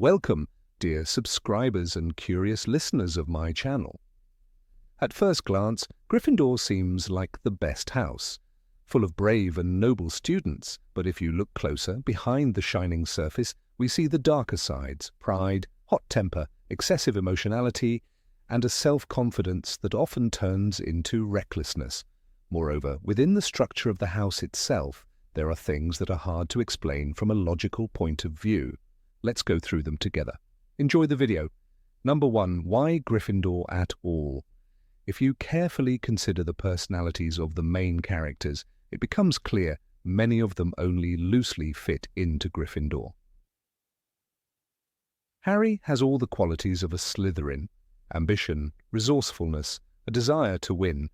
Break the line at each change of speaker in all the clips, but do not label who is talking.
Welcome, dear subscribers and curious listeners of my channel. At first glance, Gryffindor seems like the best house, full of brave and noble students, but if you look closer, behind the shining surface, we see the darker sides: pride, hot temper, excessive emotionality, and a self-confidence that often turns into recklessness. Moreover, within the structure of the house itself, there are things that are hard to explain from a logical point of view. Let's go through them together. Enjoy the video. Number 1. Why Gryffindor at all? If you carefully consider the personalities of the main characters, it becomes clear many of them only loosely fit into Gryffindor. Harry has all the qualities of a Slytherin: ambition, resourcefulness, a desire to win.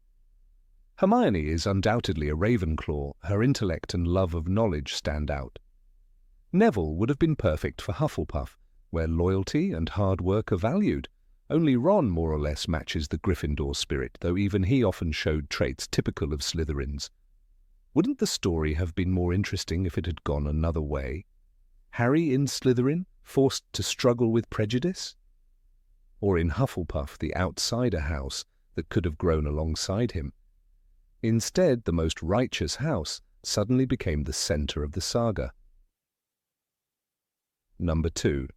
Hermione is undoubtedly a Ravenclaw. Her intellect and love of knowledge stand out. Neville would have been perfect for Hufflepuff, where loyalty and hard work are valued. Only Ron more or less matches the Gryffindor spirit, though even he often showed traits typical of Slytherins. Wouldn't the story have been more interesting if it had gone another way? Harry in Slytherin, forced to struggle with prejudice? Or in Hufflepuff, the outsider house that could have grown alongside him? Instead, the most righteous house suddenly became the center of the saga. Number 2.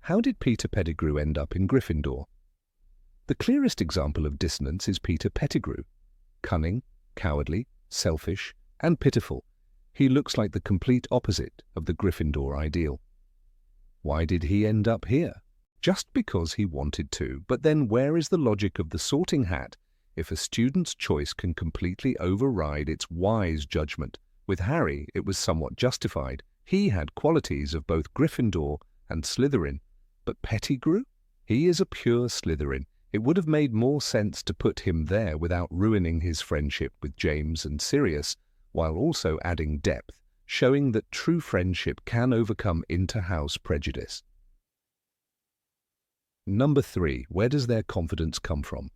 How did Peter Pettigrew end up in Gryffindor? The clearest example of dissonance is Peter Pettigrew. Cunning, cowardly, selfish, and pitiful, he looks like the complete opposite of the Gryffindor ideal. Why did he end up here? Just because he wanted to, but then where is the logic of the sorting hat if a student's choice can completely override its wise judgment? With Harry, it was somewhat justified. He had qualities of both Gryffindor and Slytherin. But Pettigrew? He is a pure Slytherin. It would have made more sense to put him there without ruining his friendship with James and Sirius, while also adding depth, showing that true friendship can overcome inter-house prejudice. Number 3. Where does their confidence come from?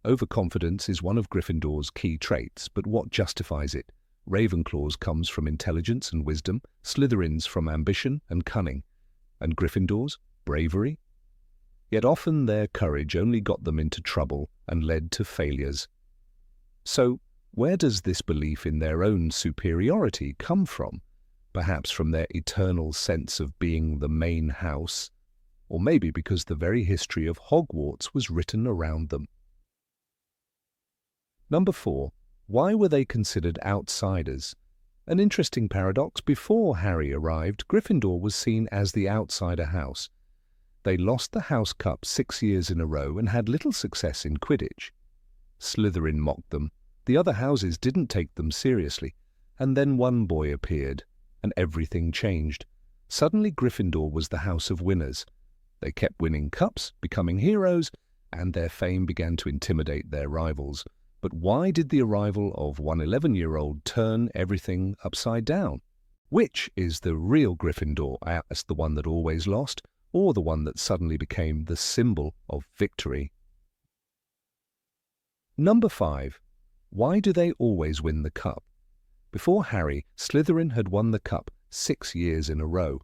Overconfidence is one of Gryffindor's key traits, but what justifies it? Ravenclaw's comes from intelligence and wisdom, Slytherin's from ambition and cunning, and Gryffindor's bravery. Yet often their courage only got them into trouble and led to failures. So, where does this belief in their own superiority come from? Perhaps from their eternal sense of being the main house, or maybe because the very history of Hogwarts was written around them. Number 4. Why were they considered outsiders? An interesting paradox. Before Harry arrived, Gryffindor was seen as the outsider house. They lost the House Cup 6 years in a row and had little success in Quidditch. Slytherin mocked them. The other houses didn't take them seriously. And then one boy appeared, and everything changed. Suddenly Gryffindor was the house of winners. They kept winning cups, becoming heroes, and their fame began to intimidate their rivals. But why did the arrival of one 11-year-old turn everything upside down? Which is the real Gryffindor, as the one that always lost, or the one that suddenly became the symbol of victory? Number 5. Why do they always win the cup? Before Harry, Slytherin had won the cup 6 years in a row.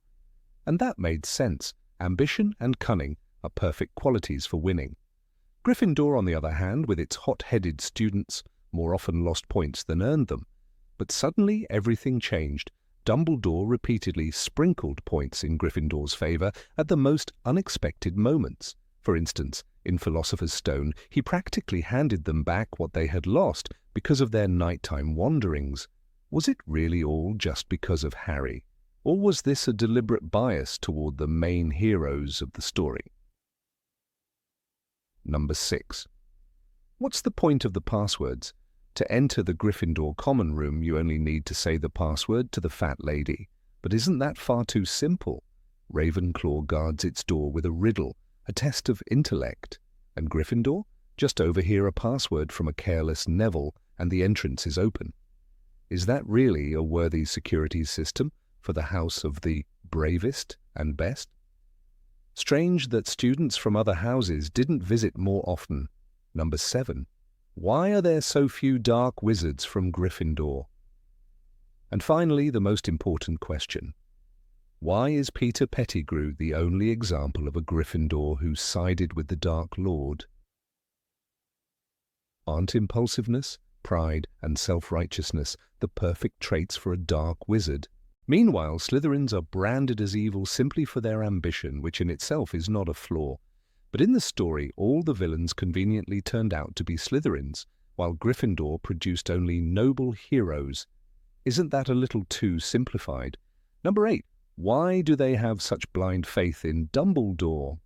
And that made sense. Ambition and cunning are perfect qualities for winning. Gryffindor, on the other hand, with its hot-headed students, more often lost points than earned them. But suddenly everything changed. Dumbledore repeatedly sprinkled points in Gryffindor's favor at the most unexpected moments. For instance, in Philosopher's Stone, he practically handed them back what they had lost because of their nighttime wanderings. Was it really all just because of Harry? Or was this a deliberate bias toward the main heroes of the story? Number 6. What's the point of the passwords? To enter the Gryffindor common room, you only need to say the password to the fat lady. But isn't that far too simple? Ravenclaw guards its door with a riddle, a test of intellect. And Gryffindor? Just overhear a password from a careless Neville, and the entrance is open. Is that really a worthy security system for the house of the bravest and best? Strange that students from other houses didn't visit more often. Number 7. Why are there so few dark wizards from Gryffindor? And finally, the most important question. Why is Peter Pettigrew the only example of a Gryffindor who sided with the Dark Lord? Aren't impulsiveness, pride, and self-righteousness the perfect traits for a dark wizard? Meanwhile, Slytherins are branded as evil simply for their ambition, which in itself is not a flaw. But in the story, all the villains conveniently turned out to be Slytherins, while Gryffindor produced only noble heroes. Isn't that a little too simplified? Number 8. Why do they have such blind faith in Dumbledore?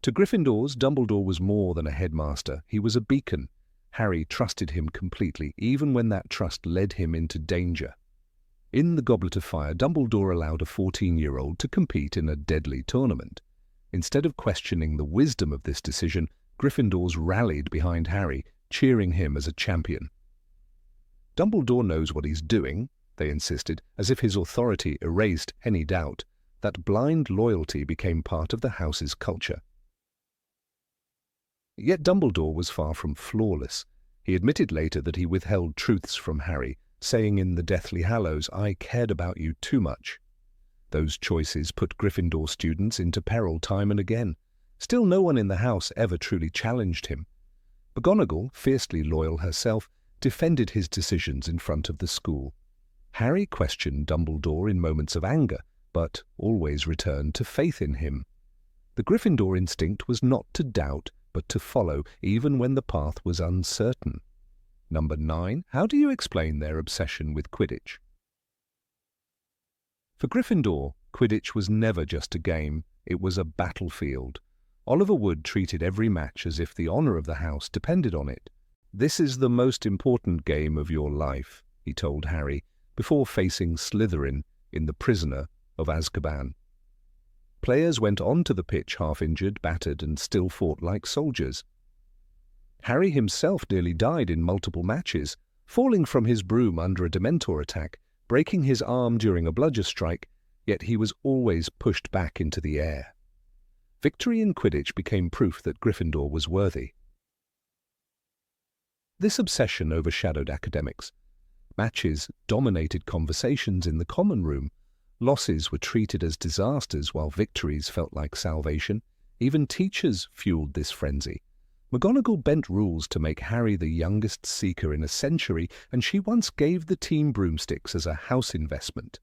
To Gryffindors, Dumbledore was more than a headmaster. He was a beacon. Harry trusted him completely, even when that trust led him into danger. In the Goblet of Fire, Dumbledore allowed a 14-year-old to compete in a deadly tournament. Instead of questioning the wisdom of this decision, Gryffindors rallied behind Harry, cheering him as a champion. Dumbledore knows what he's doing, they insisted, as if his authority erased any doubt. That blind loyalty became part of the house's culture. Yet Dumbledore was far from flawless. He admitted later that he withheld truths from Harry, saying in the Deathly Hallows, "I cared about you too much." Those choices put Gryffindor students into peril time and again. Still, no one in the house ever truly challenged him. McGonagall, fiercely loyal herself, defended his decisions in front of the school. Harry questioned Dumbledore in moments of anger, but always returned to faith in him. The Gryffindor instinct was not to doubt, but to follow, even when the path was uncertain. Number 9. How do you explain their obsession with Quidditch? For Gryffindor, Quidditch was never just a game, it was a battlefield. Oliver Wood treated every match as if the honor of the house depended on it. "This is the most important game of your life," he told Harry, before facing Slytherin in The Prisoner of Azkaban. Players went onto the pitch half-injured, battered, and still fought like soldiers. Harry himself nearly died in multiple matches, falling from his broom under a Dementor attack, breaking his arm during a bludger strike, yet he was always pushed back into the air. Victory in Quidditch became proof that Gryffindor was worthy. This obsession overshadowed academics. Matches dominated conversations in the common room. Losses were treated as disasters while victories felt like salvation. Even teachers fueled this frenzy. McGonagall bent rules to make Harry the youngest seeker in a century, and she once gave the team broomsticks as a house investment.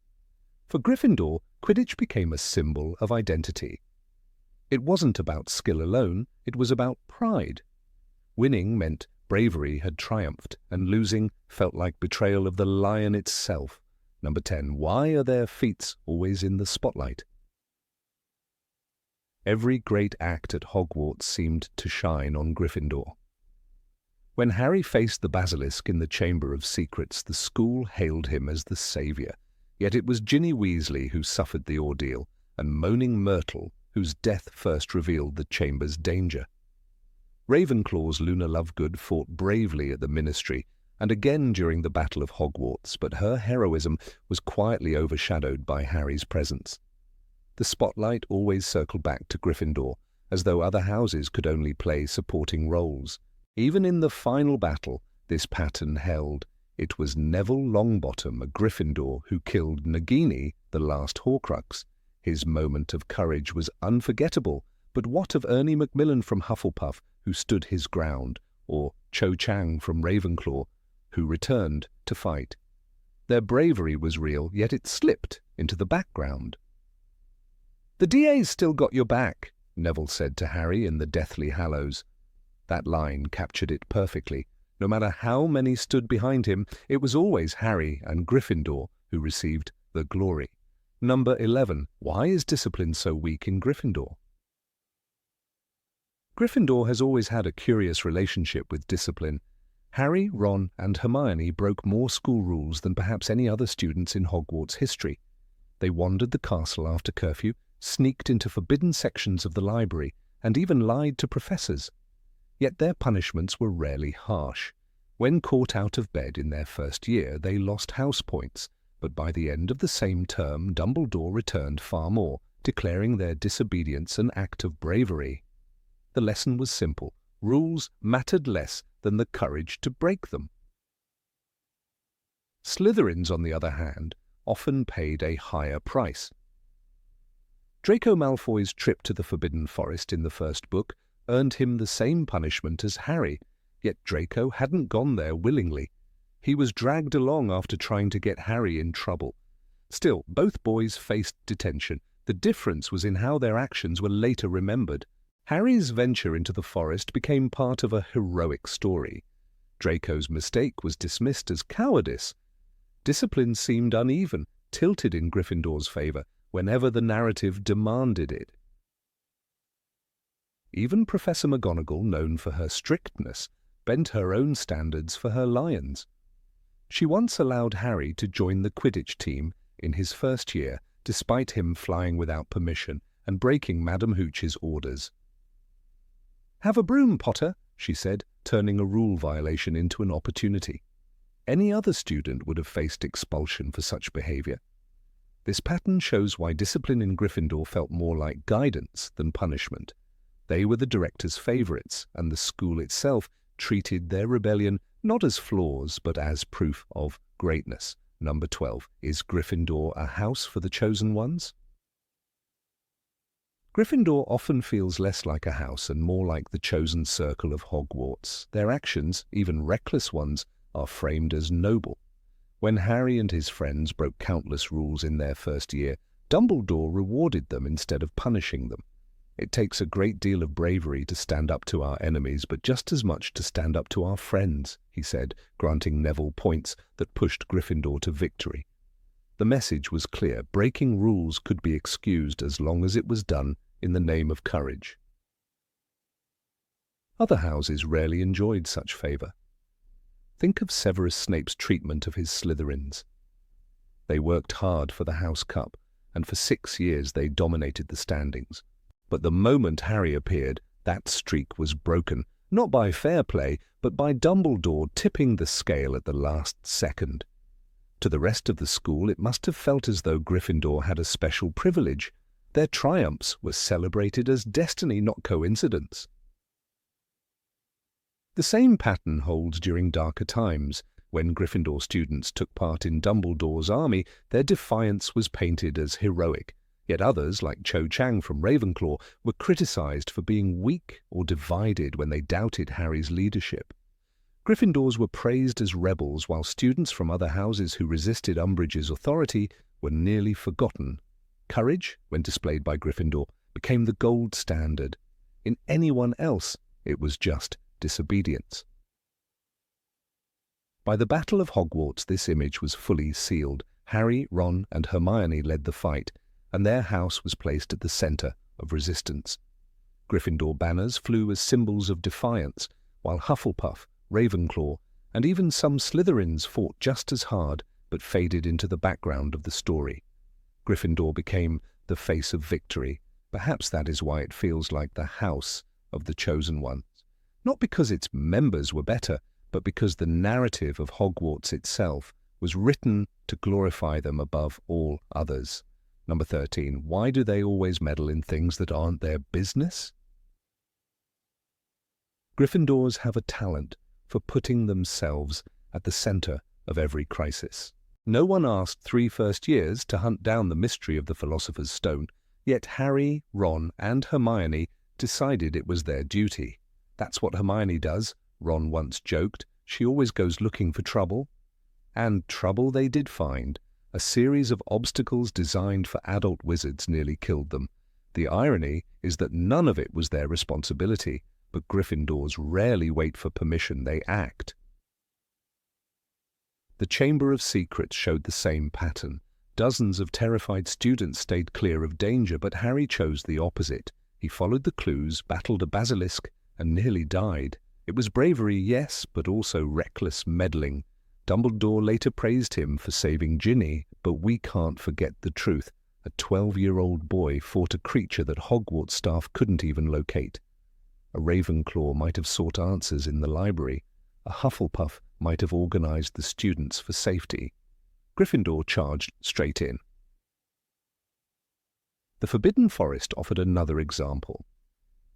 For Gryffindor, Quidditch became a symbol of identity. It wasn't about skill alone, it was about pride. Winning meant bravery had triumphed, and losing felt like betrayal of the lion itself. Number 10. Why are their feats always in the spotlight? Every great act at Hogwarts seemed to shine on Gryffindor. When Harry faced the basilisk in the Chamber of Secrets, the school hailed him as the saviour. Yet it was Ginny Weasley who suffered the ordeal, and Moaning Myrtle whose death first revealed the chamber's danger. Ravenclaw's Luna Lovegood fought bravely at the Ministry, and again during the Battle of Hogwarts, but her heroism was quietly overshadowed by Harry's presence. The spotlight always circled back to Gryffindor, as though other houses could only play supporting roles. Even in the final battle, this pattern held. It was Neville Longbottom, a Gryffindor, who killed Nagini, the last Horcrux. His moment of courage was unforgettable, but what of Ernie Macmillan from Hufflepuff, who stood his ground, or Cho Chang from Ravenclaw, who returned to fight? Their bravery was real, yet it slipped into the background. "The DA's still got your back," Neville said to Harry in the Deathly Hallows. That line captured it perfectly. No matter how many stood behind him, it was always Harry and Gryffindor who received the glory. Number 11. Why is discipline so weak in Gryffindor? Gryffindor has always had a curious relationship with discipline. Harry, Ron, and Hermione broke more school rules than perhaps any other students in Hogwarts history. They wandered the castle after curfew, sneaked into forbidden sections of the library, and even lied to professors. Yet their punishments were rarely harsh. When caught out of bed in their first year, they lost house points, but by the end of the same term, Dumbledore returned far more, declaring their disobedience an act of bravery. The lesson was simple. Rules mattered less than the courage to break them. Slytherins, on the other hand, often paid a higher price. Draco Malfoy's trip to the Forbidden Forest in the first book earned him the same punishment as Harry, yet Draco hadn't gone there willingly. He was dragged along after trying to get Harry in trouble. Still, both boys faced detention. The difference was in how their actions were later remembered. Harry's venture into the forest became part of a heroic story. Draco's mistake was dismissed as cowardice. Discipline seemed uneven, tilted in Gryffindor's favor whenever the narrative demanded it. Even Professor McGonagall, known for her strictness, bent her own standards for her lions. She once allowed Harry to join the Quidditch team in his first year, despite him flying without permission and breaking Madam Hooch's orders. "Have a broom, Potter," she said, turning a rule violation into an opportunity. Any other student would have faced expulsion for such behavior. This pattern shows why discipline in Gryffindor felt more like guidance than punishment. They were the director's favorites, and the school itself treated their rebellion not as flaws but as proof of greatness. Number 12. Is Gryffindor a house for the chosen ones? Gryffindor often feels less like a house and more like the chosen circle of Hogwarts. Their actions, even reckless ones, are framed as noble. When Harry and his friends broke countless rules in their first year, Dumbledore rewarded them instead of punishing them. It takes a great deal of bravery to stand up to our enemies, but just as much to stand up to our friends, he said, granting Neville points that pushed Gryffindor to victory. The message was clear: breaking rules could be excused as long as it was done in the name of courage. Other houses rarely enjoyed such favor. Think of Severus Snape's treatment of his Slytherins. They worked hard for the House Cup, and for 6 years they dominated the standings. But the moment Harry appeared, that streak was broken, not by fair play, but by Dumbledore tipping the scale at the last second. To the rest of the school, it must have felt as though Gryffindor had a special privilege. Their triumphs were celebrated as destiny, not coincidence. The same pattern holds during darker times. When Gryffindor students took part in Dumbledore's army, their defiance was painted as heroic. Yet others, like Cho Chang from Ravenclaw, were criticized for being weak or divided when they doubted Harry's leadership. Gryffindors were praised as rebels, while students from other houses who resisted Umbridge's authority were nearly forgotten. Courage, when displayed by Gryffindor, became the gold standard. In anyone else, it was just disobedience. By the Battle of Hogwarts, this image was fully sealed. Harry, Ron, and Hermione led the fight, and their house was placed at the center of resistance. Gryffindor banners flew as symbols of defiance, while Hufflepuff, Ravenclaw, and even some Slytherins fought just as hard but faded into the background of the story. Gryffindor became the face of victory. Perhaps that is why it feels like the house of the chosen ones. Not because its members were better, but because the narrative of Hogwarts itself was written to glorify them above all others. Number 13. Why do they always meddle in things that aren't their business? Gryffindors have a talent for putting themselves at the center of every crisis. No one asked 3 first years to hunt down the mystery of the Philosopher's Stone, yet Harry, Ron, and Hermione decided it was their duty. That's what Hermione does, Ron once joked. She always goes looking for trouble. And trouble they did find. A series of obstacles designed for adult wizards nearly killed them. The irony is that none of it was their responsibility, but Gryffindors rarely wait for permission, they act. The Chamber of Secrets showed the same pattern. Dozens of terrified students stayed clear of danger, but Harry chose the opposite. He followed the clues, battled a basilisk, and nearly died. It was bravery, yes, but also reckless meddling. Dumbledore later praised him for saving Ginny, but we can't forget the truth. A 12-year-old boy fought a creature that Hogwarts staff couldn't even locate. A Ravenclaw might have sought answers in the library. A Hufflepuff might have organized the students for safety. Gryffindor charged straight in. The Forbidden Forest offered another example.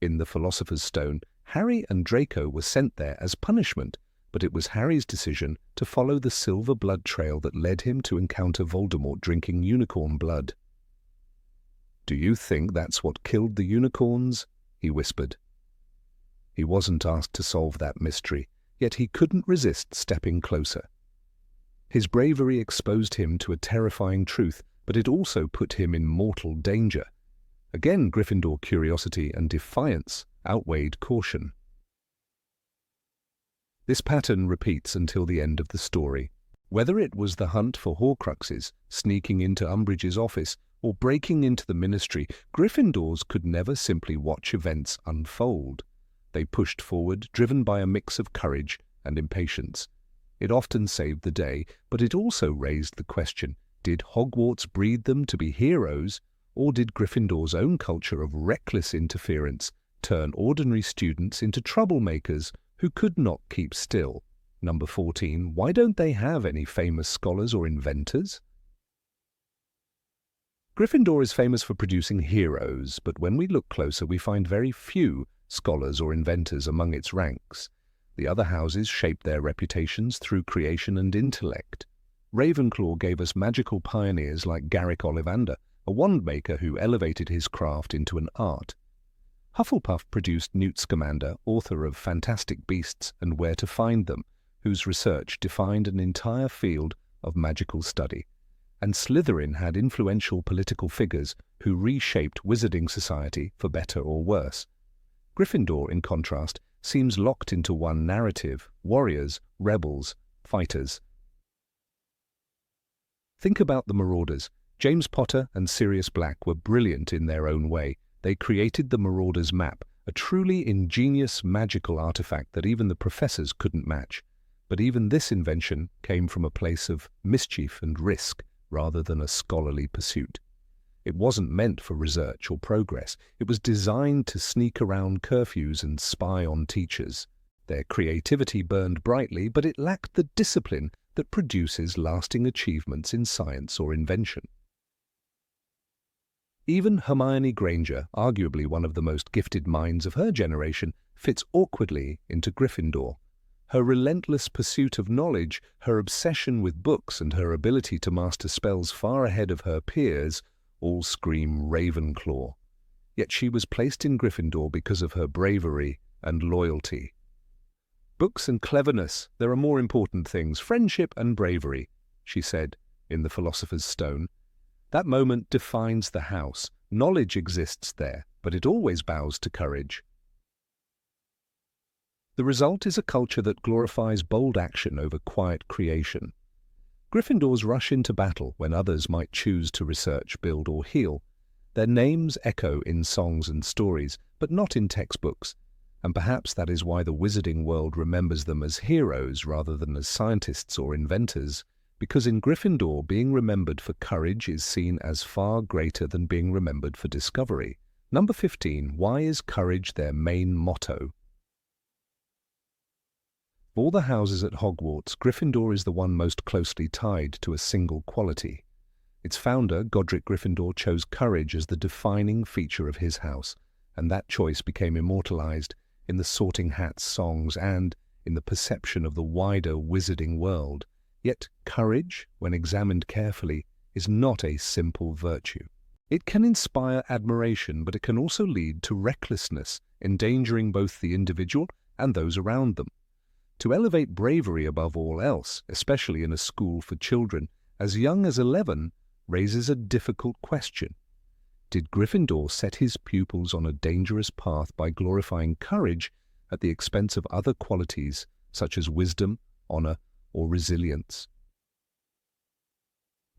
In the Philosopher's Stone, Harry and Draco were sent there as punishment. but it was Harry's decision to follow the silver blood trail that led him to encounter Voldemort drinking unicorn blood. "Do you think that's what killed the unicorns?" he whispered. He wasn't asked to solve that mystery, yet he couldn't resist stepping closer. His bravery exposed him to a terrifying truth, but it also put him in mortal danger. Again, Gryffindor curiosity and defiance outweighed caution. This pattern repeats until the end of the story. Whether it was the hunt for Horcruxes, sneaking into Umbridge's office, or breaking into the Ministry, Gryffindors could never simply watch events unfold. They pushed forward, driven by a mix of courage and impatience. It often saved the day, but it also raised the question, did Hogwarts breed them to be heroes, or did Gryffindor's own culture of reckless interference turn ordinary students into troublemakers who could not keep still? Number 14. Why don't they have any famous scholars or inventors? Gryffindor is famous for producing heroes, but when we look closer we find very few scholars or inventors among its ranks. The other houses shaped their reputations through creation and intellect. Ravenclaw gave us magical pioneers like Garrick Ollivander, a wand-maker who elevated his craft into an art. Hufflepuff produced Newt Scamander, author of Fantastic Beasts and Where to Find Them, whose research defined an entire field of magical study. And Slytherin had influential political figures who reshaped wizarding society for better or worse. Gryffindor, in contrast, seems locked into one narrative: warriors, rebels, fighters. Think about the Marauders. James Potter and Sirius Black were brilliant in their own way. They created the Marauders' Map, a truly ingenious magical artifact that even the professors couldn't match. But even this invention came from a place of mischief and risk rather than a scholarly pursuit. It wasn't meant for research or progress. It was designed to sneak around curfews and spy on teachers. Their creativity burned brightly, but it lacked the discipline that produces lasting achievements in science or invention. Even Hermione Granger, arguably one of the most gifted minds of her generation, fits awkwardly into Gryffindor. Her relentless pursuit of knowledge, her obsession with books, and her ability to master spells far ahead of her peers all scream Ravenclaw. Yet she was placed in Gryffindor because of her bravery and loyalty. "Books and cleverness, there are more important things, friendship and bravery," she said in The Philosopher's Stone. That moment defines the house. Knowledge exists there, but it always bows to courage. The result is a culture that glorifies bold action over quiet creation. Gryffindors rush into battle when others might choose to research, build, or heal. Their names echo in songs and stories, but not in textbooks, and perhaps that is why the wizarding world remembers them as heroes rather than as scientists or inventors, because in Gryffindor, being remembered for courage is seen as far greater than being remembered for discovery. Number 15. Why is courage their main motto? Of all the houses at Hogwarts, Gryffindor is the one most closely tied to a single quality. Its founder, Godric Gryffindor, chose courage as the defining feature of his house, and that choice became immortalized in the Sorting Hat's songs and in the perception of the wider wizarding world. Yet courage, when examined carefully, is not a simple virtue. It can inspire admiration, but it can also lead to recklessness, endangering both the individual and those around them. To elevate bravery above all else, especially in a school for children as young as 11, raises a difficult question. Did Gryffindor set his pupils on a dangerous path by glorifying courage at the expense of other qualities such as wisdom, honor, or resilience?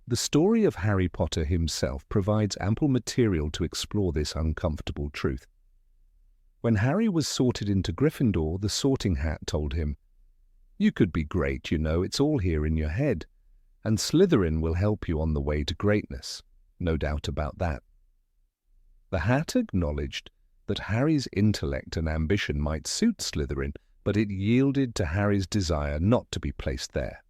The story of Harry Potter himself provides ample material to explore this uncomfortable truth. When Harry was sorted into Gryffindor, the Sorting Hat told him, "You could be great, you know, it's all here in your head. And Slytherin will help you on the way to greatness. No doubt about that." The Hat acknowledged that Harry's intellect and ambition might suit Slytherin, but it yielded to Harry's desire not to be placed there.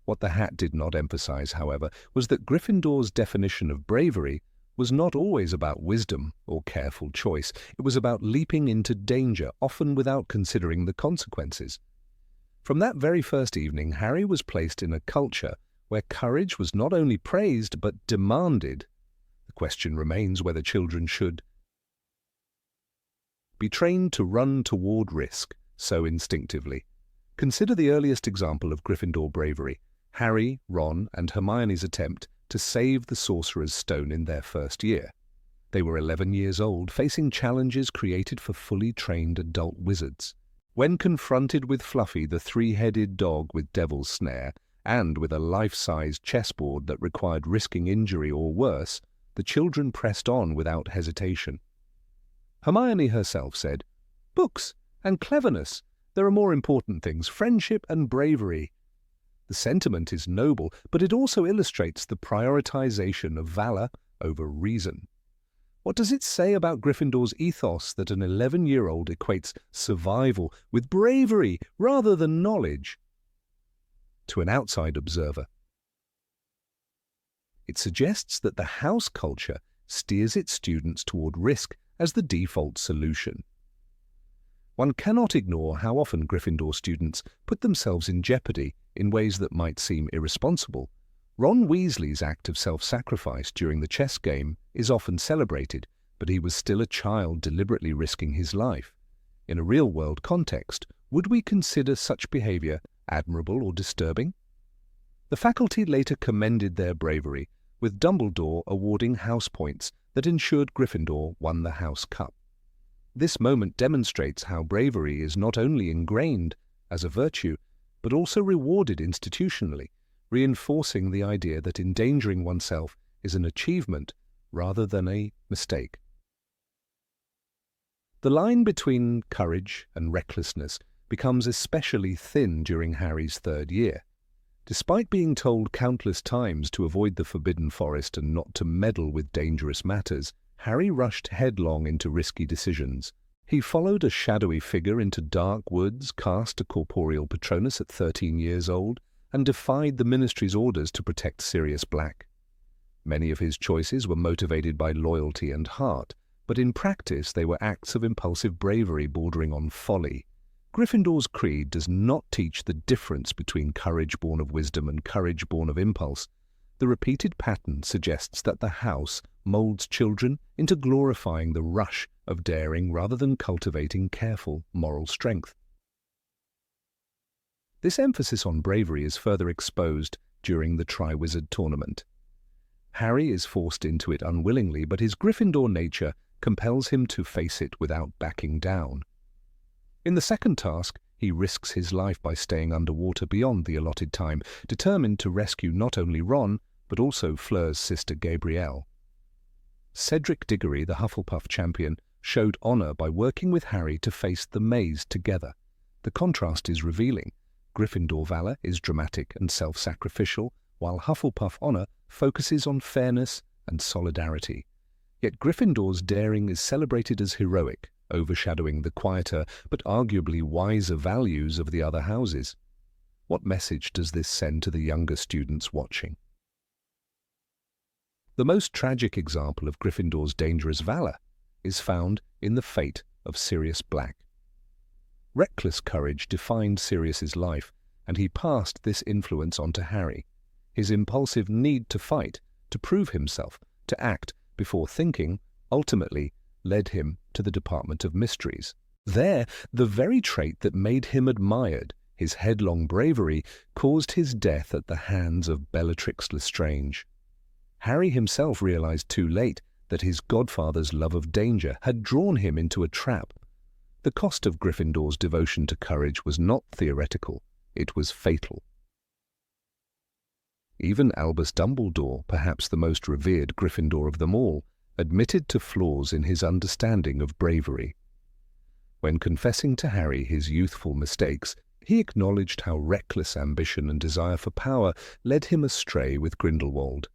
What the Hat did not emphasize, however, was that Gryffindor's definition of bravery was not always about wisdom or careful choice. It was about leaping into danger, often without considering the consequences. From that very first evening, Harry was placed in a culture where courage was not only praised but demanded. The question remains whether children should be trained to run toward risk so instinctively. Consider the earliest example of Gryffindor bravery, Harry, Ron, and Hermione's attempt to save the Sorcerer's Stone in their first year. They were 11 years old, facing challenges created for fully trained adult wizards. When confronted with Fluffy, the three-headed dog with Devil's Snare, and with a life-sized chessboard that required risking injury or worse, the children pressed on without hesitation. Hermione herself said, "Books and cleverness. There are more important things, friendship and bravery." The sentiment is noble, but it also illustrates the prioritization of valor over reason. What does it say about Gryffindor's ethos that an 11-year-old equates survival with bravery rather than knowledge? To an outside observer, it suggests that the house culture steers its students toward risk as the default solution. One cannot ignore how often Gryffindor students put themselves in jeopardy in ways that might seem irresponsible. Ron Weasley's act of self-sacrifice during the chess game is often celebrated, but he was still a child deliberately risking his life. In a real-world context, would we consider such behavior admirable or disturbing? The faculty later commended their bravery, with Dumbledore awarding house points that ensured Gryffindor won the House Cup. This moment demonstrates how bravery is not only ingrained as a virtue, but also rewarded institutionally, reinforcing the idea that endangering oneself is an achievement rather than a mistake. The line between courage and recklessness becomes especially thin during Harry's third year. Despite being told countless times to avoid the Forbidden Forest and not to meddle with dangerous matters, Harry rushed headlong into risky decisions. He followed a shadowy figure into dark woods, cast a corporeal Patronus at 13 years old, and defied the Ministry's orders to protect Sirius Black. Many of his choices were motivated by loyalty and heart, but in practice they were acts of impulsive bravery bordering on folly. Gryffindor's creed does not teach the difference between courage born of wisdom and courage born of impulse. The repeated pattern suggests that the house molds children into glorifying the rush of daring rather than cultivating careful moral strength. This emphasis on bravery is further exposed during the Triwizard Tournament. Harry is forced into it unwillingly, but his Gryffindor nature compels him to face it without backing down. In the second task, he risks his life by staying underwater beyond the allotted time, determined to rescue not only Ron, but also Fleur's sister Gabrielle. Cedric Diggory, the Hufflepuff champion, showed honor by working with Harry to face the maze together. The contrast is revealing. Gryffindor valor is dramatic and self-sacrificial, while Hufflepuff honor focuses on fairness and solidarity. Yet Gryffindor's daring is celebrated as heroic, overshadowing the quieter but arguably wiser values of the other houses. What message does this send to the younger students watching? The most tragic example of Gryffindor's dangerous valor is found in the fate of Sirius Black. Reckless courage defined Sirius's life, and he passed this influence on to Harry. His impulsive need to fight, to prove himself, to act before thinking, ultimately led him to the Department of Mysteries. There, the very trait that made him admired, his headlong bravery, caused his death at the hands of Bellatrix Lestrange. Harry himself realized too late that his godfather's love of danger had drawn him into a trap. The cost of Gryffindor's devotion to courage was not theoretical, it was fatal. Even Albus Dumbledore, perhaps the most revered Gryffindor of them all, admitted to flaws in his understanding of bravery. When confessing to Harry his youthful mistakes, he acknowledged how reckless ambition and desire for power led him astray with Grindelwald.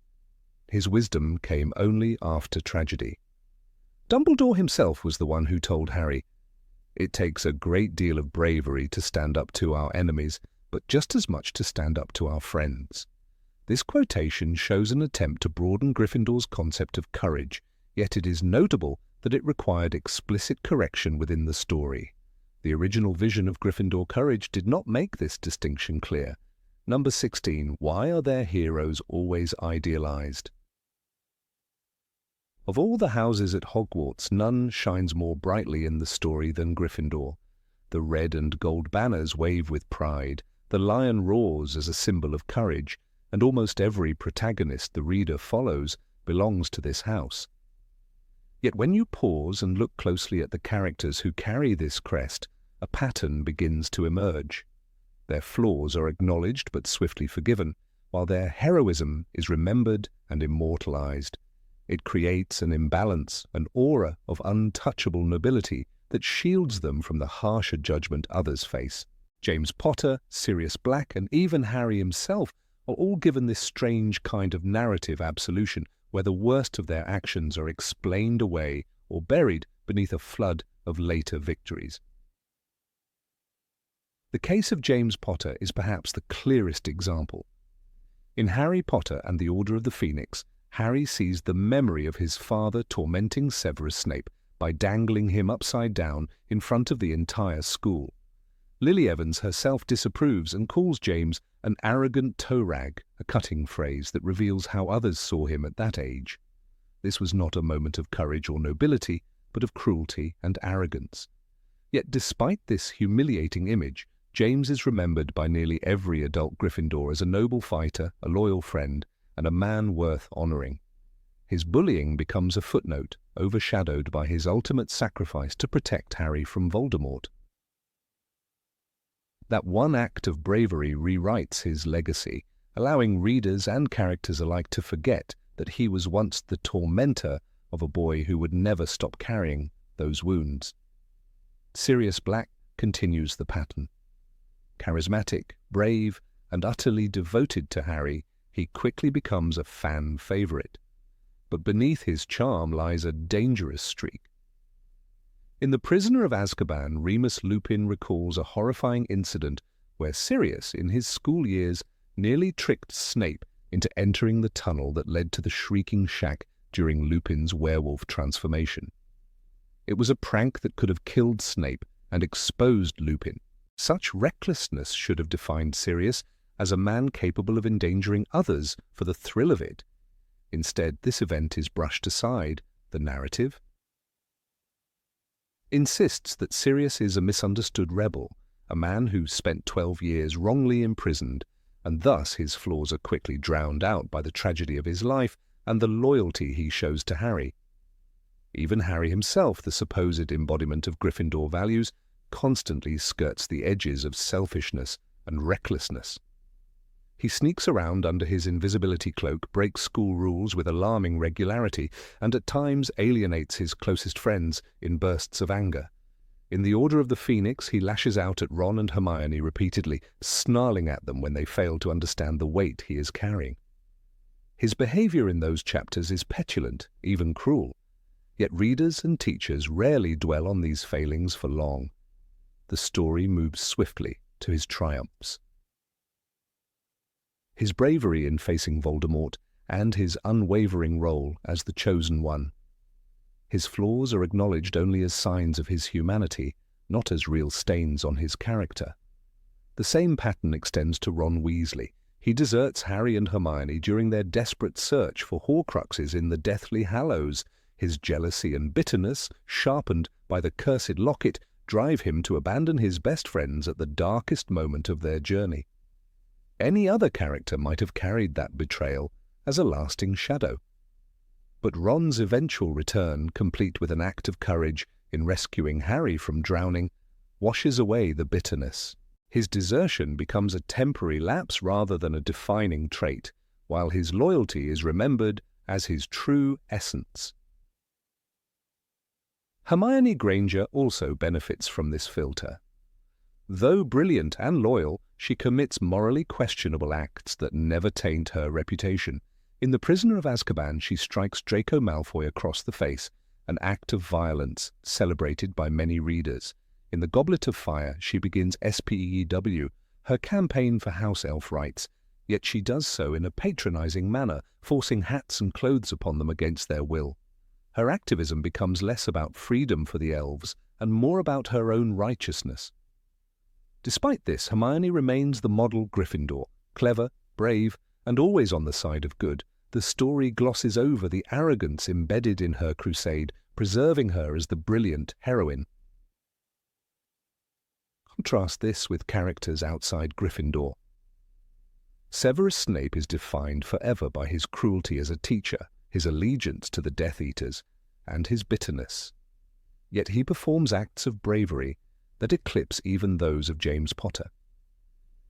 His wisdom came only after tragedy. Dumbledore himself was the one who told Harry, "It takes a great deal of bravery to stand up to our enemies, but just as much to stand up to our friends." This quotation shows an attempt to broaden Gryffindor's concept of courage, yet it is notable that it required explicit correction within the story. The original vision of Gryffindor courage did not make this distinction clear. Number 16. Why are their heroes always idealized? Of all the houses at Hogwarts, none shines more brightly in the story than Gryffindor. The red and gold banners wave with pride, the lion roars as a symbol of courage, and almost every protagonist the reader follows belongs to this house. Yet when you pause and look closely at the characters who carry this crest, a pattern begins to emerge. Their flaws are acknowledged but swiftly forgiven, while their heroism is remembered and immortalized. It creates an imbalance, an aura of untouchable nobility that shields them from the harsher judgment others face. James Potter, Sirius Black, and even Harry himself are all given this strange kind of narrative absolution where the worst of their actions are explained away or buried beneath a flood of later victories. The case of James Potter is perhaps the clearest example. In Harry Potter and the Order of the Phoenix, Harry sees the memory of his father tormenting Severus Snape by dangling him upside down in front of the entire school. Lily Evans herself disapproves and calls James an arrogant toe-rag, a cutting phrase that reveals how others saw him at that age. This was not a moment of courage or nobility, but of cruelty and arrogance. Yet despite this humiliating image, James is remembered by nearly every adult Gryffindor as a noble fighter, a loyal friend, and a man worth honoring. His bullying becomes a footnote, overshadowed by his ultimate sacrifice to protect Harry from Voldemort. That one act of bravery rewrites his legacy, allowing readers and characters alike to forget that he was once the tormentor of a boy who would never stop carrying those wounds. Sirius Black continues the pattern. Charismatic, brave, and utterly devoted to Harry, he quickly becomes a fan favorite. But beneath his charm lies a dangerous streak. In The Prisoner of Azkaban, Remus Lupin recalls a horrifying incident where Sirius, in his school years, nearly tricked Snape into entering the tunnel that led to the Shrieking Shack during Lupin's werewolf transformation. It was a prank that could have killed Snape and exposed Lupin. Such recklessness should have defined Sirius as a man capable of endangering others for the thrill of it. Instead, this event is brushed aside. The narrative insists that Sirius is a misunderstood rebel, a man who spent 12 years wrongly imprisoned, and thus his flaws are quickly drowned out by the tragedy of his life and the loyalty he shows to Harry. Even Harry himself, the supposed embodiment of Gryffindor values, constantly skirts the edges of selfishness and recklessness. He sneaks around under his invisibility cloak, breaks school rules with alarming regularity, and at times alienates his closest friends in bursts of anger. In the Order of the Phoenix, he lashes out at Ron and Hermione repeatedly, snarling at them when they fail to understand the weight he is carrying. His behavior in those chapters is petulant, even cruel. Yet readers and teachers rarely dwell on these failings for long. The story moves swiftly to his triumphs. His bravery in facing Voldemort and his unwavering role as the Chosen One. His flaws are acknowledged only as signs of his humanity, not as real stains on his character. The same pattern extends to Ron Weasley. He deserts Harry and Hermione during their desperate search for Horcruxes in the Deathly Hallows. His jealousy and bitterness, sharpened by the cursed locket, drive him to abandon his best friends at the darkest moment of their journey. Any other character might have carried that betrayal as a lasting shadow. But Ron's eventual return, complete with an act of courage in rescuing Harry from drowning, washes away the bitterness. His desertion becomes a temporary lapse rather than a defining trait, while his loyalty is remembered as his true essence. Hermione Granger also benefits from this filter. Though brilliant and loyal, she commits morally questionable acts that never taint her reputation. In The Prisoner of Azkaban, she strikes Draco Malfoy across the face, an act of violence celebrated by many readers. In The Goblet of Fire, she begins SPEW, her campaign for house elf rights, yet she does so in a patronizing manner, forcing hats and clothes upon them against their will. her activism becomes less about freedom for the elves and more about her own righteousness. Despite this, Hermione remains the model Gryffindor, clever, brave, and always on the side of good. The story glosses over the arrogance embedded in her crusade, preserving her as the brilliant heroine. Contrast this with characters outside Gryffindor. Severus Snape is defined forever by his cruelty as a teacher, his allegiance to the Death Eaters, and his bitterness. Yet he performs acts of bravery that eclipse even those of James Potter.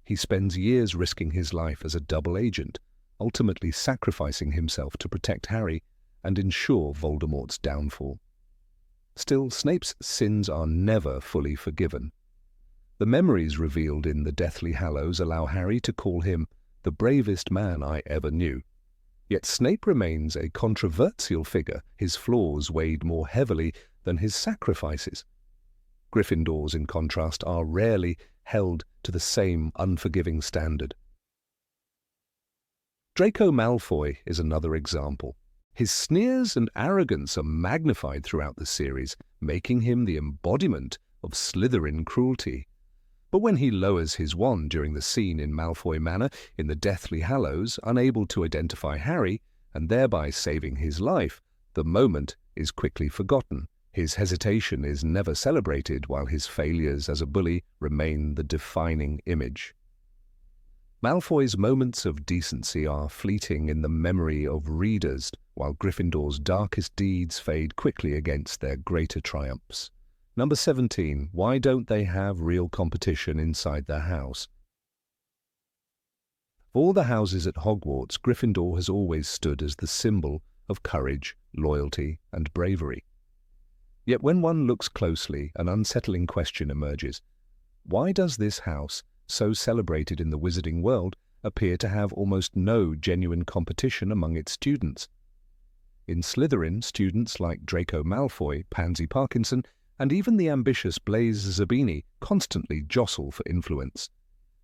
He spends years risking his life as a double agent, ultimately sacrificing himself to protect Harry and ensure Voldemort's downfall. Still, Snape's sins are never fully forgiven. The memories revealed in the Deathly Hallows allow Harry to call him the bravest man I ever knew. Yet Snape remains a controversial figure, his flaws weighed more heavily than his sacrifices. Gryffindors, in contrast, are rarely held to the same unforgiving standard. Draco Malfoy is another example. His sneers and arrogance are magnified throughout the series, making him the embodiment of Slytherin cruelty. But when he lowers his wand during the scene in Malfoy Manor in the Deathly Hallows, unable to identify Harry, and thereby saving his life, the moment is quickly forgotten. His hesitation is never celebrated, while his failures as a bully remain the defining image. Malfoy's moments of decency are fleeting in the memory of readers, while Gryffindor's darkest deeds fade quickly against their greater triumphs. Number 17. Why don't they have real competition inside their house? Of all the houses at Hogwarts, Gryffindor has always stood as the symbol of courage, loyalty, and bravery. Yet when one looks closely, an unsettling question emerges. Why does this house, so celebrated in the wizarding world, appear to have almost no genuine competition among its students? In Slytherin, students like Draco Malfoy, Pansy Parkinson, and even the ambitious Blaise Zabini constantly jostle for influence.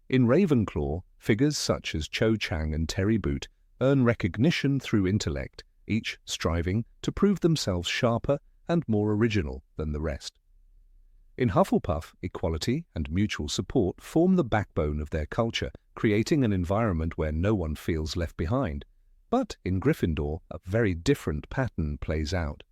In Ravenclaw, figures such as Cho Chang and Terry Boot earn recognition through intellect, each striving to prove themselves sharper and more original than the rest. In Hufflepuff, equality and mutual support form the backbone of their culture, creating an environment where no one feels left behind. But in Gryffindor, a very different pattern plays out.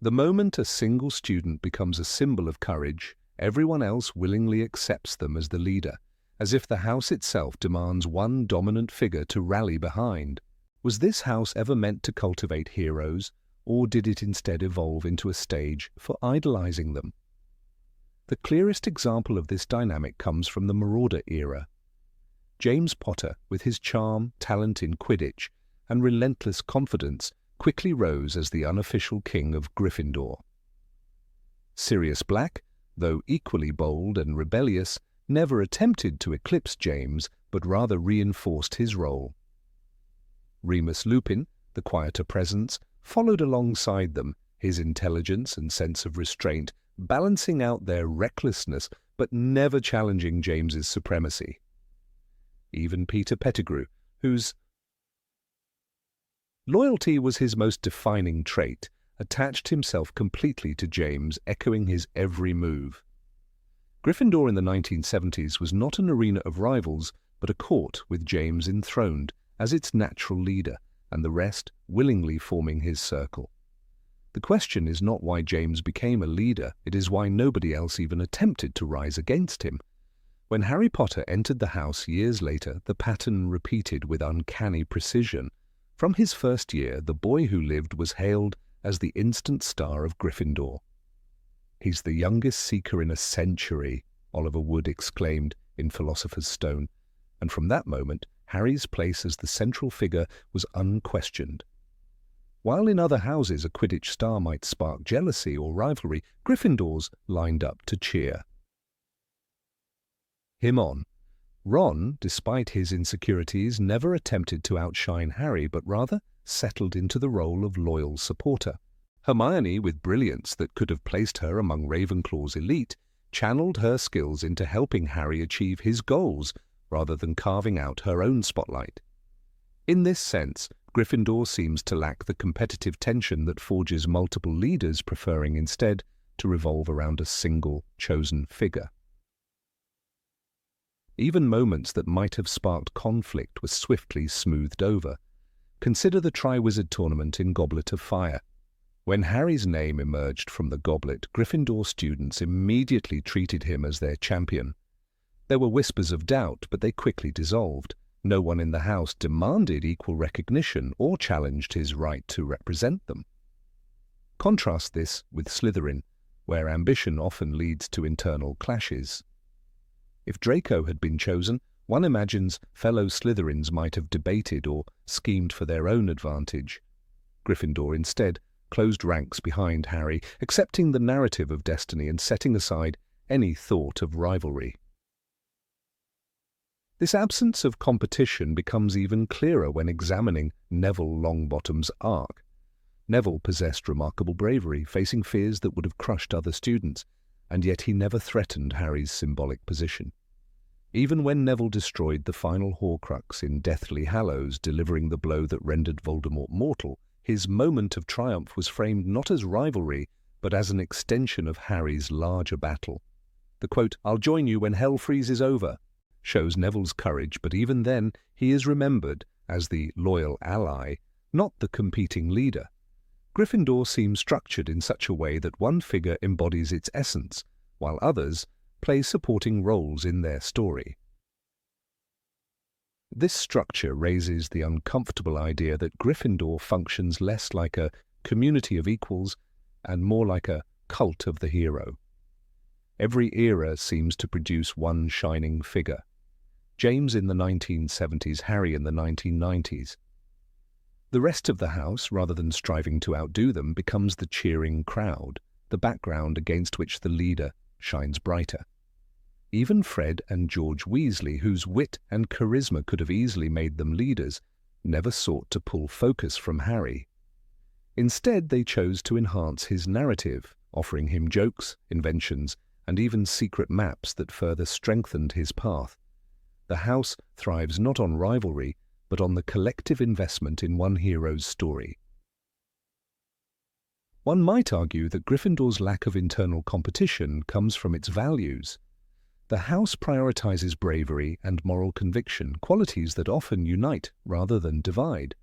The moment a single student becomes a symbol of courage, everyone else willingly accepts them as the leader, as if the house itself demands one dominant figure to rally behind. Was this house ever meant to cultivate heroes, or did it instead evolve into a stage for idolizing them? The clearest example of this dynamic comes from the Marauder era. James Potter, with his charm, talent in Quidditch, and relentless confidence, quickly rose as the unofficial king of Gryffindor. Sirius Black, though equally bold and rebellious, never attempted to eclipse James, but rather reinforced his role. Remus Lupin, the quieter presence, followed alongside them, his intelligence and sense of restraint balancing out their recklessness but never challenging James's supremacy. Even Peter Pettigrew, whose loyalty was his most defining trait, attached himself completely to James, echoing his every move. Gryffindor in the 1970s was not an arena of rivals, but a court with James enthroned as its natural leader, and the rest willingly forming his circle. The question is not why James became a leader, it is why nobody else even attempted to rise against him. When Harry Potter entered the house years later, the pattern repeated with uncanny precision. From his first year, the boy who lived was hailed as the instant star of Gryffindor. "He's the youngest Seeker in a century," Oliver Wood exclaimed in Philosopher's Stone, and from that moment, Harry's place as the central figure was unquestioned. While in other houses a Quidditch star might spark jealousy or rivalry, Gryffindor's lined up to cheer him on. Ron, despite his insecurities, never attempted to outshine Harry, but rather settled into the role of loyal supporter. Hermione, with brilliance that could have placed her among Ravenclaw's elite, channeled her skills into helping Harry achieve his goals, rather than carving out her own spotlight. In this sense, Gryffindor seems to lack the competitive tension that forges multiple leaders, preferring instead to revolve around a single chosen figure. Even moments that might have sparked conflict were swiftly smoothed over. Consider the Triwizard Tournament in Goblet of Fire. When Harry's name emerged from the goblet, Gryffindor students immediately treated him as their champion. There were whispers of doubt, but they quickly dissolved. No one in the house demanded equal recognition or challenged his right to represent them. Contrast this with Slytherin, where ambition often leads to internal clashes. If Draco had been chosen, one imagines fellow Slytherins might have debated or schemed for their own advantage. Gryffindor instead closed ranks behind Harry, accepting the narrative of destiny and setting aside any thought of rivalry. This absence of competition becomes even clearer when examining Neville Longbottom's arc. Neville possessed remarkable bravery, facing fears that would have crushed other students, and yet he never threatened Harry's symbolic position. Even when Neville destroyed the final Horcrux in Deathly Hallows, delivering the blow that rendered Voldemort mortal, his moment of triumph was framed not as rivalry, but as an extension of Harry's larger battle. The quote, "I'll join you when hell freezes over," shows Neville's courage, but even then he is remembered as the loyal ally, not the competing leader. Gryffindor seems structured in such a way that one figure embodies its essence, while others play supporting roles in their story. This structure raises the uncomfortable idea that Gryffindor functions less like a community of equals and more like a cult of the hero. Every era seems to produce one shining figure. James in the 1970s, Harry in the 1990s. The rest of the house, rather than striving to outdo them, becomes the cheering crowd, the background against which the leader shines brighter. Even Fred and George Weasley, whose wit and charisma could have easily made them leaders, never sought to pull focus from Harry. Instead, they chose to enhance his narrative, offering him jokes, inventions, and even secret maps that further strengthened his path. The house thrives not on rivalry, but on the collective investment in one hero's story. One might argue that Gryffindor's lack of internal competition comes from its values. The house prioritizes bravery and moral conviction, qualities that often unite rather than divide.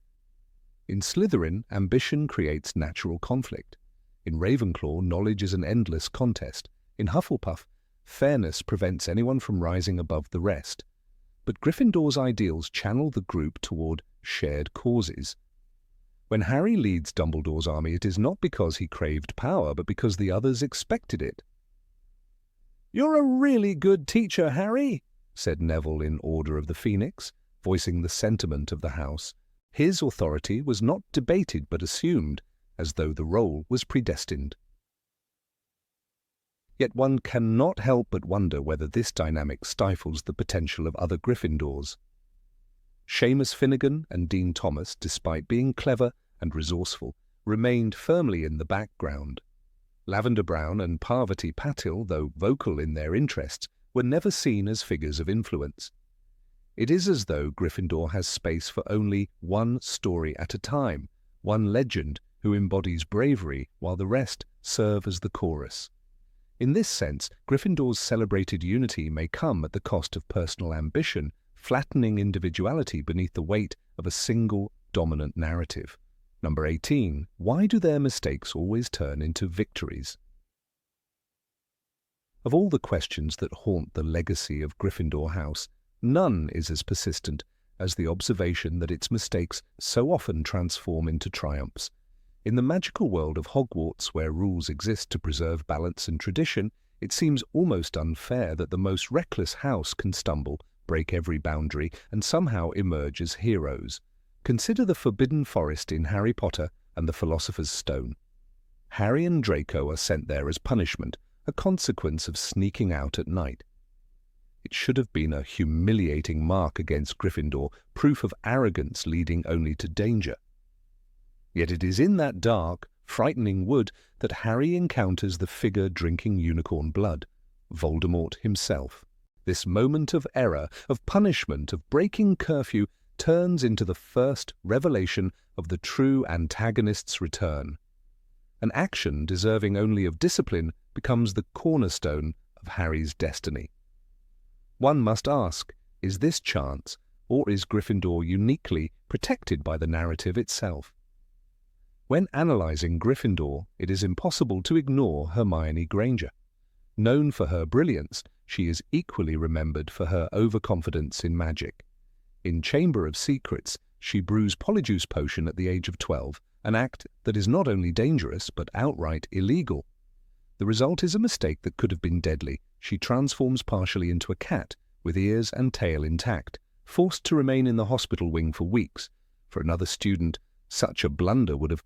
In Slytherin, ambition creates natural conflict. In Ravenclaw, knowledge is an endless contest. In Hufflepuff, fairness prevents anyone from rising above the rest. But Gryffindor's ideals channel the group toward shared causes. When Harry leads Dumbledore's army, it is not because he craved power, but because the others expected it. "You're a really good teacher, Harry," said Neville in Order of the Phoenix, voicing the sentiment of the house. His authority was not debated but assumed, as though the role was predestined. Yet one cannot help but wonder whether this dynamic stifles the potential of other Gryffindors. Seamus Finnegan and Dean Thomas, despite being clever and resourceful, remained firmly in the background. Lavender Brown and Parvati Patil, though vocal in their interests, were never seen as figures of influence. It is as though Gryffindor has space for only one story at a time, one legend who embodies bravery, while the rest serve as the chorus. In this sense, Gryffindor's celebrated unity may come at the cost of personal ambition, flattening individuality beneath the weight of a single dominant narrative. Number 18. Why do their mistakes always turn into victories? Of all the questions that haunt the legacy of Gryffindor House, none is as persistent as the observation that its mistakes so often transform into triumphs. In the magical world of Hogwarts, where rules exist to preserve balance and tradition, it seems almost unfair that the most reckless house can stumble, break every boundary, and somehow emerge as heroes. Consider the Forbidden Forest in Harry Potter and the Philosopher's Stone. Harry and Draco are sent there as punishment, a consequence of sneaking out at night. It should have been a humiliating mark against Gryffindor, proof of arrogance leading only to danger. Yet it is in that dark, frightening wood that Harry encounters the figure drinking unicorn blood, Voldemort himself. This moment of error, of punishment, of breaking curfew, turns into the first revelation of the true antagonist's return. An action deserving only of discipline becomes the cornerstone of Harry's destiny. One must ask, is this chance, or is Gryffindor uniquely protected by the narrative itself? When analysing Gryffindor, it is impossible to ignore Hermione Granger. Known for her brilliance, she is equally remembered for her overconfidence in magic. In Chamber of Secrets, she brews Polyjuice Potion at the age of 12, an act that is not only dangerous but outright illegal. The result is a mistake that could have been deadly. She transforms partially into a cat, with ears and tail intact, forced to remain in the hospital wing for weeks. For another student, such a blunder would have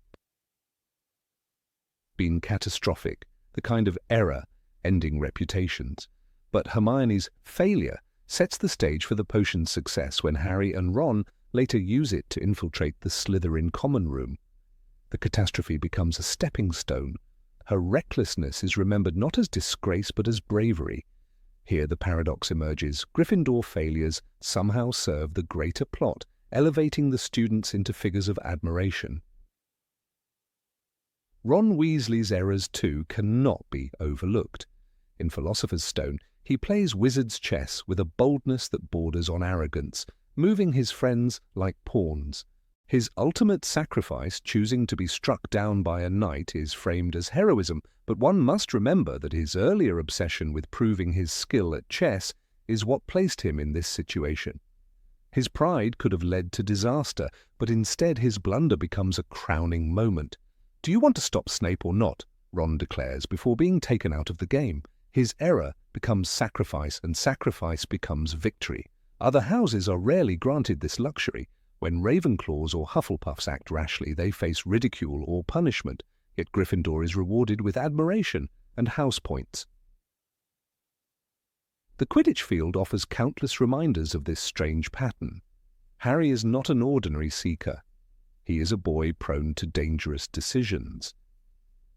been catastrophic, the kind of error ending reputations. But Hermione's failure sets the stage for the potion's success when Harry and Ron later use it to infiltrate the Slytherin common room. The catastrophe becomes a stepping stone. Her recklessness is remembered not as disgrace but as bravery. Here the paradox emerges. Gryffindor failures somehow serve the greater plot, elevating the students into figures of admiration. Ron Weasley's errors, too, cannot be overlooked. In Philosopher's Stone, he plays wizard's chess with a boldness that borders on arrogance, moving his friends like pawns. His ultimate sacrifice, choosing to be struck down by a knight, is framed as heroism, but one must remember that his earlier obsession with proving his skill at chess is what placed him in this situation. His pride could have led to disaster, but instead his blunder becomes a crowning moment. "Do you want to stop Snape or not?" Ron declares before being taken out of the game. His error becomes sacrifice, and sacrifice becomes victory. Other houses are rarely granted this luxury. When Ravenclaws or Hufflepuffs act rashly, they face ridicule or punishment, yet Gryffindor is rewarded with admiration and house points. The Quidditch field offers countless reminders of this strange pattern. Harry is not an ordinary seeker. He is a boy prone to dangerous decisions.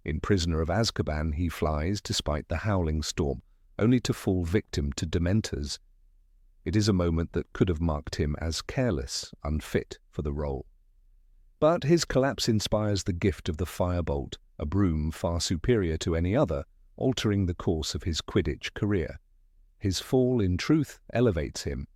In Prisoner of Azkaban, he flies despite the howling storm, only to fall victim to Dementors. It is a moment that could have marked him as careless, unfit for the role. But his collapse inspires the gift of the Firebolt, a broom far superior to any other, altering the course of his Quidditch career. His fall, in truth, elevates him.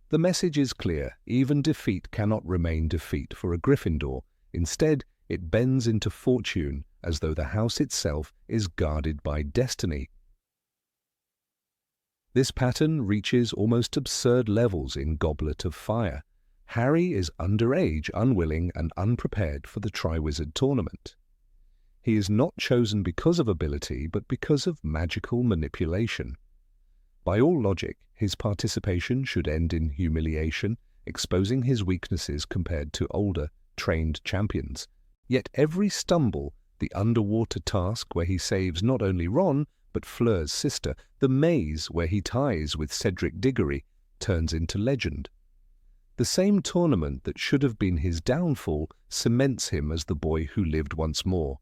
The message is clear: even defeat cannot remain defeat for a Gryffindor. Instead, it bends into fortune, as though the house itself is guarded by destiny. This pattern reaches almost absurd levels in Goblet of Fire. Harry is underage, unwilling, and unprepared for the Triwizard Tournament. He is not chosen because of ability, but because of magical manipulation. By all logic, his participation should end in humiliation, exposing his weaknesses compared to older, trained champions. Yet every stumble, the underwater task where he saves not only Ron, but Fleur's sister, the maze where he ties with Cedric Diggory, turns into legend. The same tournament that should have been his downfall cements him as the boy who lived once more.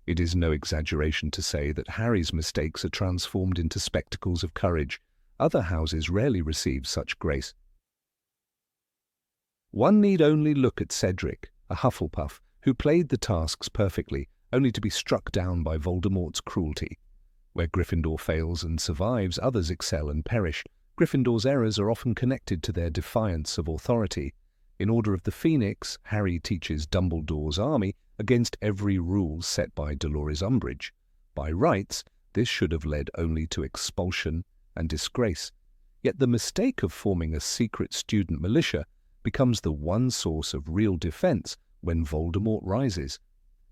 It is no exaggeration to say that Harry's mistakes are transformed into spectacles of courage. Other houses rarely receive such grace. One need only look at Cedric, a Hufflepuff, who played the tasks perfectly, only to be struck down by Voldemort's cruelty. Where Gryffindor fails and survives, others excel and perish. Gryffindor's errors are often connected to their defiance of authority. In Order of the Phoenix, Harry teaches Dumbledore's army against every rule set by Dolores Umbridge. By rights, this should have led only to expulsion and disgrace. Yet the mistake of forming a secret student militia becomes the one source of real defense when Voldemort rises.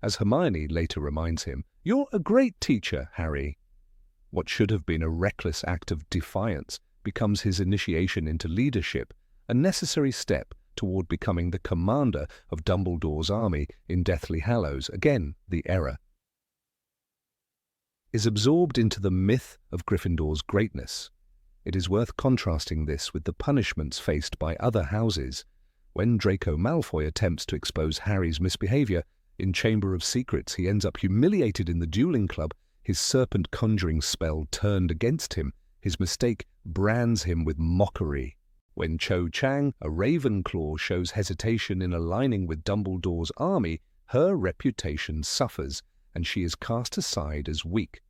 As Hermione later reminds him, "You're a great teacher, Harry." What should have been a reckless act of defiance becomes his initiation into leadership, a necessary step toward becoming the commander of Dumbledore's army in Deathly Hallows. Again, the error is absorbed into the myth of Gryffindor's greatness. It is worth contrasting this with the punishments faced by other houses. When Draco Malfoy attempts to expose Harry's misbehavior, in Chamber of Secrets he ends up humiliated in the dueling club, his serpent conjuring spell turned against him. His mistake brands him with mockery. When Cho Chang, a Ravenclaw, shows hesitation in aligning with Dumbledore's army, her reputation suffers, and she is cast aside as weak.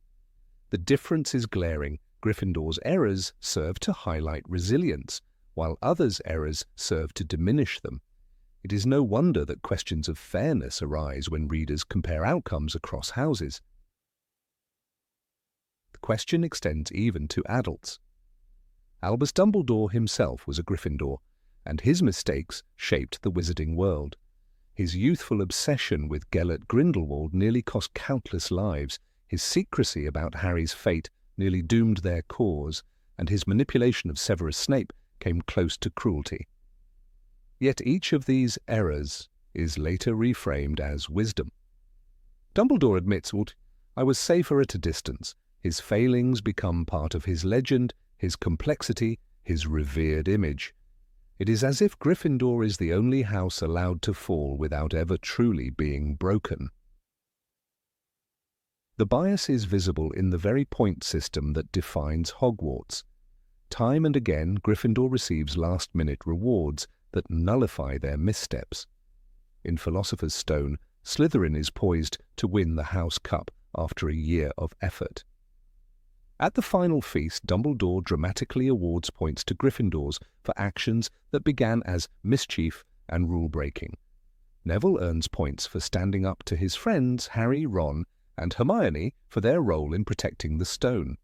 The difference is glaring. Gryffindor's errors serve to highlight resilience, while others' errors serve to diminish them. It is no wonder that questions of fairness arise when readers compare outcomes across houses. The question extends even to adults. Albus Dumbledore himself was a Gryffindor, and his mistakes shaped the wizarding world. His youthful obsession with Gellert Grindelwald nearly cost countless lives. His secrecy about Harry's fate nearly doomed their cause, and his manipulation of Severus Snape came close to cruelty. Yet each of these errors is later reframed as wisdom. Dumbledore admits, "I was safer at a distance." His failings become part of his legend, his complexity, his revered image. It is as if Gryffindor is the only house allowed to fall without ever truly being broken. The bias is visible in the very point system that defines Hogwarts. Time and again, Gryffindor receives last-minute rewards that nullify their missteps. In Philosopher's Stone, Slytherin is poised to win the House Cup after a year of effort. At the final feast, Dumbledore dramatically awards points to Gryffindors for actions that began as mischief and rule-breaking. Neville earns points for standing up to his friends Harry, Ron, and Hermione for their role in protecting the stone.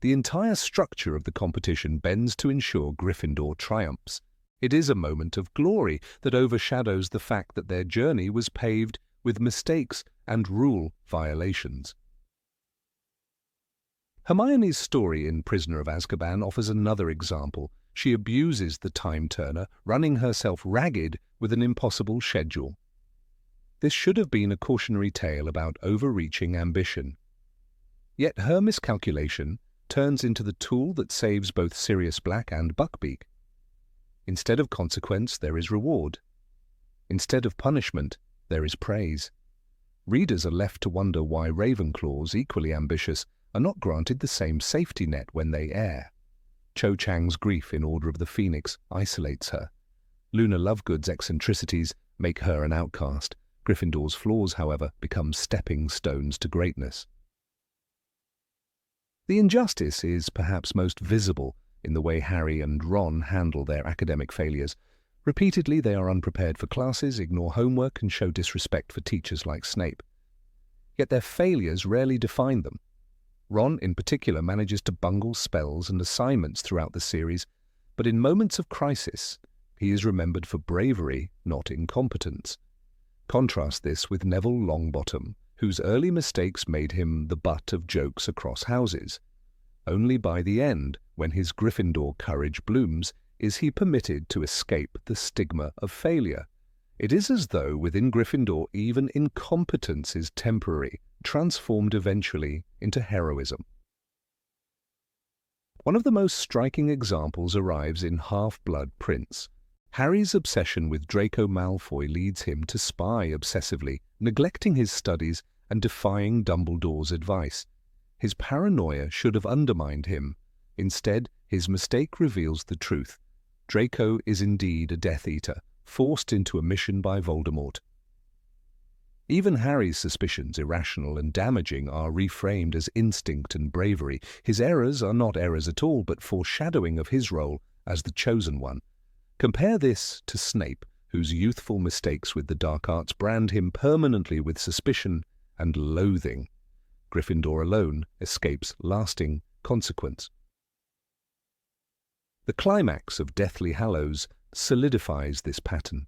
The entire structure of the competition bends to ensure Gryffindor triumphs. It is a moment of glory that overshadows the fact that their journey was paved with mistakes and rule violations. Hermione's story in Prisoner of Azkaban offers another example. She abuses the time-turner, running herself ragged with an impossible schedule. This should have been a cautionary tale about overreaching ambition. Yet her miscalculation turns into the tool that saves both Sirius Black and Buckbeak. Instead of consequence, there is reward. Instead of punishment, there is praise. Readers are left to wonder why Ravenclaws, equally ambitious, are not granted the same safety net when they err. Cho Chang's grief in Order of the Phoenix isolates her. Luna Lovegood's eccentricities make her an outcast. Gryffindor's flaws, however, become stepping stones to greatness. The injustice is perhaps most visible in the way Harry and Ron handle their academic failures. Repeatedly, they are unprepared for classes, ignore homework, and show disrespect for teachers like Snape. Yet their failures rarely define them. Ron, in particular, manages to bungle spells and assignments throughout the series, but in moments of crisis, he is remembered for bravery, not incompetence. Contrast this with Neville Longbottom, whose early mistakes made him the butt of jokes across houses. Only by the end, when his Gryffindor courage blooms, is he permitted to escape the stigma of failure. It is as though within Gryffindor even incompetence is temporary, transformed eventually into heroism. One of the most striking examples arrives in Half-Blood Prince. Harry's obsession with Draco Malfoy leads him to spy obsessively, neglecting his studies and defying Dumbledore's advice. His paranoia should have undermined him. Instead, his mistake reveals the truth. Draco is indeed a Death Eater, forced into a mission by Voldemort. Even Harry's suspicions, irrational and damaging, are reframed as instinct and bravery. His errors are not errors at all, but foreshadowing of his role as the Chosen One. Compare this to Snape, whose youthful mistakes with the dark arts brand him permanently with suspicion and loathing. Gryffindor alone escapes lasting consequence. The climax of Deathly Hallows solidifies this pattern.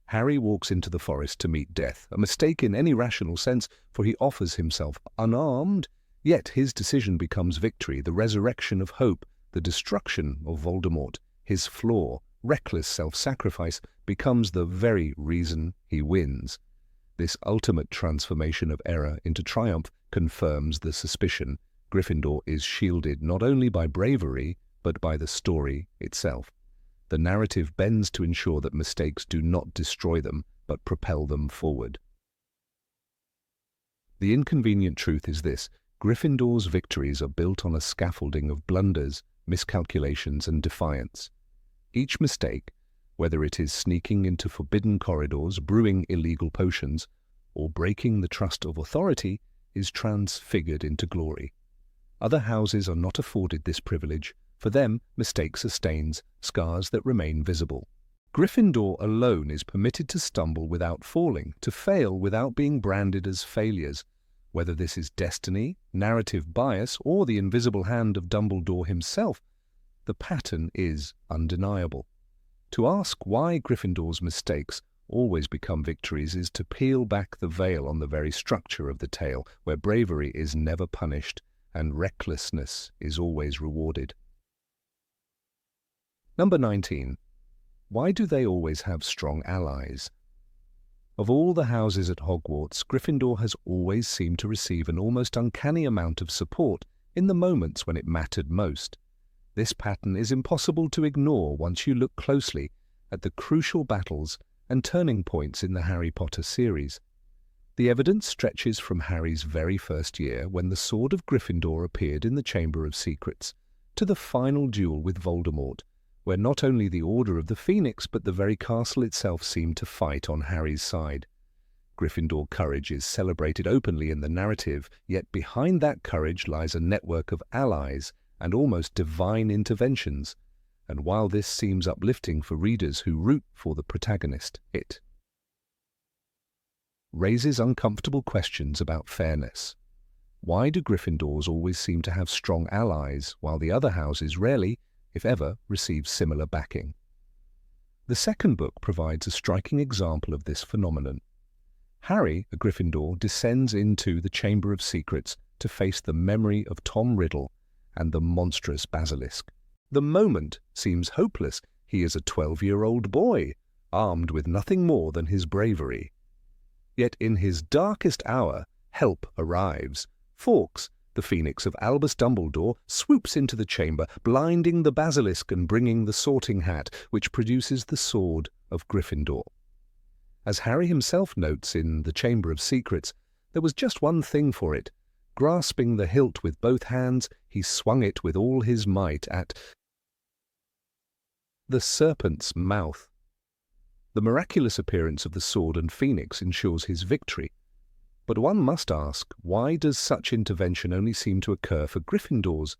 Harry walks into the forest to meet death, a mistake in any rational sense, for he offers himself unarmed, yet his decision becomes victory, the resurrection of hope, the destruction of Voldemort. His flaw, reckless self-sacrifice, becomes the very reason he wins. This ultimate transformation of error into triumph confirms the suspicion. Gryffindor is shielded not only by bravery, but by the story itself. The narrative bends to ensure that mistakes do not destroy them, but propel them forward. The inconvenient truth is this: Gryffindor's victories are built on a scaffolding of blunders miscalculations, and defiance. Each mistake, whether it is sneaking into forbidden corridors, brewing illegal potions, or breaking the trust of authority, is transfigured into glory. Other houses are not afforded this privilege. For them, mistakes are stains, scars that remain visible. Gryffindor alone is permitted to stumble without falling, to fail without being branded as failures. Whether this is destiny, narrative bias, or the invisible hand of Dumbledore himself, the pattern is undeniable. To ask why Gryffindor's mistakes always become victories is to peel back the veil on the very structure of the tale, where bravery is never punished and recklessness is always rewarded. Number 19. Why do they always have strong allies? Of all the houses at Hogwarts, Gryffindor has always seemed to receive an almost uncanny amount of support in the moments when it mattered most. This pattern is impossible to ignore once you look closely at the crucial battles and turning points in the Harry Potter series. The evidence stretches from Harry's very first year, when the sword of Gryffindor appeared in the Chamber of Secrets, to the final duel with Voldemort, where not only the Order of the Phoenix but the very castle itself seemed to fight on Harry's side. Gryffindor courage is celebrated openly in the narrative, yet behind that courage lies a network of allies and almost divine interventions. And while this seems uplifting for readers who root for the protagonist, it raises uncomfortable questions about fairness. Why do Gryffindors always seem to have strong allies, while the other houses rarely, if ever, receive similar backing? The second book provides a striking example of this phenomenon. Harry, a Gryffindor, descends into the Chamber of Secrets to face the memory of Tom Riddle and the monstrous basilisk. The moment seems hopeless. He is a 12-year-old boy, armed with nothing more than his bravery. Yet in his darkest hour, help arrives. Fawkes, the Phoenix of Albus Dumbledore, swoops into the chamber, blinding the basilisk and bringing the sorting hat, which produces the sword of Gryffindor. As Harry himself notes in The Chamber of Secrets, there was just one thing for it. Grasping the hilt with both hands, he swung it with all his might at the serpent's mouth. The miraculous appearance of the sword and phoenix ensures his victory. But one must ask, why does such intervention only seem to occur for Gryffindors?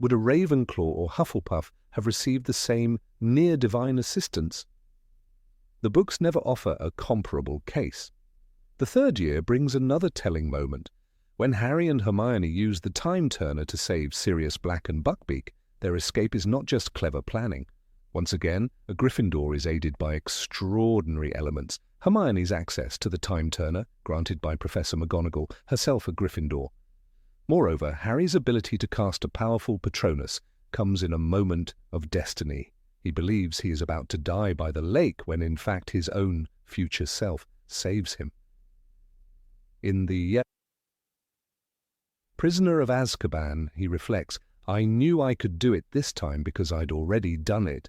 Would a Ravenclaw or Hufflepuff have received the same near-divine assistance? The books never offer a comparable case. The third year brings another telling moment. When Harry and Hermione use the time turner to save Sirius Black and Buckbeak, their escape is not just clever planning. Once again, a Gryffindor is aided by extraordinary elements. Hermione's access to the time turner, granted by Professor McGonagall, herself a Gryffindor. Moreover, Harry's ability to cast a powerful Patronus comes in a moment of destiny. He believes he is about to die by the lake when in fact his own future self saves him. In the Prisoner of Azkaban, he reflects, "I knew I could do it this time because I'd already done it."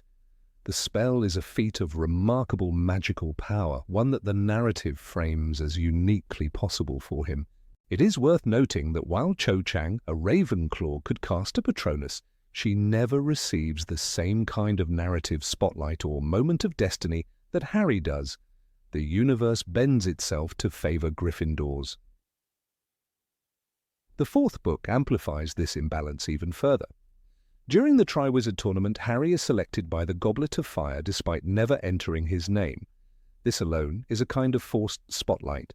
The spell is a feat of remarkable magical power, one that the narrative frames as uniquely possible for him. It is worth noting that while Cho Chang, a Ravenclaw, could cast a Patronus, she never receives the same kind of narrative spotlight or moment of destiny that Harry does. The universe bends itself to favor Gryffindors. The fourth book amplifies this imbalance even further. During the Triwizard Tournament, Harry is selected by the Goblet of Fire despite never entering his name. This alone is a kind of forced spotlight.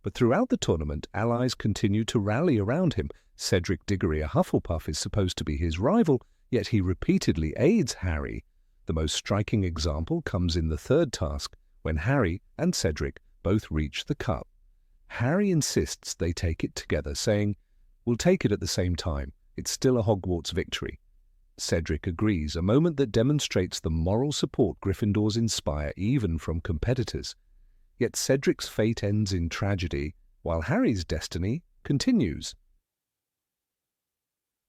But throughout the tournament, allies continue to rally around him. Cedric Diggory, a Hufflepuff, is supposed to be his rival, yet he repeatedly aids Harry. The most striking example comes in the third task, when Harry and Cedric both reach the cup. Harry insists they take it together, saying, "We'll take it at the same time. It's still a Hogwarts victory." Cedric agrees, a moment that demonstrates the moral support Gryffindors inspire even from competitors. Yet Cedric's fate ends in tragedy, while Harry's destiny continues.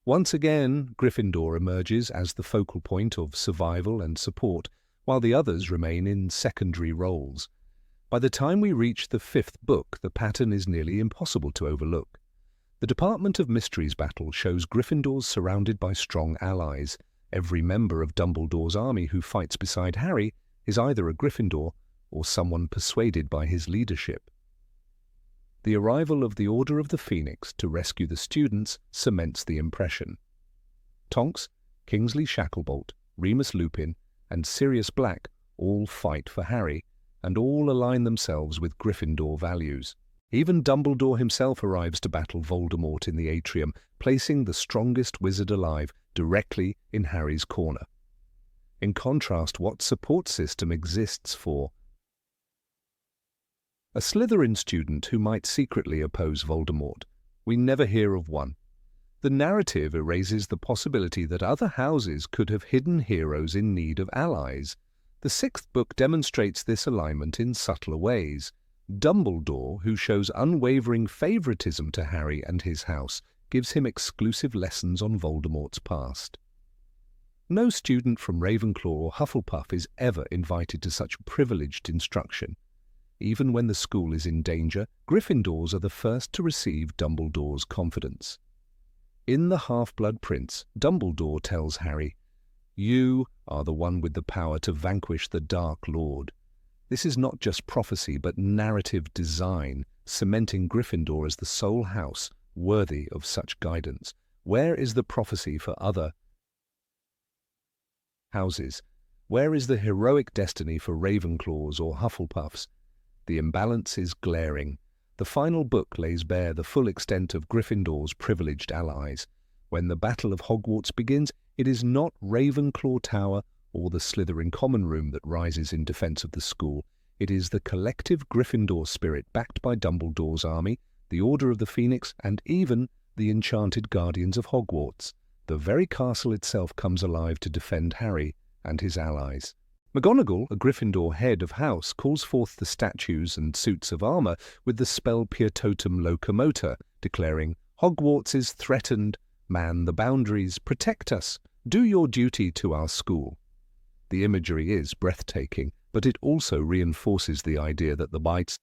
Once again, Gryffindor emerges as the focal point of survival and support, while the others remain in secondary roles. By the time we reach the fifth book, the pattern is nearly impossible to overlook. The Department of Mysteries battle shows Gryffindors surrounded by strong allies. Every member of Dumbledore's army who fights beside Harry is either a Gryffindor or someone persuaded by his leadership. The arrival of the Order of the Phoenix to rescue the students cements the impression. Tonks, Kingsley Shacklebolt, Remus Lupin, and Sirius Black all fight for Harry, and all align themselves with Gryffindor values. Even Dumbledore himself arrives to battle Voldemort in the atrium, placing the strongest wizard alive directly in Harry's corner. In contrast, what support system exists for a Slytherin student who might secretly oppose Voldemort? We never hear of one. The narrative erases the possibility that other houses could have hidden heroes in need of allies. The sixth book demonstrates this alignment in subtler ways. Dumbledore, who shows unwavering favoritism to Harry and his house, gives him exclusive lessons on Voldemort's past. No student from Ravenclaw or Hufflepuff is ever invited to such privileged instruction. Even when the school is in danger, Gryffindors are the first to receive Dumbledore's confidence. In The Half-Blood Prince, Dumbledore tells Harry, "You are the one with the power to vanquish the Dark Lord." This is not just prophecy, but narrative design, cementing Gryffindor as the sole house worthy of such guidance. Where is the prophecy for other houses? Where is the heroic destiny for Ravenclaws or Hufflepuffs? The imbalance is glaring. The final book lays bare the full extent of Gryffindor's privileged allies. When the Battle of Hogwarts begins, it is not Ravenclaw Tower or the Slytherin Common Room that rises in defense of the school. It is the collective Gryffindor spirit backed by Dumbledore's army, the Order of the Phoenix, and even the enchanted Guardians of Hogwarts. The very castle itself comes alive to defend Harry and his allies. McGonagall, a Gryffindor head of house, calls forth the statues and suits of armor with the spell Pier Totem Locomotor, declaring, "Hogwarts is threatened. Man the boundaries. Protect us. Do your duty to our school." The imagery is breathtaking, but it also reinforces the idea that the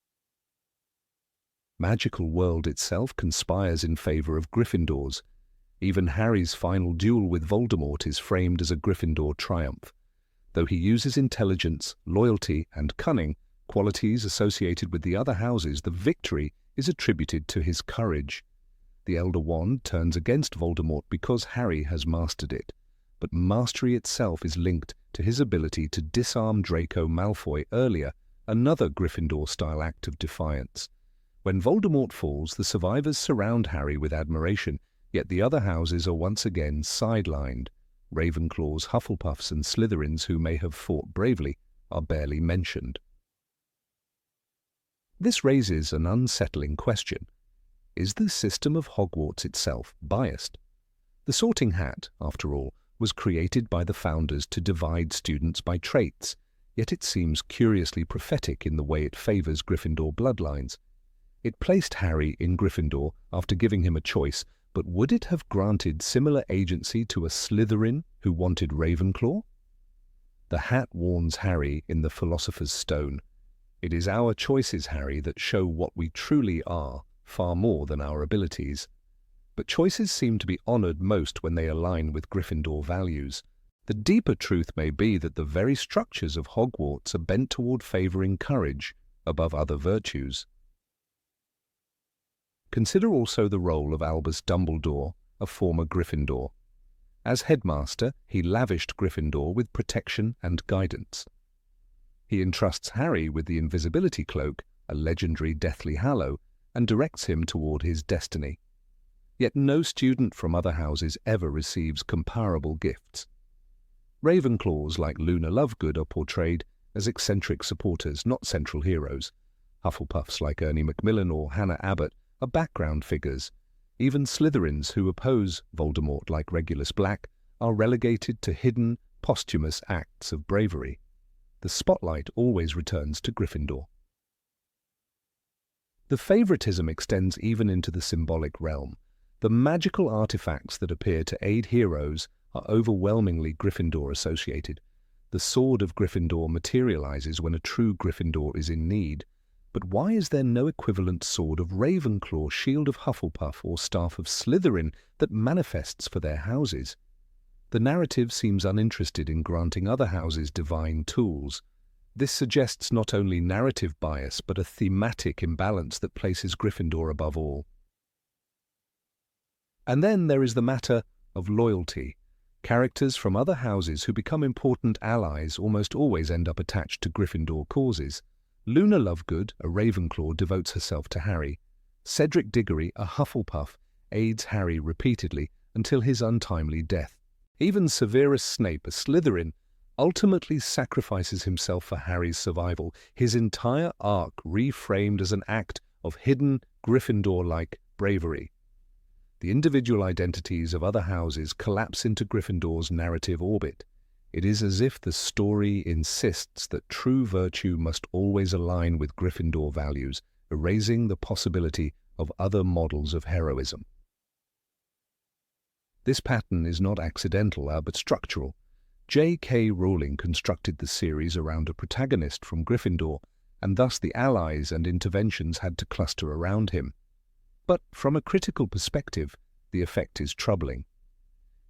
magical world itself conspires in favor of Gryffindors. Even Harry's final duel with Voldemort is framed as a Gryffindor triumph. Though he uses intelligence, loyalty, and cunning, qualities associated with the other houses, the victory is attributed to his courage. The Elder Wand turns against Voldemort because Harry has mastered it, but mastery itself is linked to his ability to disarm Draco Malfoy earlier, another Gryffindor-style act of defiance. When Voldemort falls, the survivors surround Harry with admiration, yet the other houses are once again sidelined. Ravenclaws, Hufflepuffs, and Slytherins who may have fought bravely are barely mentioned. This raises an unsettling question. Is the system of Hogwarts itself biased? The Sorting Hat, after all, was created by the founders to divide students by traits, yet it seems curiously prophetic in the way it favors Gryffindor bloodlines. It placed Harry in Gryffindor after giving him a choice, but would it have granted similar agency to a Slytherin who wanted Ravenclaw? The hat warns Harry in the Philosopher's Stone. "It is our choices, Harry, that show what we truly are, far more than our abilities." But choices seem to be honored most when they align with Gryffindor values. The deeper truth may be that the very structures of Hogwarts are bent toward favoring courage above other virtues. Consider also the role of Albus Dumbledore, a former Gryffindor. As headmaster, he lavished Gryffindor with protection and guidance. He entrusts Harry with the invisibility cloak, a legendary Deathly Hallow, and directs him toward his destiny. Yet no student from other houses ever receives comparable gifts. Ravenclaws like Luna Lovegood are portrayed as eccentric supporters, not central heroes. Hufflepuffs like Ernie Macmillan or Hannah Abbott are background figures. Even Slytherins who oppose Voldemort like Regulus Black are relegated to hidden, posthumous acts of bravery. The spotlight always returns to Gryffindor. The favoritism extends even into the symbolic realm. The magical artifacts that appear to aid heroes are overwhelmingly Gryffindor-associated. The sword of Gryffindor materializes when a true Gryffindor is in need. But why is there no equivalent sword of Ravenclaw, shield of Hufflepuff, or staff of Slytherin that manifests for their houses? The narrative seems uninterested in granting other houses divine tools. This suggests not only narrative bias, but a thematic imbalance that places Gryffindor above all. And then there is the matter of loyalty. Characters from other houses who become important allies almost always end up attached to Gryffindor causes. Luna Lovegood, a Ravenclaw, devotes herself to Harry. Cedric Diggory, a Hufflepuff, aids Harry repeatedly until his untimely death. Even Severus Snape, a Slytherin, ultimately sacrifices himself for Harry's survival, his entire arc reframed as an act of hidden Gryffindor-like bravery. The individual identities of other houses collapse into Gryffindor's narrative orbit. It is as if the story insists that true virtue must always align with Gryffindor values, erasing the possibility of other models of heroism. This pattern is not accidental, but structural. J.K. Rowling constructed the series around a protagonist from Gryffindor, and thus the allies and interventions had to cluster around him. But from a critical perspective, the effect is troubling.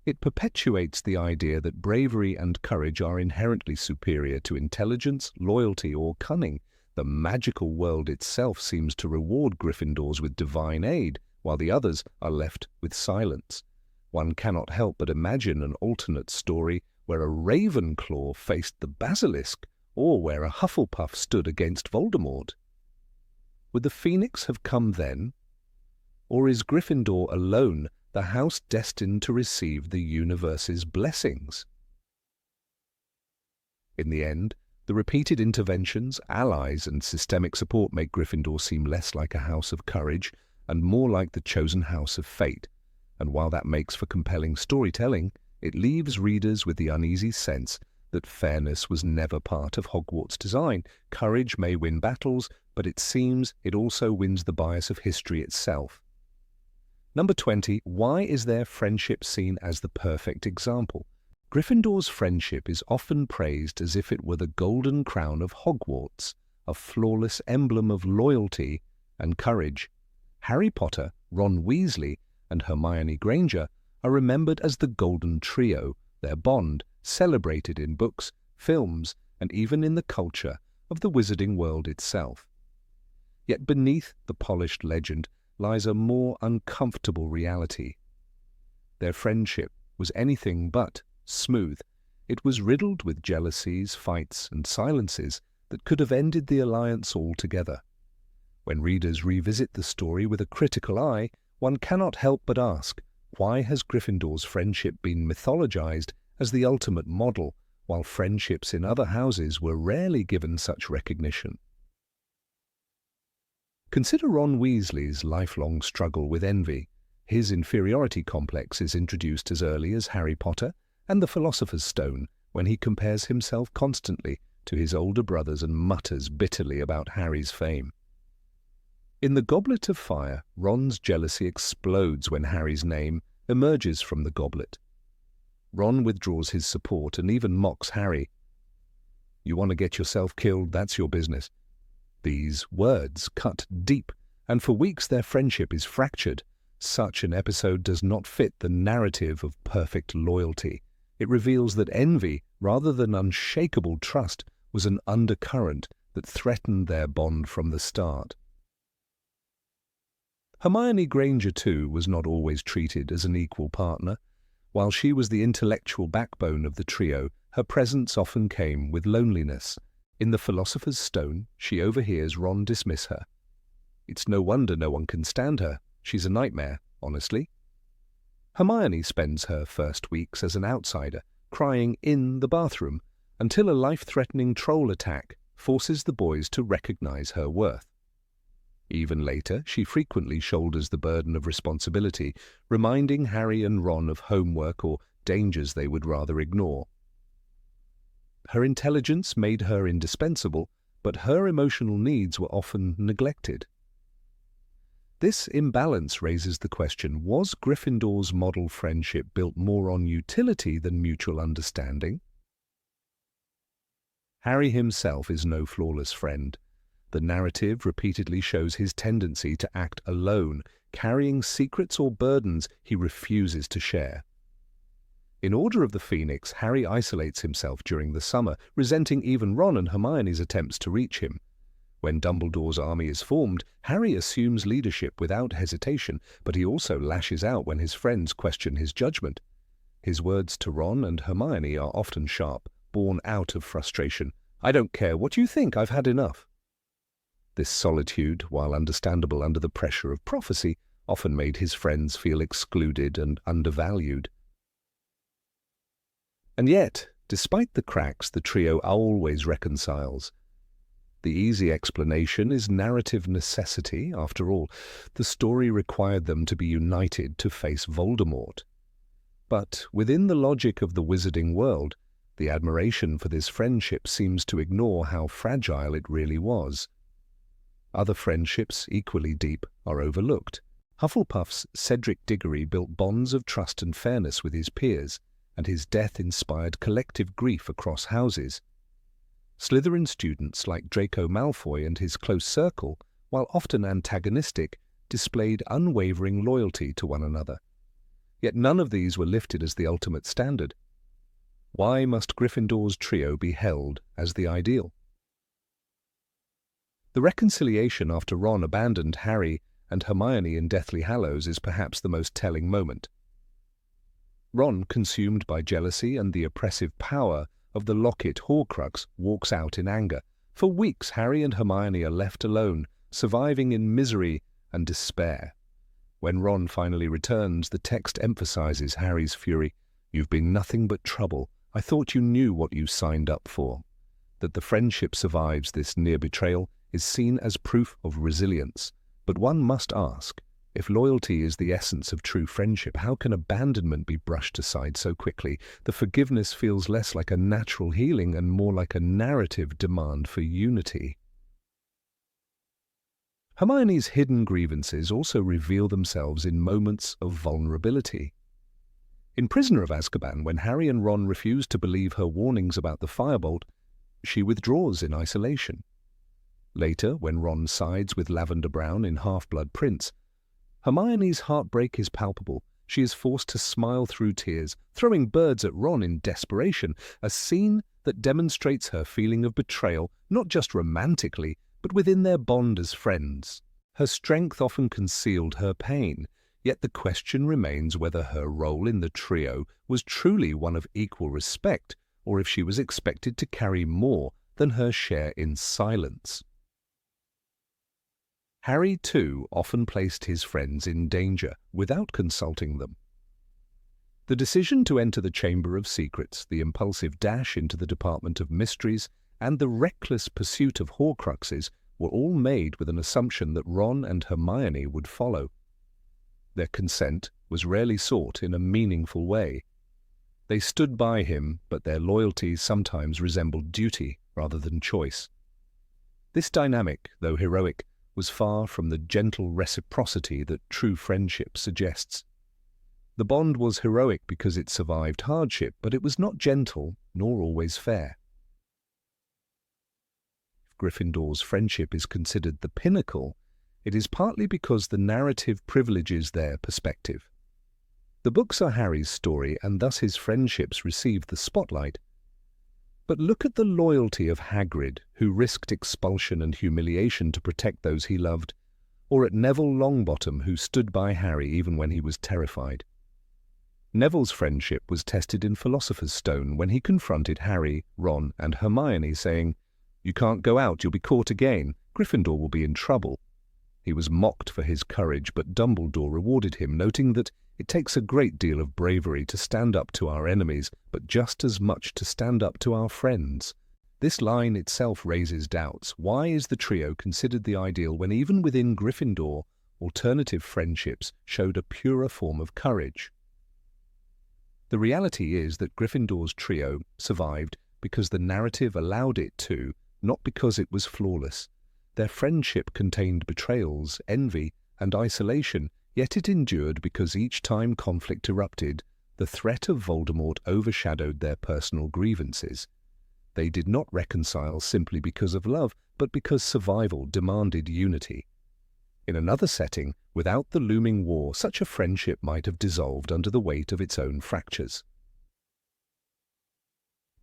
It perpetuates the idea that bravery and courage are inherently superior to intelligence, loyalty, or cunning. The magical world itself seems to reward Gryffindors with divine aid, while the others are left with silence. One cannot help but imagine an alternate story where a Ravenclaw faced the Basilisk, or where a Hufflepuff stood against Voldemort. Would the Phoenix have come then? Or is Gryffindor alone the house destined to receive the universe's blessings? In the end, the repeated interventions, allies, and systemic support make Gryffindor seem less like a house of courage and more like the chosen house of fate. And while that makes for compelling storytelling, it leaves readers with the uneasy sense that fairness was never part of Hogwarts' design. Courage may win battles, but it seems it also wins the bias of history itself. Number 20. Why is their friendship seen as the perfect example? Gryffindor's friendship is often praised as if it were the golden crown of Hogwarts, a flawless emblem of loyalty and courage. Harry Potter, Ron Weasley, and Hermione Granger are remembered as the Golden Trio, their bond celebrated in books, films, and even in the culture of the wizarding world itself. Yet beneath the polished legend lies a more uncomfortable reality. Their friendship was anything but smooth. It was riddled with jealousies, fights, and silences that could have ended the alliance altogether. When readers revisit the story with a critical eye, one cannot help but ask, why has Gryffindor's friendship been mythologized as the ultimate model, while friendships in other houses were rarely given such recognition? Consider Ron Weasley's lifelong struggle with envy. His inferiority complex is introduced as early as Harry Potter and the Philosopher's Stone, when he compares himself constantly to his older brothers and mutters bitterly about Harry's fame. In the Goblet of Fire, Ron's jealousy explodes when Harry's name emerges from the goblet. Ron withdraws his support and even mocks Harry. "You want to get yourself killed, that's your business." These words cut deep, and for weeks their friendship is fractured. Such an episode does not fit the narrative of perfect loyalty. It reveals that envy, rather than unshakable trust, was an undercurrent that threatened their bond from the start. Hermione Granger, too, was not always treated as an equal partner. While she was the intellectual backbone of the trio, her presence often came with loneliness. In the Philosopher's Stone, she overhears Ron dismiss her. "It's no wonder no one can stand her. She's a nightmare, honestly." Hermione spends her first weeks as an outsider, crying in the bathroom, until a life-threatening troll attack forces the boys to recognize her worth. Even later, she frequently shoulders the burden of responsibility, reminding Harry and Ron of homework or dangers they would rather ignore. Her intelligence made her indispensable, but her emotional needs were often neglected. This imbalance raises the question, was Gryffindor's model friendship built more on utility than mutual understanding? Harry himself is no flawless friend. The narrative repeatedly shows his tendency to act alone, carrying secrets or burdens he refuses to share. In Order of the Phoenix, Harry isolates himself during the summer, resenting even Ron and Hermione's attempts to reach him. When Dumbledore's army is formed, Harry assumes leadership without hesitation, but he also lashes out when his friends question his judgment. His words to Ron and Hermione are often sharp, born out of frustration. "I don't care what you think, I've had enough." This solitude, while understandable under the pressure of prophecy, often made his friends feel excluded and undervalued. And yet, despite the cracks, the trio always reconciles. The easy explanation is narrative necessity. After all, the story required them to be united to face Voldemort. But within the logic of the wizarding world, the admiration for this friendship seems to ignore how fragile it really was. Other friendships, equally deep, are overlooked. Hufflepuff's Cedric Diggory built bonds of trust and fairness with his peers, and his death inspired collective grief across houses. Slytherin students like Draco Malfoy and his close circle, while often antagonistic, displayed unwavering loyalty to one another. Yet none of these were lifted as the ultimate standard. Why must Gryffindor's trio be held as the ideal? The reconciliation after Ron abandoned Harry and Hermione in Deathly Hallows is perhaps the most telling moment. Ron, consumed by jealousy and the oppressive power of the Locket Horcrux, walks out in anger. For weeks, Harry and Hermione are left alone, surviving in misery and despair. When Ron finally returns, the text emphasizes Harry's fury. "You've been nothing but trouble. I thought you knew what you signed up for." That the friendship survives this near betrayal is seen as proof of resilience. But one must ask, if loyalty is the essence of true friendship, how can abandonment be brushed aside so quickly? The forgiveness feels less like a natural healing and more like a narrative demand for unity. Hermione's hidden grievances also reveal themselves in moments of vulnerability. In Prisoner of Azkaban, when Harry and Ron refuse to believe her warnings about the firebolt, she withdraws in isolation. Later, when Ron sides with Lavender Brown in Half-Blood Prince, Hermione's heartbreak is palpable. She is forced to smile through tears, throwing birds at Ron in desperation, a scene that demonstrates her feeling of betrayal, not just romantically, but within their bond as friends. Her strength often concealed her pain, yet the question remains whether her role in the trio was truly one of equal respect, or if she was expected to carry more than her share in silence. Harry, too, often placed his friends in danger without consulting them. The decision to enter the Chamber of Secrets, the impulsive dash into the Department of Mysteries, and the reckless pursuit of Horcruxes were all made with an assumption that Ron and Hermione would follow. Their consent was rarely sought in a meaningful way. They stood by him, but their loyalty sometimes resembled duty rather than choice. This dynamic, though heroic, was far from the gentle reciprocity that true friendship suggests. The bond was heroic because it survived hardship, but it was not gentle nor always fair. If Gryffindor's friendship is considered the pinnacle, it is partly because the narrative privileges their perspective. The books are Harry's story, and thus his friendships receive the spotlight. But look at the loyalty of Hagrid, who risked expulsion and humiliation to protect those he loved, or at Neville Longbottom, who stood by Harry even when he was terrified. Neville's friendship was tested in Philosopher's Stone when he confronted Harry, Ron, and Hermione, saying, "You can't go out, you'll be caught again. Gryffindor will be in trouble." He was mocked for his courage, but Dumbledore rewarded him, noting that it takes a great deal of bravery to stand up to our enemies, but just as much to stand up to our friends. This line itself raises doubts. Why is the trio considered the ideal when even within Gryffindor, alternative friendships showed a purer form of courage? The reality is that Gryffindor's trio survived because the narrative allowed it to, not because it was flawless. Their friendship contained betrayals, envy, and isolation, yet it endured because each time conflict erupted, the threat of Voldemort overshadowed their personal grievances. They did not reconcile simply because of love, but because survival demanded unity. In another setting, without the looming war, such a friendship might have dissolved under the weight of its own fractures.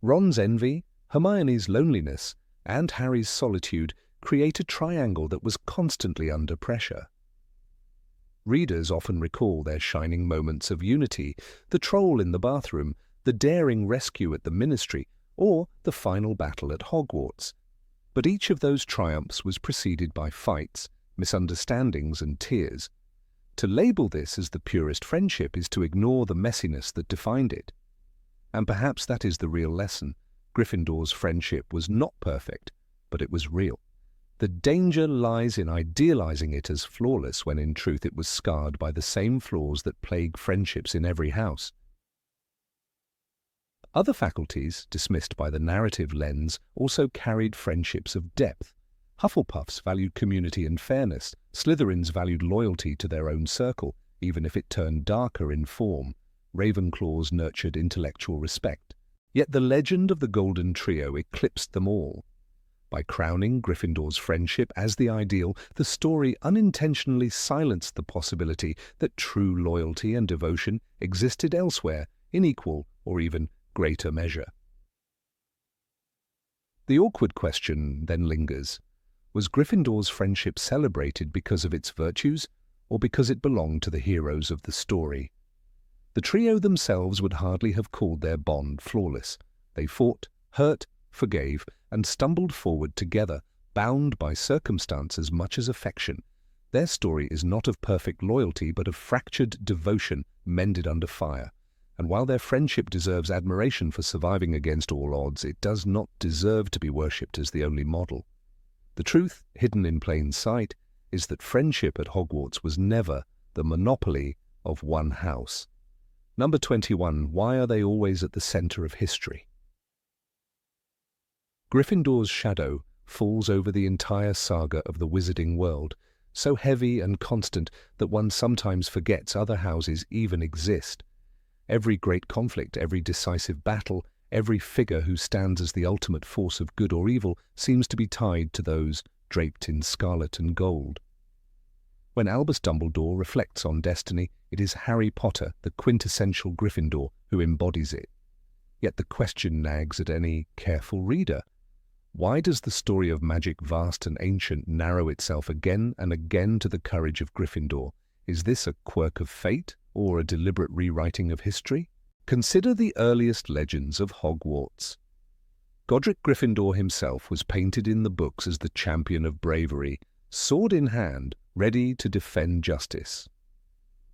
Ron's envy, Hermione's loneliness, and Harry's solitude create a triangle that was constantly under pressure. Readers often recall their shining moments of unity, the troll in the bathroom, the daring rescue at the Ministry, or the final battle at Hogwarts. But each of those triumphs was preceded by fights, misunderstandings, and tears. To label this as the purest friendship is to ignore the messiness that defined it. And perhaps that is the real lesson. Gryffindor's friendship was not perfect, but it was real. The danger lies in idealizing it as flawless when in truth it was scarred by the same flaws that plague friendships in every house. Other faculties, dismissed by the narrative lens, also carried friendships of depth. Hufflepuffs valued community and fairness. Slytherins valued loyalty to their own circle, even if it turned darker in form. Ravenclaws nurtured intellectual respect. Yet the legend of the Golden Trio eclipsed them all. By crowning Gryffindor's friendship as the ideal, the story unintentionally silenced the possibility that true loyalty and devotion existed elsewhere in equal or even greater measure. The awkward question then lingers. Was Gryffindor's friendship celebrated because of its virtues, or because it belonged to the heroes of the story? The trio themselves would hardly have called their bond flawless. They fought, hurt, forgave, and stumbled forward together, bound by circumstance as much as affection. Their story is not of perfect loyalty, but of fractured devotion mended under fire. And while their friendship deserves admiration for surviving against all odds, it does not deserve to be worshipped as the only model. The truth, hidden in plain sight, is that friendship at Hogwarts was never the monopoly of one house. Number 21. Why are they always at the center of history? Gryffindor's shadow falls over the entire saga of the wizarding world, so heavy and constant that one sometimes forgets other houses even exist. Every great conflict, every decisive battle, every figure who stands as the ultimate force of good or evil seems to be tied to those draped in scarlet and gold. When Albus Dumbledore reflects on destiny, it is Harry Potter, the quintessential Gryffindor, who embodies it. Yet the question nags at any careful reader. Why does the story of magic vast and ancient narrow itself again and again to the courage of Gryffindor? Is this a quirk of fate or a deliberate rewriting of history? Consider the earliest legends of Hogwarts. Godric Gryffindor himself was painted in the books as the champion of bravery, sword in hand, ready to defend justice.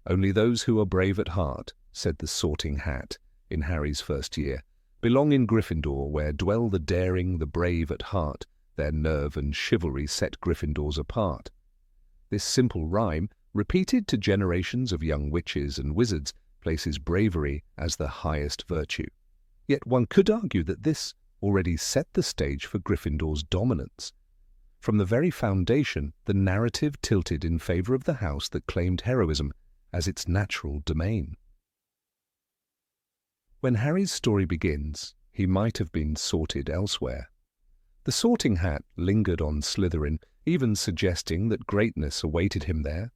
Only those who are brave at heart, said the Sorting Hat in Harry's first year, belong in Gryffindor, where dwell the daring, the brave at heart. Their nerve and chivalry set Gryffindors apart. This simple rhyme, repeated to generations of young witches and wizards, places bravery as the highest virtue. Yet one could argue that this already set the stage for Gryffindor's dominance. From the very foundation, the narrative tilted in favor of the house that claimed heroism as its natural domain. When Harry's story begins, he might have been sorted elsewhere. The Sorting Hat lingered on Slytherin, even suggesting that greatness awaited him there.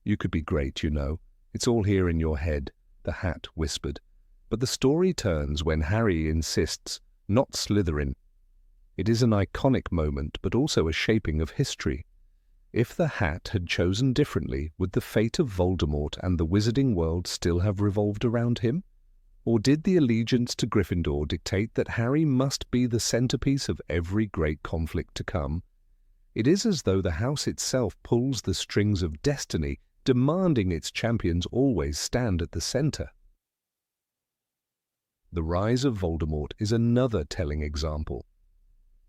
"You could be great, you know. It's all here in your head," the Hat whispered. But the story turns when Harry insists, not Slytherin. It is an iconic moment, but also a shaping of history. If the Hat had chosen differently, would the fate of Voldemort and the wizarding world still have revolved around him? Or did the allegiance to Gryffindor dictate that Harry must be the centerpiece of every great conflict to come? It is as though the house itself pulls the strings of destiny, demanding its champions always stand at the center. The rise of Voldemort is another telling example.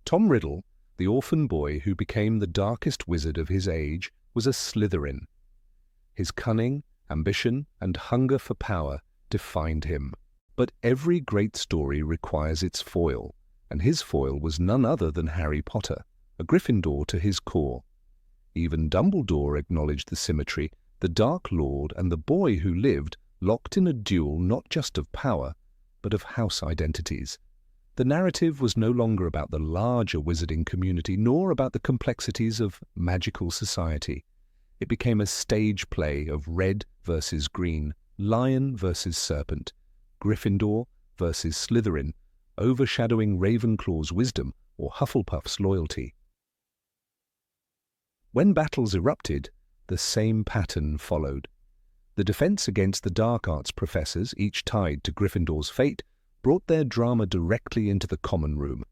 Tom Riddle, the orphan boy who became the darkest wizard of his age, was a Slytherin. His cunning, ambition, and hunger for power defined him. But every great story requires its foil, and his foil was none other than Harry Potter, a Gryffindor to his core. Even Dumbledore acknowledged the symmetry, the Dark Lord and the boy who lived, locked in a duel not just of power, but of house identities. The narrative was no longer about the larger wizarding community, nor about the complexities of magical society. It became a stage play of red versus green, lion versus serpent, Gryffindor versus Slytherin, overshadowing Ravenclaw's wisdom or Hufflepuff's loyalty. When battles erupted, the same pattern followed. The defense against the dark arts professors, each tied to Gryffindor's fate, brought their drama directly into the common room.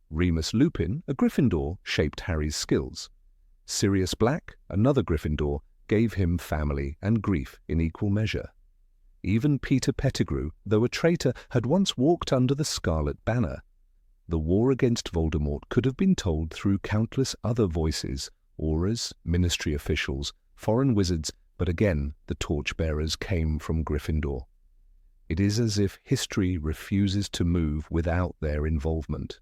Remus Lupin, a Gryffindor, shaped Harry's skills. Sirius Black, another Gryffindor, gave him family and grief in equal measure. Even Peter Pettigrew, though a traitor, had once walked under the Scarlet Banner. The war against Voldemort could have been told through countless other voices, auras, ministry officials, foreign wizards, but again the torchbearers came from Gryffindor. It is as if history refuses to move without their involvement.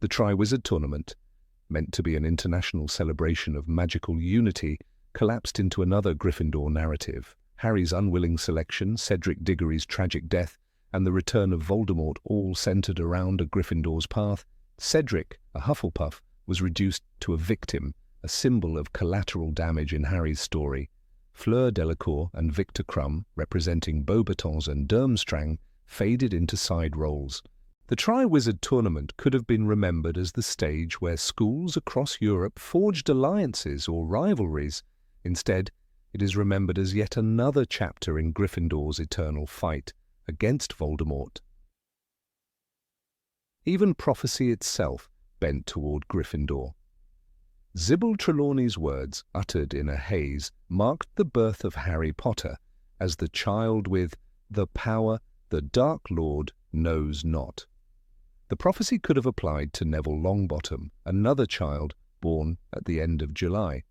The Triwizard Tournament, meant to be an international celebration of magical unity, collapsed into another Gryffindor narrative. Harry's unwilling selection, Cedric Diggory's tragic death, and the return of Voldemort all centered around a Gryffindor's path. Cedric, a Hufflepuff, was reduced to a victim, a symbol of collateral damage in Harry's story. Fleur Delacour and Victor Crumb, representing Beauxbatons and Durmstrang, faded into side roles. The Triwizard Tournament could have been remembered as the stage where schools across Europe forged alliances or rivalries. Instead, it is remembered as yet another chapter in Gryffindor's eternal fight against Voldemort. Even prophecy itself bent toward Gryffindor. Sybil Trelawney's words, uttered in a haze, marked the birth of Harry Potter as the child with the power the Dark Lord knows not. The prophecy could have applied to Neville Longbottom, another child born at the end of July.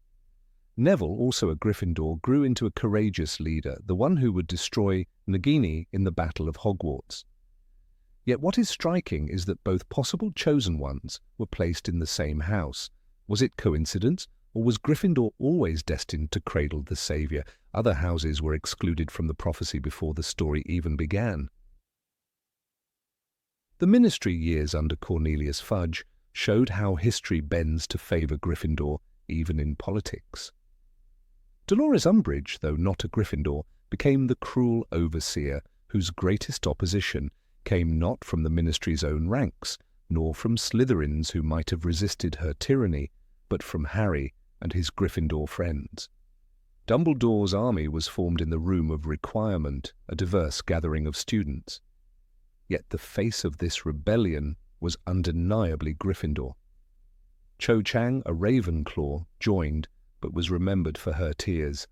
Neville, also a Gryffindor, grew into a courageous leader, the one who would destroy Nagini in the Battle of Hogwarts. Yet what is striking is that both possible chosen ones were placed in the same house. Was it coincidence, or was Gryffindor always destined to cradle the Saviour? Other houses were excluded from the prophecy before the story even began. The ministry years under Cornelius Fudge showed how history bends to favour Gryffindor, even in politics. Dolores Umbridge, though not a Gryffindor, became the cruel overseer whose greatest opposition came not from the ministry's own ranks, nor from Slytherins who might have resisted her tyranny, but from Harry and his Gryffindor friends. Dumbledore's army was formed in the Room of Requirement, a diverse gathering of students. Yet the face of this rebellion was undeniably Gryffindor. Cho Chang, a Ravenclaw, joined, but was remembered for her tears.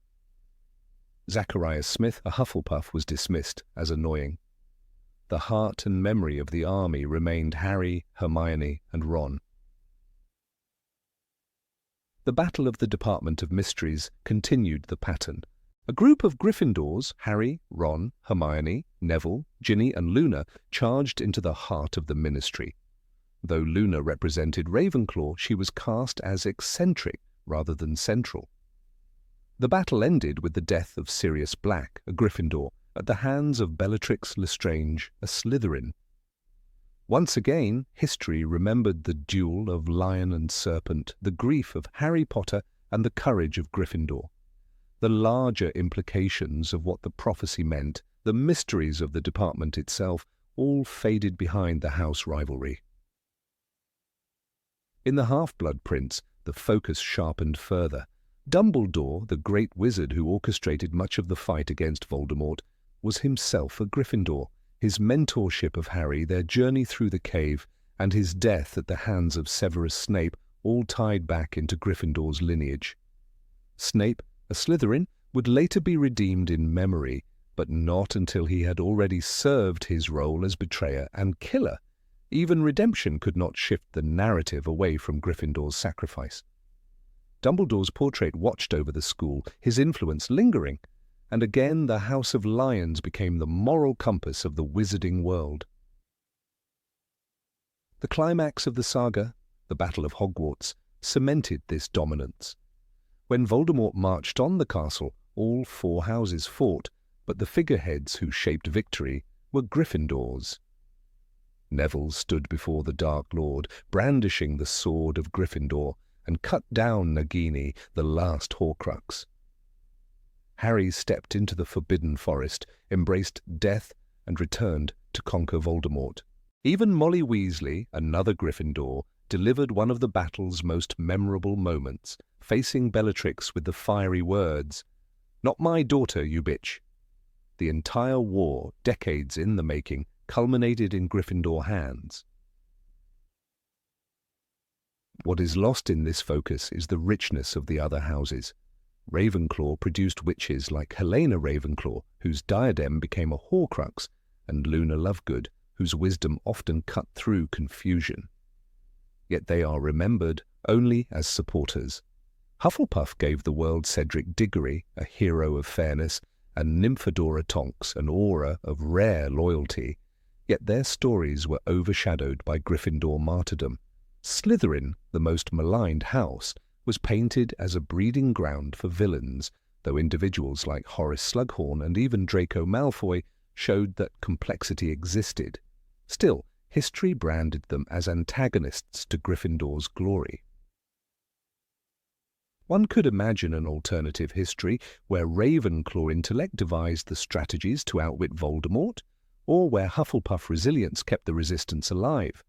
Zacharias Smith, a Hufflepuff, was dismissed as annoying. The heart and memory of the army remained Harry, Hermione, and Ron. The Battle of the Department of Mysteries continued the pattern. A group of Gryffindors, Harry, Ron, Hermione, Neville, Ginny, and Luna, charged into the heart of the Ministry. Though Luna represented Ravenclaw, she was cast as eccentric rather than central. The battle ended with the death of Sirius Black, a Gryffindor, at the hands of Bellatrix Lestrange, a Slytherin. Once again, history remembered the duel of lion and serpent, the grief of Harry Potter, and the courage of Gryffindor. The larger implications of what the prophecy meant, the mysteries of the department itself, all faded behind the house rivalry. In the Half-Blood Prince, the focus sharpened further. Dumbledore, the great wizard who orchestrated much of the fight against Voldemort, was himself a Gryffindor. His mentorship of Harry, their journey through the cave, and his death at the hands of Severus Snape all tied back into Gryffindor's lineage. Snape, a Slytherin, would later be redeemed in memory, but not until he had already served his role as betrayer and killer. Even redemption could not shift the narrative away from Gryffindor's sacrifice. Dumbledore's portrait watched over the school, his influence lingering, and again the House of Lions became the moral compass of the wizarding world. The climax of the saga, the Battle of Hogwarts, cemented this dominance. When Voldemort marched on the castle, all four houses fought, but the figureheads who shaped victory were Gryffindors. Neville stood before the Dark Lord, brandishing the sword of Gryffindor, and cut down Nagini, the last Horcrux. Harry stepped into the Forbidden Forest, embraced death, and returned to conquer Voldemort. Even Molly Weasley, another Gryffindor, delivered one of the battle's most memorable moments, facing Bellatrix with the fiery words, "Not my daughter, you bitch." The entire war, decades in the making, culminated in Gryffindor hands. What is lost in this focus is the richness of the other houses. Ravenclaw produced witches like Helena Ravenclaw, whose diadem became a Horcrux, and Luna Lovegood, whose wisdom often cut through confusion. Yet they are remembered only as supporters. Hufflepuff gave the world Cedric Diggory, a hero of fairness, and Nymphadora Tonks, an aura of rare loyalty. Yet their stories were overshadowed by Gryffindor martyrdom. Slytherin, the most maligned house, was painted as a breeding ground for villains, though individuals like Horace Slughorn and even Draco Malfoy showed that complexity existed. Still, history branded them as antagonists to Gryffindor's glory. One could imagine an alternative history where Ravenclaw intellect devised the strategies to outwit Voldemort, or where Hufflepuff resilience kept the resistance alive.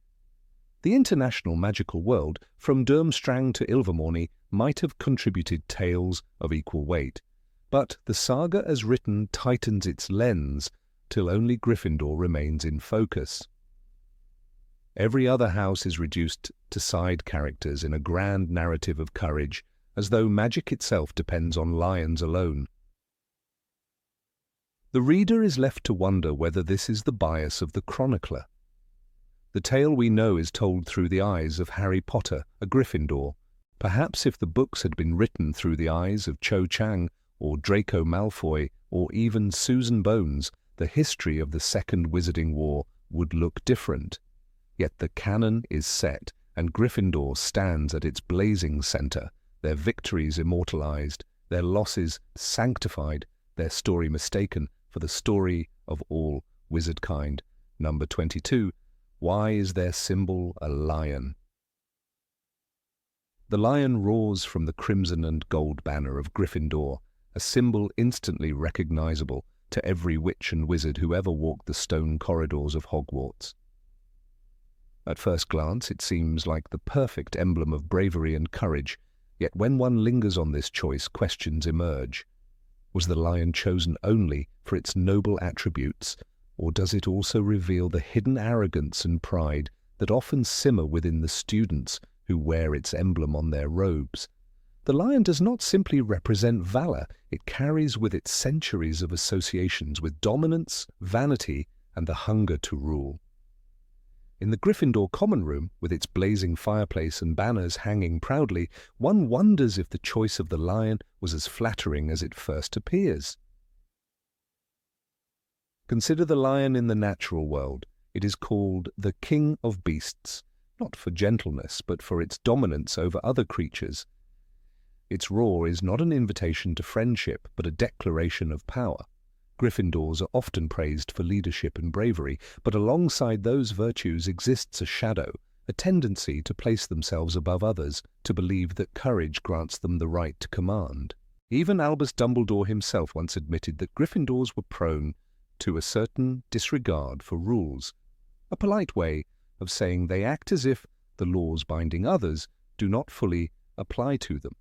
The international magical world, from Durmstrang to Ilvermorny, might have contributed tales of equal weight, but the saga as written tightens its lens till only Gryffindor remains in focus. Every other house is reduced to side characters in a grand narrative of courage, as though magic itself depends on lions alone. The reader is left to wonder whether this is the bias of the chronicler. The tale we know is told through the eyes of Harry Potter, a Gryffindor. Perhaps if the books had been written through the eyes of Cho Chang or Draco Malfoy or even Susan Bones, the history of the Second Wizarding War would look different. Yet the canon is set, and Gryffindor stands at its blazing center, their victories immortalized, their losses sanctified, their story mistaken for the story of all wizardkind. Number 22. Why is their symbol a lion? The lion roars from the crimson and gold banner of Gryffindor, a symbol instantly recognizable to every witch and wizard who ever walked the stone corridors of Hogwarts. At first glance, it seems like the perfect emblem of bravery and courage, yet when one lingers on this choice, questions emerge. Was the lion chosen only for its noble attributes, or does it also reveal the hidden arrogance and pride that often simmer within the students who wear its emblem on their robes? The lion does not simply represent valor, it carries with it centuries of associations with dominance, vanity, and the hunger to rule. In the Gryffindor common room, with its blazing fireplace and banners hanging proudly, one wonders if the choice of the lion was as flattering as it first appears. Consider the lion in the natural world. It is called the king of beasts, not for gentleness, but for its dominance over other creatures. Its roar is not an invitation to friendship, but a declaration of power. Gryffindors are often praised for leadership and bravery, but alongside those virtues exists a shadow, a tendency to place themselves above others, to believe that courage grants them the right to command. Even Albus Dumbledore himself once admitted that Gryffindors were prone to a certain disregard for rules, a polite way of saying they act as if the laws binding others do not fully apply to them.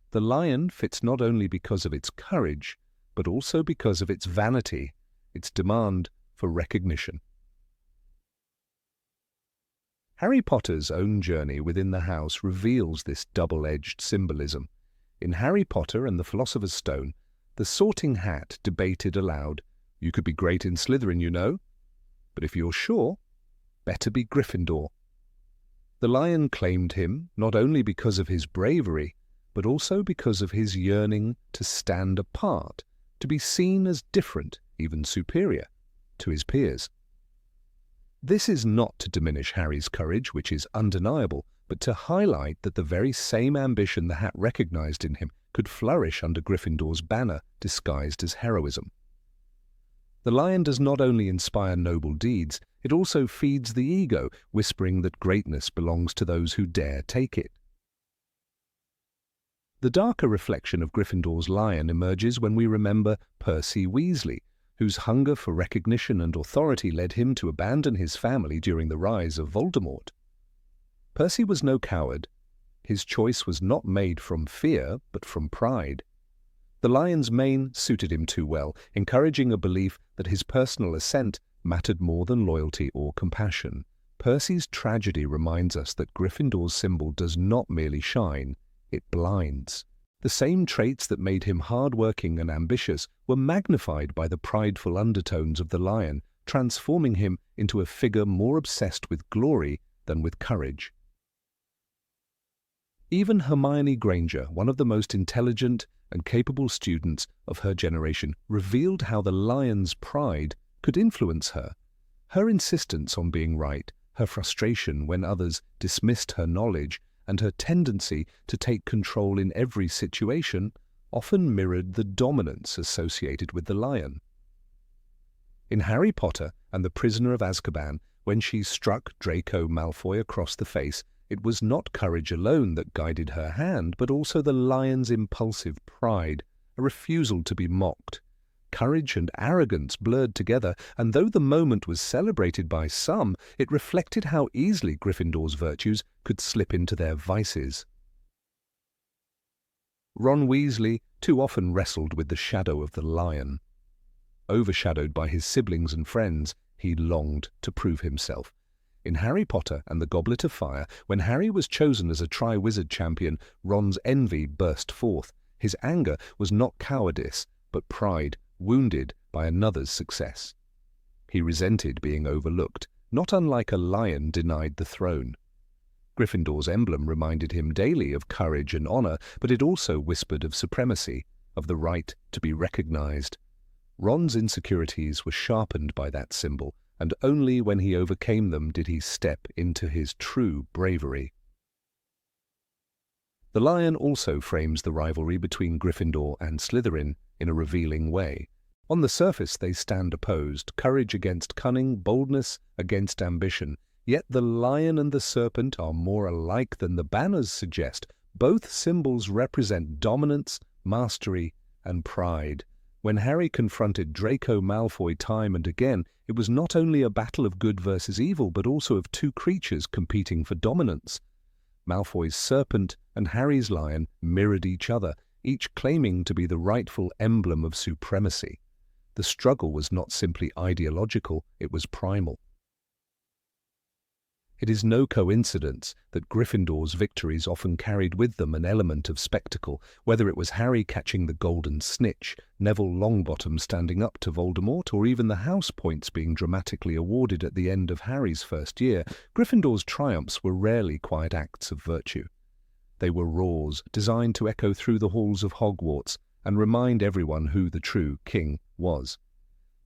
The lion fits not only because of its courage, but also because of its vanity, its demand for recognition. Harry Potter's own journey within the house reveals this double-edged symbolism. In Harry Potter and the Philosopher's Stone, the Sorting Hat debated aloud, "You could be great in Slytherin, you know, but if you're sure, better be Gryffindor." The lion claimed him not only because of his bravery, but also because of his yearning to stand apart, to be seen as different, even superior, to his peers. This is not to diminish Harry's courage, which is undeniable, but to highlight that the very same ambition the Hat recognized in him could flourish under Gryffindor's banner, disguised as heroism. The lion does not only inspire noble deeds, it also feeds the ego, whispering that greatness belongs to those who dare take it. The darker reflection of Gryffindor's lion emerges when we remember Percy Weasley, whose hunger for recognition and authority led him to abandon his family during the rise of Voldemort. Percy was no coward. His choice was not made from fear, but from pride. The lion's mane suited him too well, encouraging a belief that his personal ascent mattered more than loyalty or compassion. Percy's tragedy reminds us that Gryffindor's symbol does not merely shine, it blinds. The same traits that made him hard-working and ambitious were magnified by the prideful undertones of the lion, transforming him into a figure more obsessed with glory than with courage. Even Hermione Granger, one of the most intelligent and capable students of her generation, revealed how the lion's pride could influence her. Her insistence on being right, her frustration when others dismissed her knowledge, and her tendency to take control in every situation often mirrored the dominance associated with the lion. In Harry Potter and the Prisoner of Azkaban, when she struck Draco Malfoy across the face, it was not courage alone that guided her hand, but also the lion's impulsive pride, a refusal to be mocked. Courage and arrogance blurred together, and though the moment was celebrated by some, it reflected how easily Gryffindor's virtues could slip into their vices. Ron Weasley too often wrestled with the shadow of the lion. Overshadowed by his siblings and friends, he longed to prove himself. In Harry Potter and the Goblet of Fire, when Harry was chosen as a Triwizard champion, Ron's envy burst forth. His anger was not cowardice, but pride, wounded by another's success. He resented being overlooked, not unlike a lion denied the throne. Gryffindor's emblem reminded him daily of courage and honor, but it also whispered of supremacy, of the right to be recognized. Ron's insecurities were sharpened by that symbol, and only when he overcame them did he step into his true bravery. The lion also frames the rivalry between Gryffindor and Slytherin in a revealing way. On the surface they stand opposed, courage against cunning, boldness against ambition. Yet the lion and the serpent are more alike than the banners suggest. Both symbols represent dominance, mastery, and pride. When Harry confronted Draco Malfoy time and again, it was not only a battle of good versus evil, but also of two creatures competing for dominance. Malfoy's serpent and Harry's lion mirrored each other, each claiming to be the rightful emblem of supremacy. The struggle was not simply ideological, it was primal. It is no coincidence that Gryffindor's victories often carried with them an element of spectacle, whether it was Harry catching the golden snitch, Neville Longbottom standing up to Voldemort, or even the house points being dramatically awarded at the end of Harry's first year. Gryffindor's triumphs were rarely quiet acts of virtue. They were roars designed to echo through the halls of Hogwarts and remind everyone who the true king was.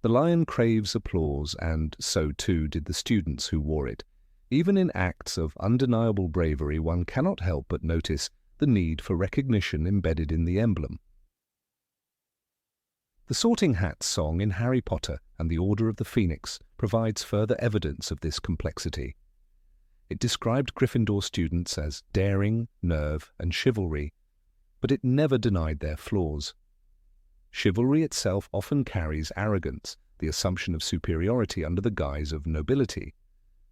The lion craves applause, and so too did the students who wore it. Even in acts of undeniable bravery, one cannot help but notice the need for recognition embedded in the emblem. The Sorting Hat song in Harry Potter and the Order of the Phoenix provides further evidence of this complexity. It described Gryffindor students as daring, nerve, and chivalry, but it never denied their flaws. Chivalry itself often carries arrogance, the assumption of superiority under the guise of nobility.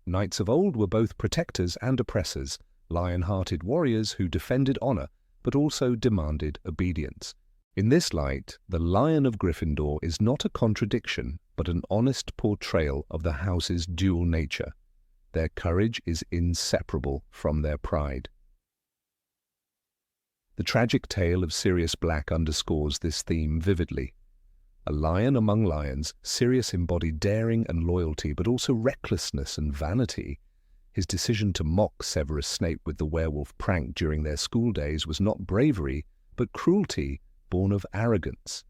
Knights of old were both protectors and oppressors, lion-hearted warriors who defended honor but also demanded obedience. In this light, the Lion of Gryffindor is not a contradiction but an honest portrayal of the house's dual nature. Their courage is inseparable from their pride. The tragic tale of Sirius Black underscores this theme vividly. A lion among lions, Sirius embodied daring and loyalty, but also recklessness and vanity. His decision to mock Severus Snape with the werewolf prank during their school days was not bravery, but cruelty born of arrogance.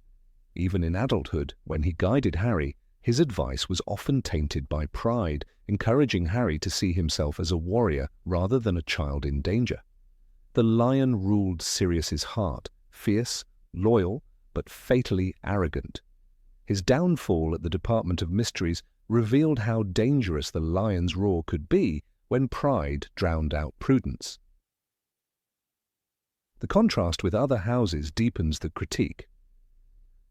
Even in adulthood, when he guided Harry, his advice was often tainted by pride, encouraging Harry to see himself as a warrior rather than a child in danger. The lion ruled Sirius's heart, fierce, loyal, but fatally arrogant. His downfall at the Department of Mysteries revealed how dangerous the lion's roar could be when pride drowned out prudence. The contrast with other houses deepens the critique.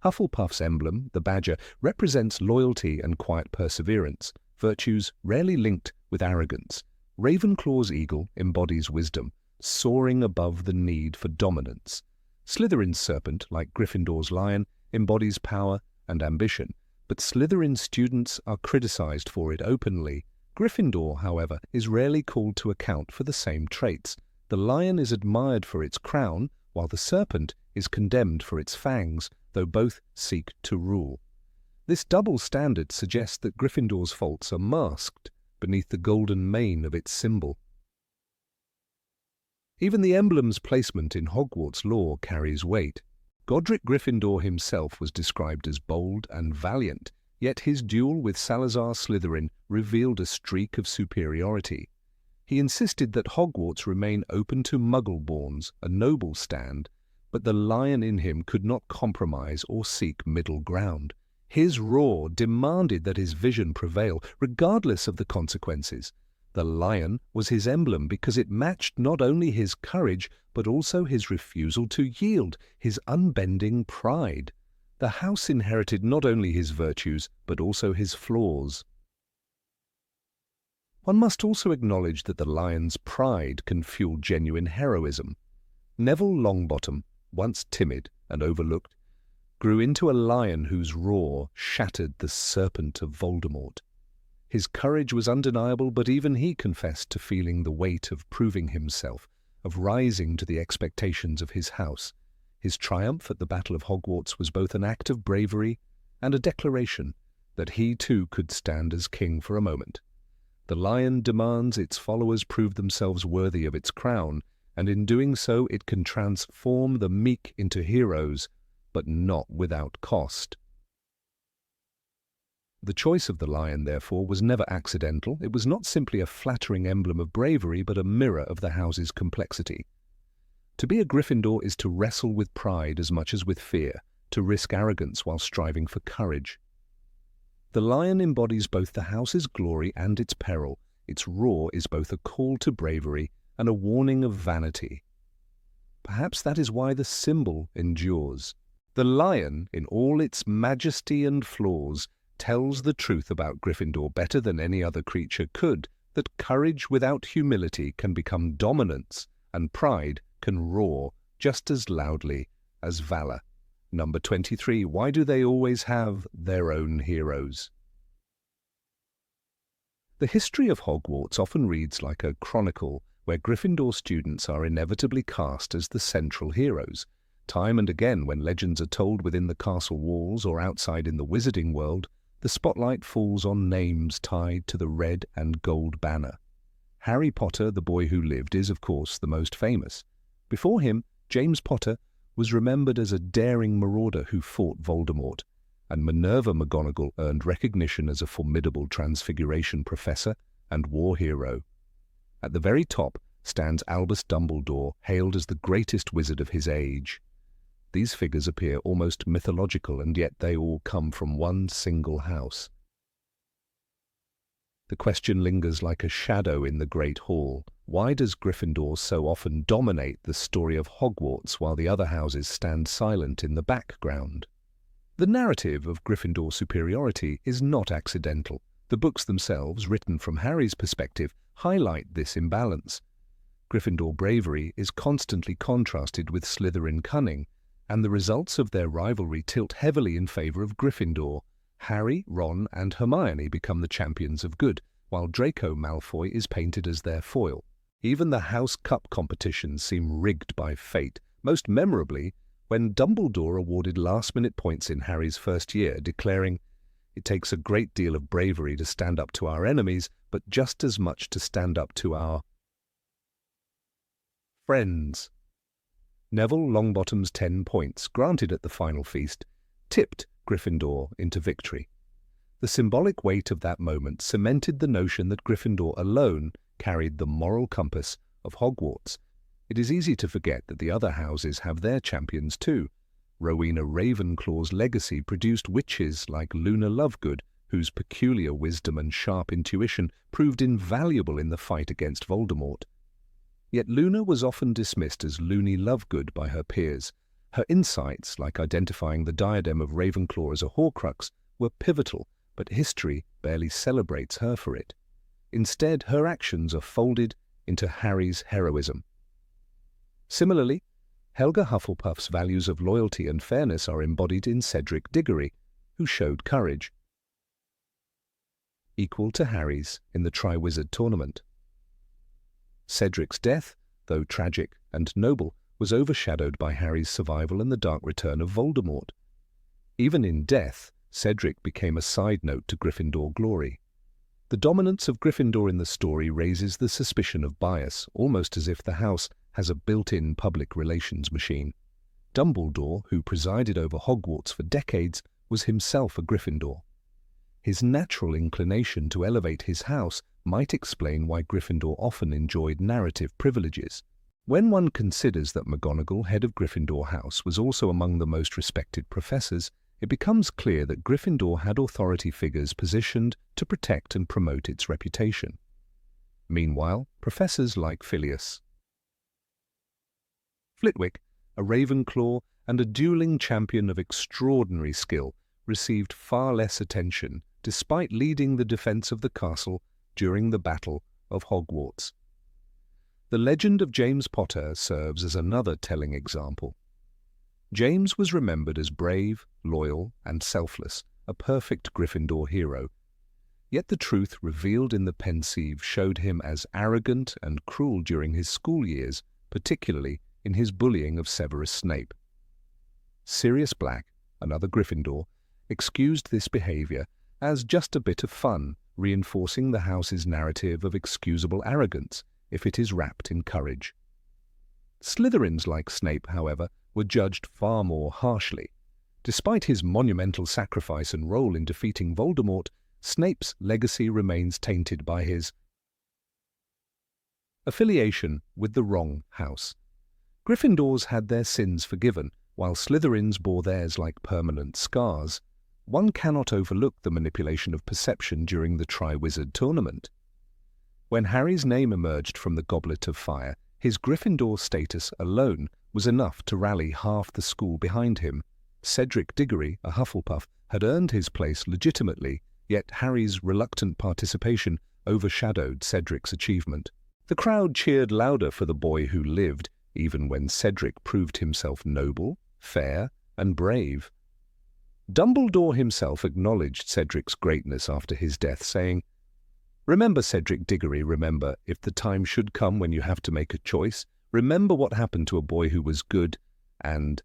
Hufflepuff's emblem, the badger, represents loyalty and quiet perseverance, virtues rarely linked with arrogance. Ravenclaw's eagle embodies wisdom, soaring above the need for dominance. Slytherin's serpent, like Gryffindor's lion, embodies power and ambition, but Slytherin students are criticized for it openly. Gryffindor, however, is rarely called to account for the same traits. The lion is admired for its crown, while the serpent is condemned for its fangs, though both seek to rule. This double standard suggests that Gryffindor's faults are masked beneath the golden mane of its symbol. Even the emblem's placement in Hogwarts lore carries weight. Godric Gryffindor himself was described as bold and valiant, yet his duel with Salazar Slytherin revealed a streak of superiority. He insisted that Hogwarts remain open to Muggle-borns, a noble stand, but the lion in him could not compromise or seek middle ground. His roar demanded that his vision prevail, regardless of the consequences. The lion was his emblem because it matched not only his courage, but also his refusal to yield, his unbending pride. The house inherited not only his virtues, but also his flaws. One must also acknowledge that the lion's pride can fuel genuine heroism. Neville Longbottom, once timid and overlooked, grew into a lion whose roar shattered the serpent of Voldemort. His courage was undeniable, but even he confessed to feeling the weight of proving himself, of rising to the expectations of his house. His triumph at the Battle of Hogwarts was both an act of bravery and a declaration that he too could stand as king for a moment. The lion demands its followers prove themselves worthy of its crown, and in doing so it can transform the meek into heroes, but not without cost. The choice of the lion, therefore, was never accidental. It was not simply a flattering emblem of bravery, but a mirror of the house's complexity. To be a Gryffindor is to wrestle with pride as much as with fear, to risk arrogance while striving for courage. The lion embodies both the house's glory and its peril. Its roar is both a call to bravery and a warning of vanity. Perhaps that is why the symbol endures. The lion, in all its majesty and flaws, tells the truth about Gryffindor better than any other creature could, that courage without humility can become dominance, and pride can roar just as loudly as valor. Number 23. Why do they always have their own heroes? The history of Hogwarts often reads like a chronicle where Gryffindor students are inevitably cast as the central heroes. Time and again, when legends are told within the castle walls or outside in the wizarding world, the spotlight falls on names tied to the red and gold banner. Harry Potter, the boy who lived, is, of course, the most famous. Before him, James Potter was remembered as a daring marauder who fought Voldemort, and Minerva McGonagall earned recognition as a formidable transfiguration professor and war hero. At the very top stands Albus Dumbledore, hailed as the greatest wizard of his age. These figures appear almost mythological, and yet they all come from one single house. The question lingers like a shadow in the Great Hall. Why does Gryffindor so often dominate the story of Hogwarts while the other houses stand silent in the background? The narrative of Gryffindor's superiority is not accidental. The books themselves, written from Harry's perspective, highlight this imbalance. Gryffindor bravery is constantly contrasted with Slytherin cunning, and the results of their rivalry tilt heavily in favor of Gryffindor. Harry, Ron, and Hermione become the champions of good, while Draco Malfoy is painted as their foil. Even the House Cup competitions seem rigged by fate, most memorably when Dumbledore awarded last-minute points in Harry's first year, declaring, "It takes a great deal of bravery to stand up to our enemies, but just as much to stand up to our friends." Neville Longbottom's 10 points, granted at the final feast, tipped Gryffindor into victory. The symbolic weight of that moment cemented the notion that Gryffindor alone carried the moral compass of Hogwarts. It is easy to forget that the other houses have their champions too. Rowena Ravenclaw's legacy produced witches like Luna Lovegood, whose peculiar wisdom and sharp intuition proved invaluable in the fight against Voldemort. Yet Luna was often dismissed as Loony Lovegood by her peers. Her insights, like identifying the diadem of Ravenclaw as a Horcrux, were pivotal, but history barely celebrates her for it. Instead, her actions are folded into Harry's heroism. Similarly, Helga Hufflepuff's values of loyalty and fairness are embodied in Cedric Diggory, who showed courage, equal to Harry's in the Triwizard Tournament. Cedric's death, though tragic and noble, was overshadowed by Harry's survival and the dark return of Voldemort. Even in death, Cedric became a side note to Gryffindor glory. The dominance of Gryffindor in the story raises the suspicion of bias, almost as if the house has a built-in public relations machine. Dumbledore, who presided over Hogwarts for decades, was himself a Gryffindor. His natural inclination to elevate his house might explain why Gryffindor often enjoyed narrative privileges. When one considers that McGonagall, head of Gryffindor House, was also among the most respected professors, it becomes clear that Gryffindor had authority figures positioned to protect and promote its reputation. Meanwhile, professors like Phileas Flitwick, a Ravenclaw and a dueling champion of extraordinary skill, received far less attention despite leading the defense of the castle during the Battle of Hogwarts. The legend of James Potter serves as another telling example. James was remembered as brave, loyal, and selfless, a perfect Gryffindor hero. Yet the truth revealed in the Pensieve showed him as arrogant and cruel during his school years, particularly in his bullying of Severus Snape. Sirius Black, another Gryffindor, excused this behavior as just a bit of fun, reinforcing the house's narrative of excusable arrogance if it is wrapped in courage. Slytherins like Snape, however, were judged far more harshly. Despite his monumental sacrifice and role in defeating Voldemort, Snape's legacy remains tainted by his affiliation with the wrong house. Gryffindors had their sins forgiven, while Slytherins bore theirs like permanent scars. One cannot overlook the manipulation of perception during the Triwizard Tournament. When Harry's name emerged from the Goblet of Fire, his Gryffindor status alone was enough to rally half the school behind him. Cedric Diggory, a Hufflepuff, had earned his place legitimately, yet Harry's reluctant participation overshadowed Cedric's achievement. The crowd cheered louder for the boy who lived, even when Cedric proved himself noble, fair, and brave. Dumbledore himself acknowledged Cedric's greatness after his death, saying, "Remember, Cedric Diggory, remember, if the time should come when you have to make a choice, remember what happened to a boy who was good and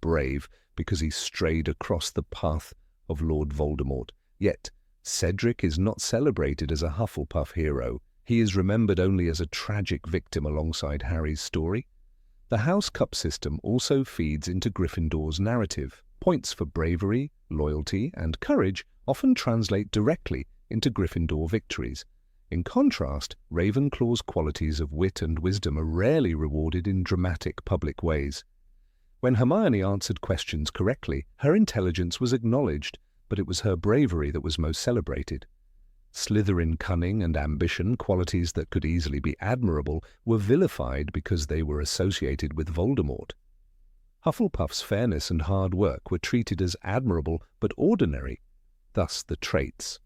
brave because he strayed across the path of Lord Voldemort. Yet, Cedric is not celebrated as a Hufflepuff hero. He is remembered only as a tragic victim alongside Harry's story. The House Cup system also feeds into Gryffindor's narrative. Points for bravery, loyalty, and courage often translate directly into Gryffindor victories. In contrast, Ravenclaw's qualities of wit and wisdom are rarely rewarded in dramatic public ways. When Hermione answered questions correctly, her intelligence was acknowledged, but it was her bravery that was most celebrated. Slytherin cunning and ambition, qualities that could easily be admirable, were vilified because they were associated with Voldemort. Hufflepuff's fairness and hard work were treated as admirable but ordinary, thus the traits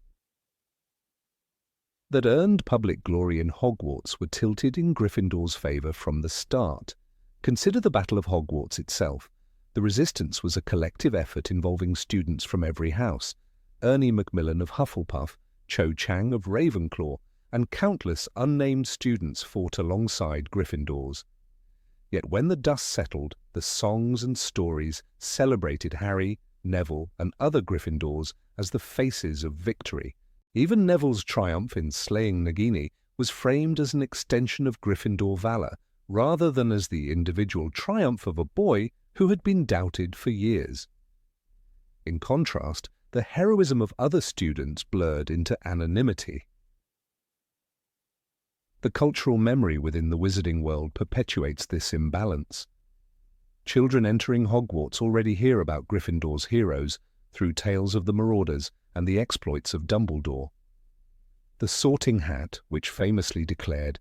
that earned public glory in Hogwarts were tilted in Gryffindor's favour from the start. Consider the Battle of Hogwarts itself. The resistance was a collective effort involving students from every house. Ernie Macmillan of Hufflepuff, Cho Chang of Ravenclaw, and countless unnamed students fought alongside Gryffindors. Yet when the dust settled, the songs and stories celebrated Harry, Neville, and other Gryffindors as the faces of victory. Even Neville's triumph in slaying Nagini was framed as an extension of Gryffindor valor, rather than as the individual triumph of a boy who had been doubted for years. In contrast, the heroism of other students blurred into anonymity. The cultural memory within the wizarding world perpetuates this imbalance. Children entering Hogwarts already hear about Gryffindor's heroes through tales of the Marauders and the exploits of Dumbledore. The Sorting Hat, which famously declared,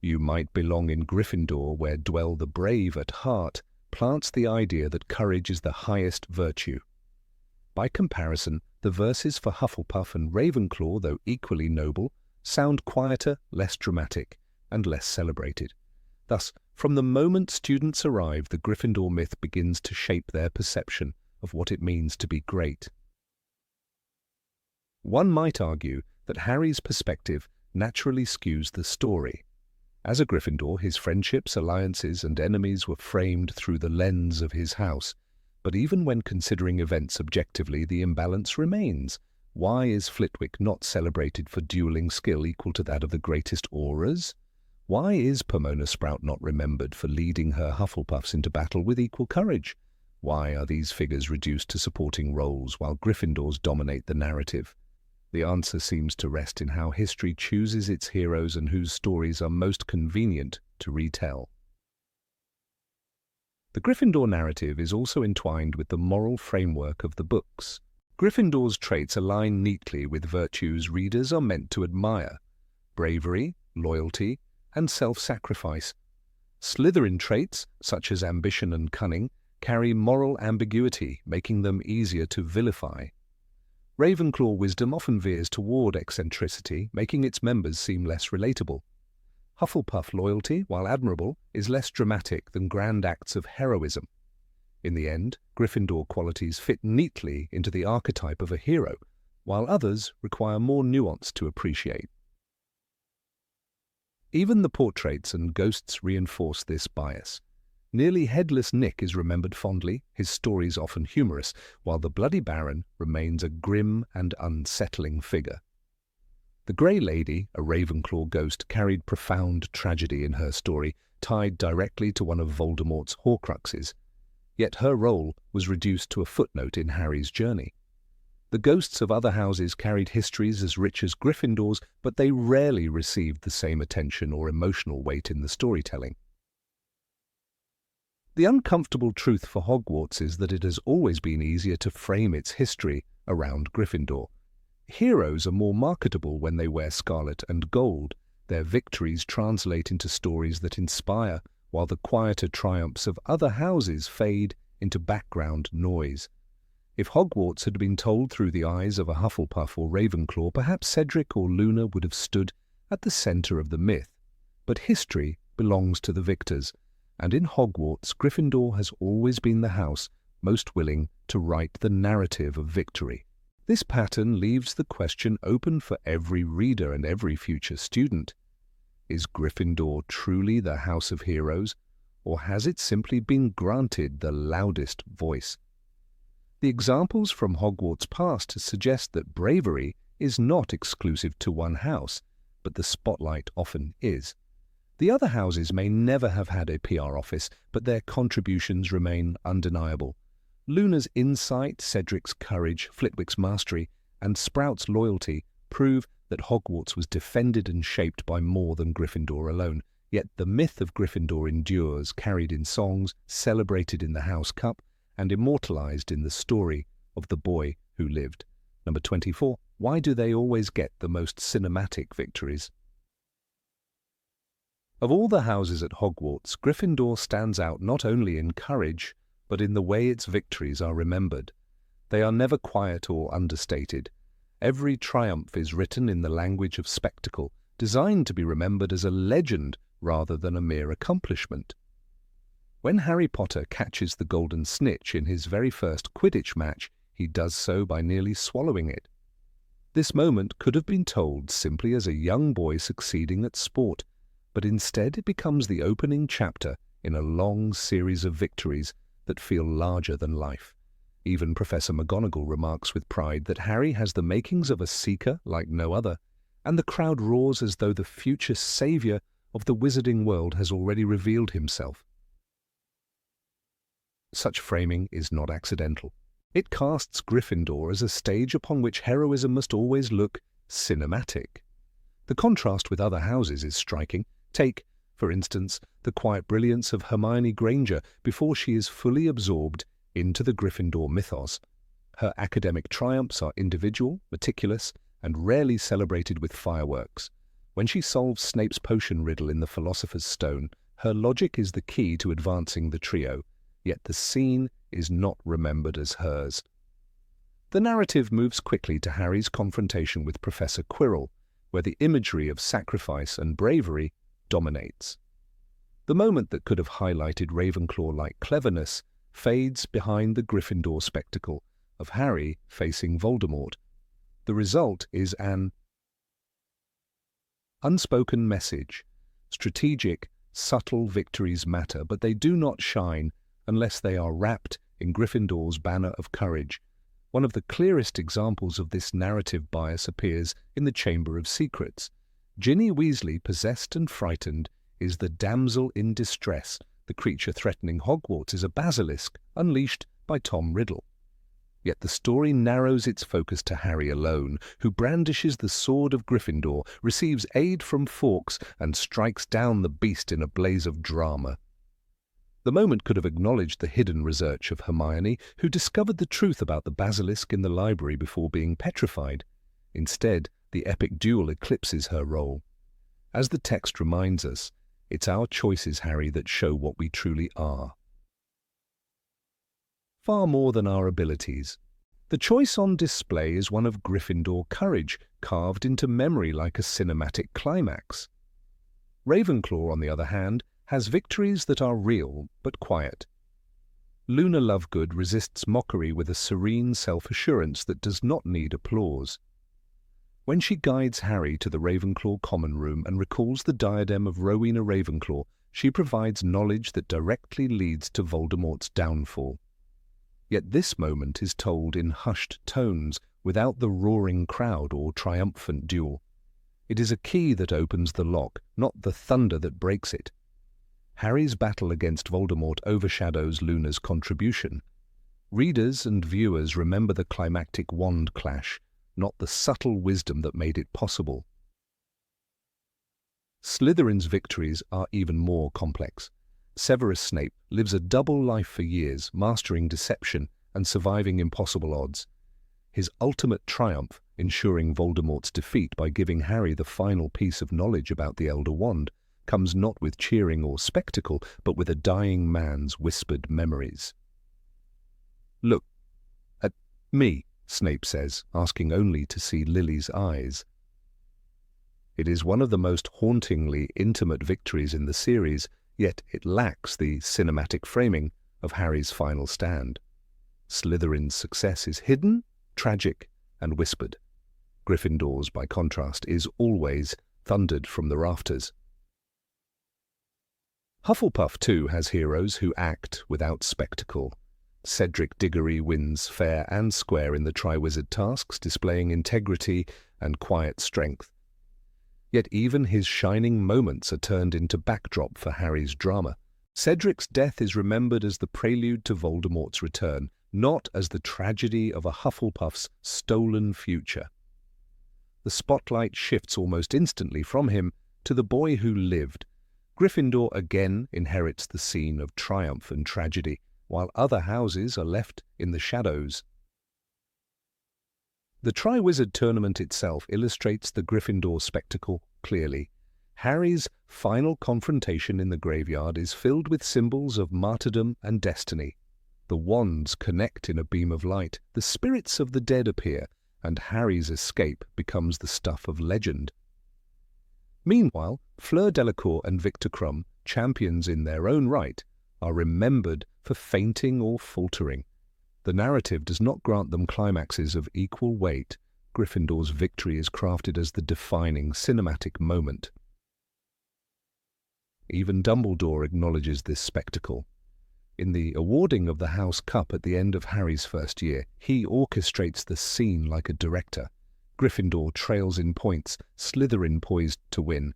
"You might belong in Gryffindor, where dwell the brave at heart," plants the idea that courage is the highest virtue. By comparison, the verses for Hufflepuff and Ravenclaw, though equally noble, sound quieter, less dramatic, and less celebrated. Thus, from the moment students arrive, the Gryffindor myth begins to shape their perception of what it means to be great. One might argue that Harry's perspective naturally skews the story. As a Gryffindor, his friendships, alliances, and enemies were framed through the lens of his house. But even when considering events objectively, the imbalance remains. Why is Flitwick not celebrated for dueling skill equal to that of the greatest aurors? Why is Pomona Sprout not remembered for leading her Hufflepuffs into battle with equal courage? Why are these figures reduced to supporting roles while Gryffindors dominate the narrative? The answer seems to rest in how history chooses its heroes and whose stories are most convenient to retell. The Gryffindor narrative is also entwined with the moral framework of the books. Gryffindor's traits align neatly with virtues readers are meant to admire: bravery, loyalty, and self-sacrifice. Slytherin traits, such as ambition and cunning, carry moral ambiguity, making them easier to vilify. Ravenclaw wisdom often veers toward eccentricity, making its members seem less relatable. Hufflepuff loyalty, while admirable, is less dramatic than grand acts of heroism. In the end, Gryffindor qualities fit neatly into the archetype of a hero, while others require more nuance to appreciate. Even the portraits and ghosts reinforce this bias. Nearly headless Nick is remembered fondly, his stories often humorous, while the Bloody Baron remains a grim and unsettling figure. The Grey Lady, a Ravenclaw ghost, carried profound tragedy in her story, tied directly to one of Voldemort's Horcruxes. Yet her role was reduced to a footnote in Harry's journey. The ghosts of other houses carried histories as rich as Gryffindor's, but they rarely received the same attention or emotional weight in the storytelling. The uncomfortable truth for Hogwarts is that it has always been easier to frame its history around Gryffindor. Heroes are more marketable when they wear scarlet and gold. Their victories translate into stories that inspire, while the quieter triumphs of other houses fade into background noise. If Hogwarts had been told through the eyes of a Hufflepuff or Ravenclaw, perhaps Cedric or Luna would have stood at the center of the myth. But history belongs to the victors, and in Hogwarts, Gryffindor has always been the house most willing to write the narrative of victory. This pattern leaves the question open for every reader and every future student. Is Gryffindor truly the House of Heroes, or has it simply been granted the loudest voice? The examples from Hogwarts' past suggest that bravery is not exclusive to one house, but the spotlight often is. The other houses may never have had a PR office, but their contributions remain undeniable. Luna's insight, Cedric's courage, Flitwick's mastery, and Sprout's loyalty prove that Hogwarts was defended and shaped by more than Gryffindor alone. Yet the myth of Gryffindor endures, carried in songs, celebrated in the House Cup, and immortalized in the story of the boy who lived. Number 24. Why do they always get the most cinematic victories? Of all the houses at Hogwarts, Gryffindor stands out not only in courage, but in the way its victories are remembered. They are never quiet or understated. Every triumph is written in the language of spectacle, designed to be remembered as a legend rather than a mere accomplishment. When Harry Potter catches the golden snitch in his very first Quidditch match, he does so by nearly swallowing it. This moment could have been told simply as a young boy succeeding at sport, but instead it becomes the opening chapter in a long series of victories that feel larger than life. Even Professor McGonagall remarks with pride that Harry has the makings of a seeker like no other, and the crowd roars as though the future savior of the wizarding world has already revealed himself. Such framing is not accidental. It casts Gryffindor as a stage upon which heroism must always look cinematic. The contrast with other houses is striking. Take, for instance, the quiet brilliance of Hermione Granger before she is fully absorbed into the Gryffindor mythos. Her academic triumphs are individual, meticulous, and rarely celebrated with fireworks. When she solves Snape's potion riddle in the Philosopher's Stone, her logic is the key to advancing the trio, yet the scene is not remembered as hers. The narrative moves quickly to Harry's confrontation with Professor Quirrell, where the imagery of sacrifice and bravery dominates. The moment that could have highlighted Ravenclaw-like cleverness fades behind the Gryffindor spectacle of Harry facing Voldemort. The result is an unspoken message. Strategic, subtle victories matter, but they do not shine unless they are wrapped in Gryffindor's banner of courage. One of the clearest examples of this narrative bias appears in the Chamber of Secrets. Ginny Weasley, possessed and frightened, is the damsel in distress. The creature threatening Hogwarts is a basilisk unleashed by Tom Riddle. Yet the story narrows its focus to Harry alone, who brandishes the sword of Gryffindor, receives aid from Fawkes, and strikes down the beast in a blaze of drama. The moment could have acknowledged the hidden research of Hermione, who discovered the truth about the basilisk in the library before being petrified. Instead, the epic duel eclipses her role. As the text reminds us, it's our choices, Harry, that show what we truly are. Far more than our abilities. The choice on display is one of Gryffindor courage, carved into memory like a cinematic climax. Ravenclaw, on the other hand, has victories that are real but quiet. Luna Lovegood resists mockery with a serene self-assurance that does not need applause. When she guides Harry to the Ravenclaw common room and recalls the diadem of Rowena Ravenclaw, she provides knowledge that directly leads to Voldemort's downfall. Yet this moment is told in hushed tones, without the roaring crowd or triumphant duel. It is a key that opens the lock, not the thunder that breaks it. Harry's battle against Voldemort overshadows Luna's contribution. Readers and viewers remember the climactic wand clash, not the subtle wisdom that made it possible. Slytherin's victories are even more complex. Severus Snape lives a double life for years, mastering deception and surviving impossible odds. His ultimate triumph, ensuring Voldemort's defeat by giving Harry the final piece of knowledge about the Elder Wand, comes not with cheering or spectacle, but with a dying man's whispered memories. "Look at me," Snape says, asking only to see Lily's eyes. It is one of the most hauntingly intimate victories in the series, yet it lacks the cinematic framing of Harry's final stand. Slytherin's success is hidden, tragic, and whispered. Gryffindor's, by contrast, is always thundered from the rafters. Hufflepuff, too, has heroes who act without spectacle. Cedric Diggory wins fair and square in the Triwizard tasks, displaying integrity and quiet strength. Yet even his shining moments are turned into backdrop for Harry's drama. Cedric's death is remembered as the prelude to Voldemort's return, not as the tragedy of a Hufflepuff's stolen future. The spotlight shifts almost instantly from him to the boy who lived. Gryffindor again inherits the scene of triumph and tragedy, while other houses are left in the shadows. The Triwizard Tournament itself illustrates the Gryffindor spectacle clearly. Harry's final confrontation in the graveyard is filled with symbols of martyrdom and destiny. The wands connect in a beam of light, the spirits of the dead appear, and Harry's escape becomes the stuff of legend. Meanwhile, Fleur Delacour and Victor Krum, champions in their own right, are remembered for fainting or faltering. The narrative does not grant them climaxes of equal weight. Gryffindor's victory is crafted as the defining cinematic moment. Even Dumbledore acknowledges this spectacle. In the awarding of the House Cup at the end of Harry's first year, he orchestrates the scene like a director. Gryffindor trails in points, Slytherin poised to win.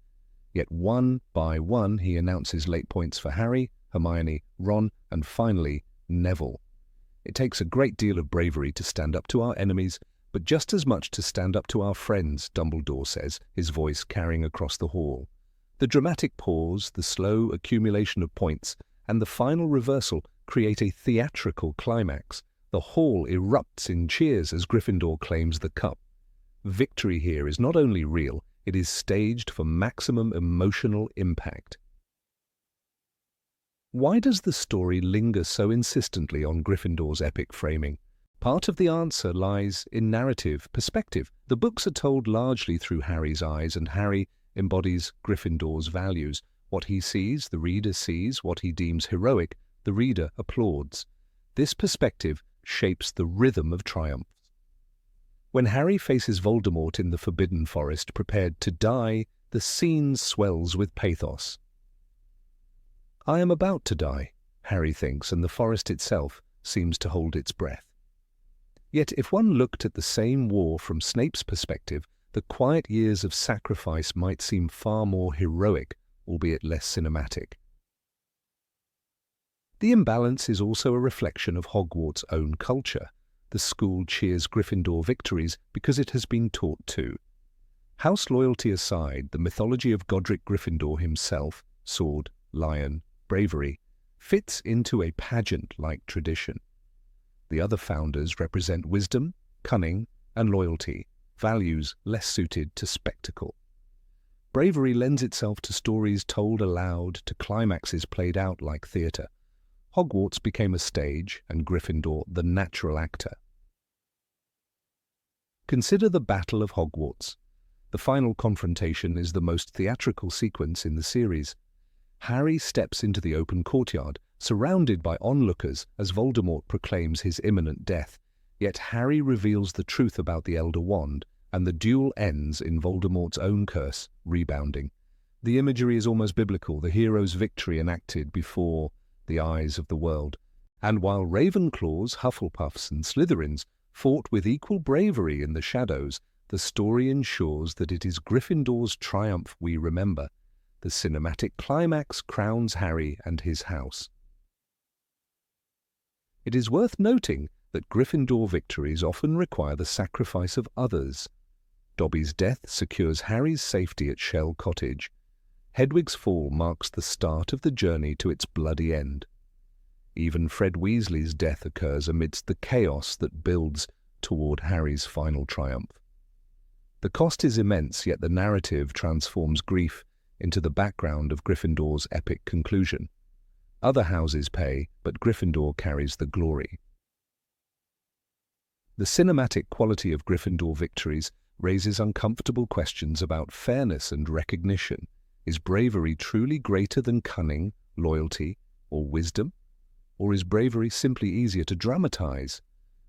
Yet one by one he announces late points for Harry, Hermione, Ron, and finally, Neville. It takes a great deal of bravery to stand up to our enemies, but just as much to stand up to our friends, Dumbledore says, his voice carrying across the hall. The dramatic pause, the slow accumulation of points, and the final reversal create a theatrical climax. The hall erupts in cheers as Gryffindor claims the cup. Victory here is not only real, It is staged for maximum emotional impact. Why does the story linger so insistently on Gryffindor's epic framing? Part of the answer lies in narrative perspective. The books are told largely through Harry's eyes, and Harry embodies Gryffindor's values. What he sees, the reader sees. What he deems heroic, the reader applauds. This perspective shapes the rhythm of triumph. When Harry faces Voldemort in the Forbidden Forest, prepared to die, the scene swells with pathos. "I am about to die," Harry thinks, and the forest itself seems to hold its breath. Yet if one looked at the same war from Snape's perspective, the quiet years of sacrifice might seem far more heroic, albeit less cinematic. The imbalance is also a reflection of Hogwarts' own culture. The school cheers Gryffindor victories because it has been taught to. House loyalty aside, the mythology of Godric Gryffindor himself, sword, lion, bravery, fits into a pageant-like tradition. The other founders represent wisdom, cunning, and loyalty, values less suited to spectacle. Bravery lends itself to stories told aloud, to climaxes played out like theatre. Hogwarts became a stage, and Gryffindor the natural actor. Consider the Battle of Hogwarts. The final confrontation is the most theatrical sequence in the series. Harry steps into the open courtyard, surrounded by onlookers as Voldemort proclaims his imminent death. Yet Harry reveals the truth about the Elder Wand, and the duel ends in Voldemort's own curse, rebounding. The imagery is almost biblical, the hero's victory enacted before the eyes of the world. And while Ravenclaws, Hufflepuffs, and Slytherins fought with equal bravery in the shadows, the story ensures that it is Gryffindor's triumph we remember. The cinematic climax crowns Harry and his house. It is worth noting that Gryffindor victories often require the sacrifice of others. Dobby's death secures Harry's safety at Shell Cottage. Hedwig's fall marks the start of the journey to its bloody end. Even Fred Weasley's death occurs amidst the chaos that builds toward Harry's final triumph. The cost is immense, yet the narrative transforms grief into the background of Gryffindor's epic conclusion. Other houses pay, but Gryffindor carries the glory. The cinematic quality of Gryffindor victories raises uncomfortable questions about fairness and recognition. Is bravery truly greater than cunning, loyalty, or wisdom? Or is bravery simply easier to dramatize?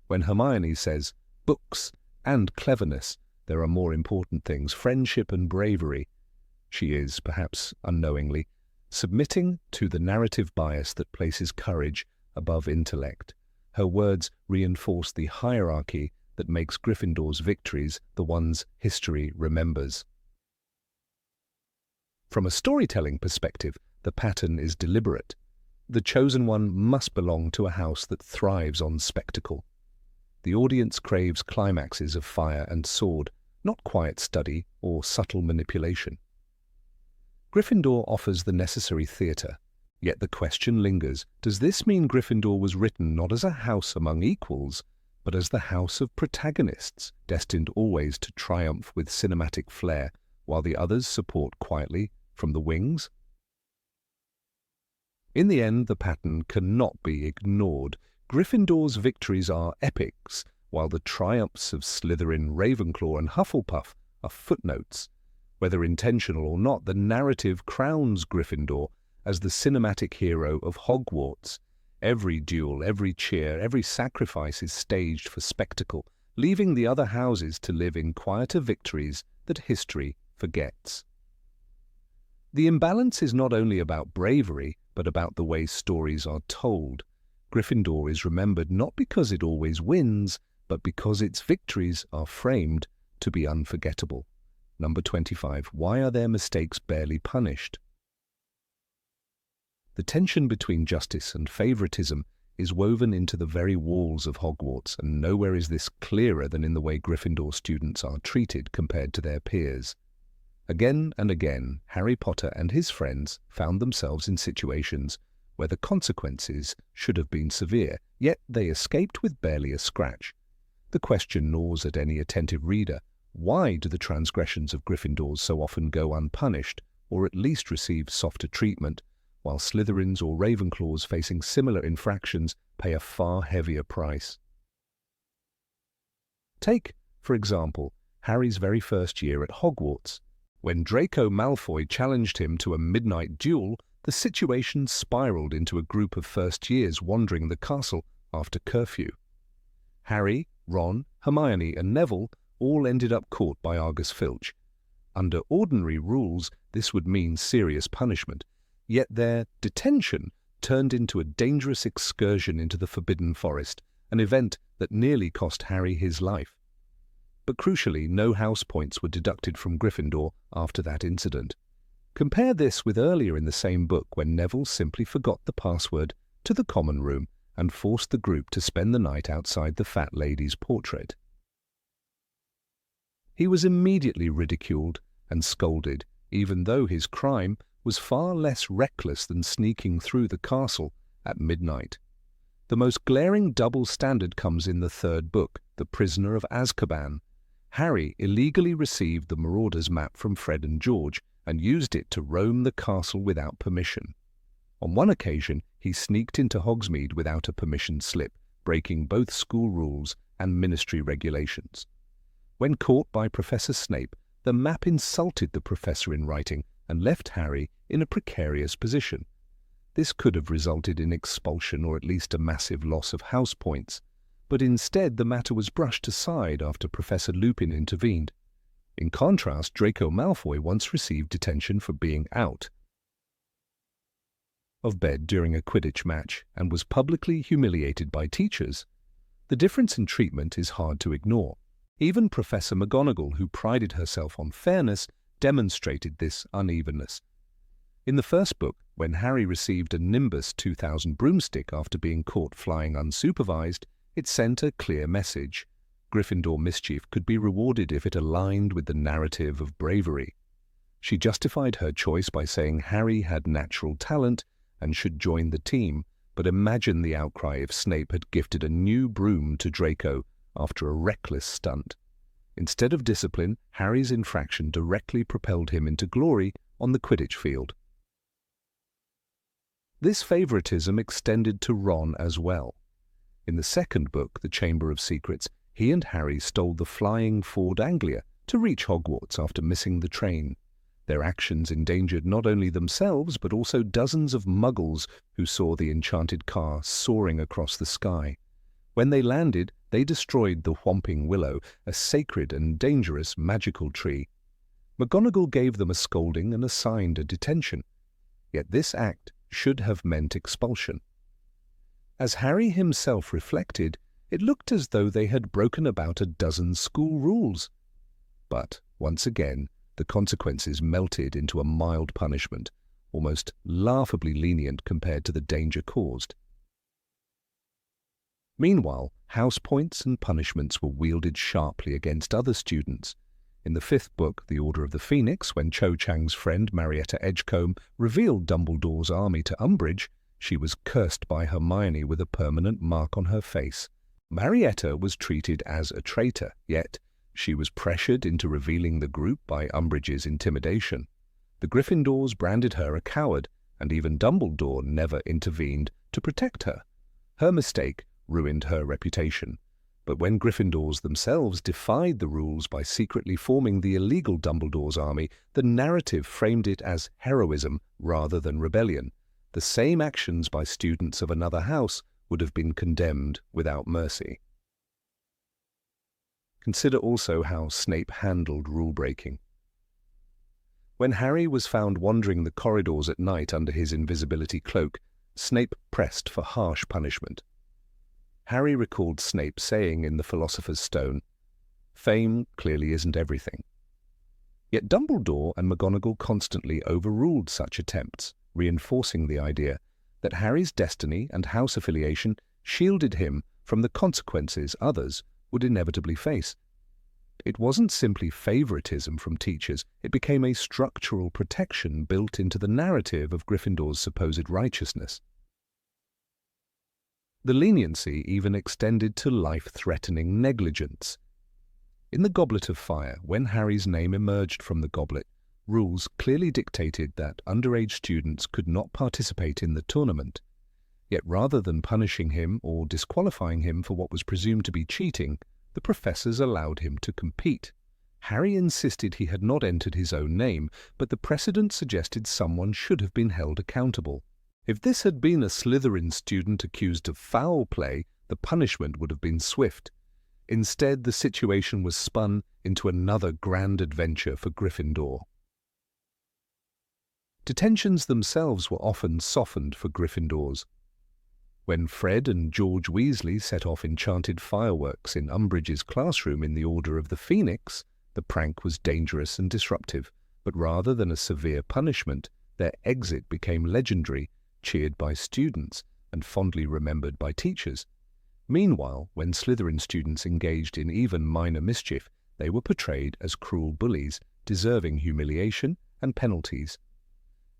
When Hermione says, "Books and cleverness," there are more important things, friendship and bravery. She is, perhaps unknowingly, submitting to the narrative bias that places courage above intellect. Her words reinforce the hierarchy that makes Gryffindor's victories the ones history remembers. From a storytelling perspective, the pattern is deliberate. The chosen one must belong to a house that thrives on spectacle. The audience craves climaxes of fire and sword, not quiet study or subtle manipulation. Gryffindor offers the necessary theatre, yet the question lingers, does this mean Gryffindor was written not as a house among equals, but as the house of protagonists, destined always to triumph with cinematic flair, while the others support quietly from the wings? In the end, the pattern cannot be ignored. Gryffindor's victories are epics, while the triumphs of Slytherin, Ravenclaw, and Hufflepuff are footnotes. Whether intentional or not, the narrative crowns Gryffindor as the cinematic hero of Hogwarts. Every duel, every cheer, every sacrifice is staged for spectacle, leaving the other houses to live in quieter victories that history forgets. The imbalance is not only about bravery, but about the way stories are told. Gryffindor is remembered not because it always wins, but because its victories are framed to be unforgettable. Number 25. Why are their mistakes barely punished? The tension between justice and favoritism is woven into the very walls of Hogwarts, and nowhere is this clearer than in the way Gryffindor students are treated compared to their peers. Again and again, Harry Potter and his friends found themselves in situations where the consequences should have been severe, yet they escaped with barely a scratch. The question gnaws at any attentive reader: Why do the transgressions of Gryffindors so often go unpunished, or at least receive softer treatment, while Slytherins or Ravenclaws facing similar infractions pay a far heavier price? Take, for example, Harry's very first year at Hogwarts. When Draco Malfoy challenged him to a midnight duel, the situation spiraled into a group of first years wandering the castle after curfew. Harry, Ron, Hermione and Neville all ended up caught by Argus Filch. Under ordinary rules, this would mean serious punishment, yet their detention turned into a dangerous excursion into the Forbidden Forest, an event that nearly cost Harry his life. But crucially, no house points were deducted from Gryffindor after that incident. Compare this with earlier in the same book when Neville simply forgot the password to the common room and forced the group to spend the night outside the fat lady's portrait. He was immediately ridiculed and scolded, even though his crime was far less reckless than sneaking through the castle at midnight. The most glaring double standard comes in the third book, The Prisoner of Azkaban. Harry illegally received the Marauders map from Fred and George and used it to roam the castle without permission. On one occasion, he sneaked into Hogsmeade without a permission slip, breaking both school rules and ministry regulations. When caught by Professor Snape, the map insulted the professor in writing and left Harry in a precarious position. This could have resulted in expulsion or at least a massive loss of house points, but instead the matter was brushed aside after Professor Lupin intervened. In contrast, Draco Malfoy once received detention for being out of bed during a Quidditch match and was publicly humiliated by teachers. The difference in treatment is hard to ignore. Even Professor McGonagall, who prided herself on fairness, demonstrated this unevenness. In the first book, when Harry received a Nimbus 2000 broomstick after being caught flying unsupervised, it sent a clear message. Gryffindor mischief could be rewarded if it aligned with the narrative of bravery. She justified her choice by saying Harry had natural talent and should join the team, but imagine the outcry if Snape had gifted a new broom to Draco after a reckless stunt. Instead of discipline, Harry's infraction directly propelled him into glory on the Quidditch field. This favoritism extended to Ron as well. In the second book, The Chamber of Secrets, he and Harry stole the flying Ford Anglia to reach Hogwarts after missing the train. Their actions endangered not only themselves but also dozens of muggles who saw the enchanted car soaring across the sky. When they landed, they destroyed the Whomping Willow, a sacred and dangerous magical tree. McGonagall gave them a scolding and assigned a detention. Yet this act should have meant expulsion. As Harry himself reflected, it looked as though they had broken about a dozen school rules. But, once again, the consequences melted into a mild punishment, almost laughably lenient compared to the danger caused. Meanwhile, house points and punishments were wielded sharply against other students. In the fifth book, The Order of the Phoenix, when Cho Chang's friend Marietta Edgecombe revealed Dumbledore's army to Umbridge, she was cursed by Hermione with a permanent mark on her face. Marietta was treated as a traitor, yet she was pressured into revealing the group by Umbridge's intimidation. The Gryffindors branded her a coward, and even Dumbledore never intervened to protect her. Her mistake ruined her reputation. But when Gryffindors themselves defied the rules by secretly forming the illegal Dumbledore's army, the narrative framed it as heroism rather than rebellion. The same actions by students of another house would have been condemned without mercy. Consider also how Snape handled rule-breaking. When Harry was found wandering the corridors at night under his invisibility cloak, Snape pressed for harsh punishment. Harry recalled Snape saying in The Philosopher's Stone, "Fame clearly isn't everything." Yet Dumbledore and McGonagall constantly overruled such attempts, reinforcing the idea that Harry's destiny and house affiliation shielded him from the consequences others would inevitably face. It wasn't simply favoritism from teachers, it became a structural protection built into the narrative of Gryffindor's supposed righteousness. The leniency even extended to life-threatening negligence. In the Goblet of Fire, when Harry's name emerged from the goblet, rules clearly dictated that underage students could not participate in the tournament. Yet rather than punishing him or disqualifying him for what was presumed to be cheating, the professors allowed him to compete. Harry insisted he had not entered his own name, but the precedent suggested someone should have been held accountable. If this had been a Slytherin student accused of foul play, the punishment would have been swift. Instead, the situation was spun into another grand adventure for Gryffindor. Detentions themselves were often softened for Gryffindors. When Fred and George Weasley set off enchanted fireworks in Umbridge's classroom in the Order of the Phoenix, the prank was dangerous and disruptive, but rather than a severe punishment, their exit became legendary, cheered by students and fondly remembered by teachers. Meanwhile, when Slytherin students engaged in even minor mischief, they were portrayed as cruel bullies, deserving humiliation and penalties.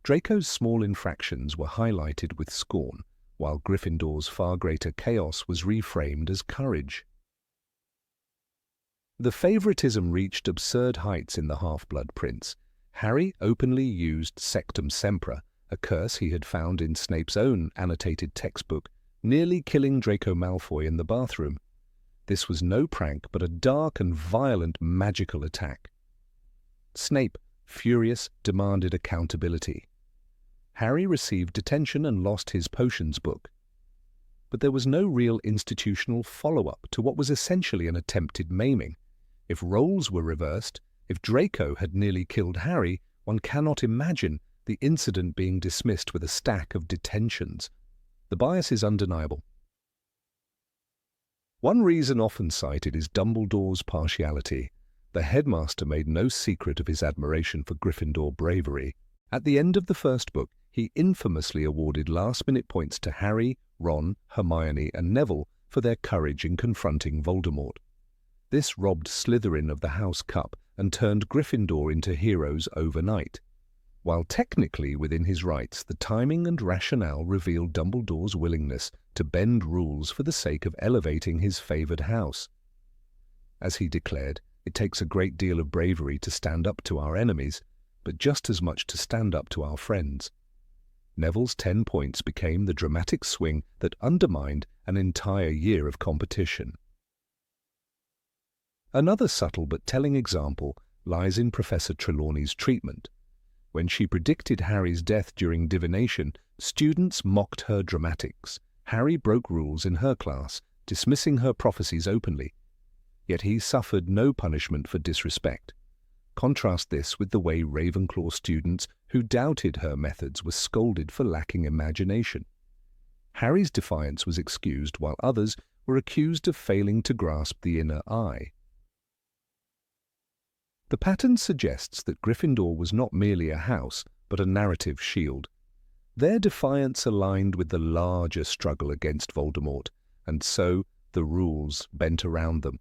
Draco's small infractions were highlighted with scorn, while Gryffindor's far greater chaos was reframed as courage. The favoritism reached absurd heights in the Half-Blood Prince. Harry openly used Sectum Sempra, a curse he had found in Snape's own annotated textbook, nearly killing Draco Malfoy in the bathroom. This was no prank, but a dark and violent magical attack. Snape, furious, demanded accountability. Harry received detention and lost his potions book. But there was no real institutional follow-up to what was essentially an attempted maiming. If roles were reversed, if Draco had nearly killed Harry, one cannot imagine the incident being dismissed with a stack of detentions. The bias is undeniable. One reason often cited is Dumbledore's partiality. The headmaster made no secret of his admiration for Gryffindor bravery. At the end of the first book, he infamously awarded last-minute points to Harry, Ron, Hermione and Neville for their courage in confronting Voldemort. This robbed Slytherin of the House Cup and turned Gryffindor into heroes overnight. While technically within his rights, the timing and rationale revealed Dumbledore's willingness to bend rules for the sake of elevating his favoured house. As he declared, it takes a great deal of bravery to stand up to our enemies, but just as much to stand up to our friends. Neville's 10 points became the dramatic swing that undermined an entire year of competition. Another subtle but telling example lies in Professor Trelawney's treatment. When she predicted Harry's death during divination, students mocked her dramatics. Harry broke rules in her class, dismissing her prophecies openly. Yet he suffered no punishment for disrespect. Contrast this with the way Ravenclaw students who doubted her methods were scolded for lacking imagination. Harry's defiance was excused while others were accused of failing to grasp the inner eye. The pattern suggests that Gryffindor was not merely a house, but a narrative shield. Their defiance aligned with the larger struggle against Voldemort, and so the rules bent around them.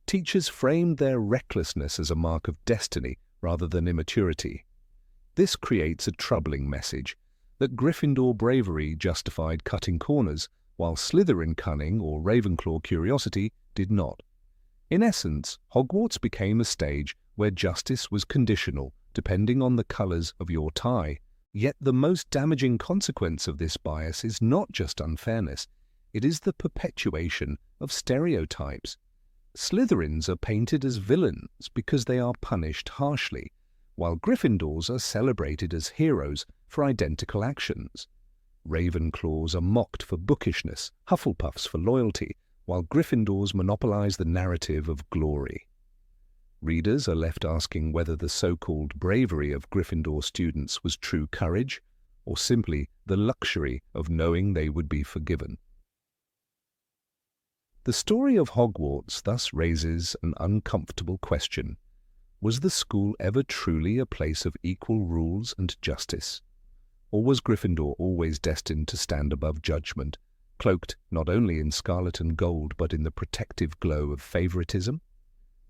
Teachers framed their recklessness as a mark of destiny rather than immaturity. This creates a troubling message that Gryffindor bravery justified cutting corners, while Slytherin cunning or Ravenclaw curiosity did not. In essence, Hogwarts became a stage where justice was conditional, depending on the colours of your tie. Yet the most damaging consequence of this bias is not just unfairness, it is the perpetuation of stereotypes. Slytherins are painted as villains because they are punished harshly, while Gryffindors are celebrated as heroes for identical actions. Ravenclaws are mocked for bookishness, Hufflepuffs for loyalty, while Gryffindors monopolize the narrative of glory. Readers are left asking whether the so-called bravery of Gryffindor students was true courage, or simply the luxury of knowing they would be forgiven. The story of Hogwarts thus raises an uncomfortable question. Was the school ever truly a place of equal rules and justice? Or was Gryffindor always destined to stand above judgment, cloaked not only in scarlet and gold but in the protective glow of favoritism?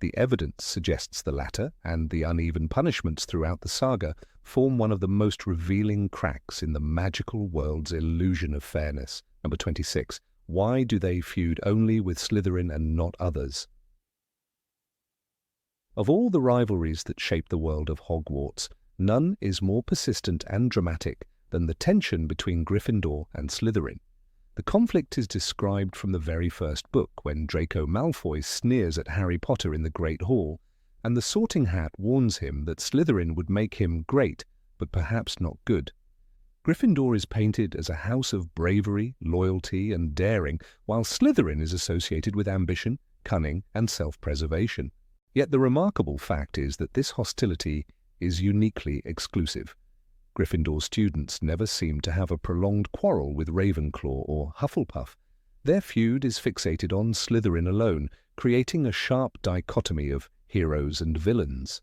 The evidence suggests the latter, and the uneven punishments throughout the saga form one of the most revealing cracks in the magical world's illusion of fairness. Number 26. Why do they feud only with Slytherin and not others? Of all the rivalries that shape the world of Hogwarts, none is more persistent and dramatic than the tension between Gryffindor and Slytherin. The conflict is described from the very first book, when Draco Malfoy sneers at Harry Potter in the Great Hall, and the Sorting Hat warns him that Slytherin would make him great, but perhaps not good. Gryffindor is painted as a house of bravery, loyalty, and daring, while Slytherin is associated with ambition, cunning, and self-preservation. Yet the remarkable fact is that this hostility is uniquely exclusive. Gryffindor students never seem to have a prolonged quarrel with Ravenclaw or Hufflepuff. Their feud is fixated on Slytherin alone, creating a sharp dichotomy of heroes and villains.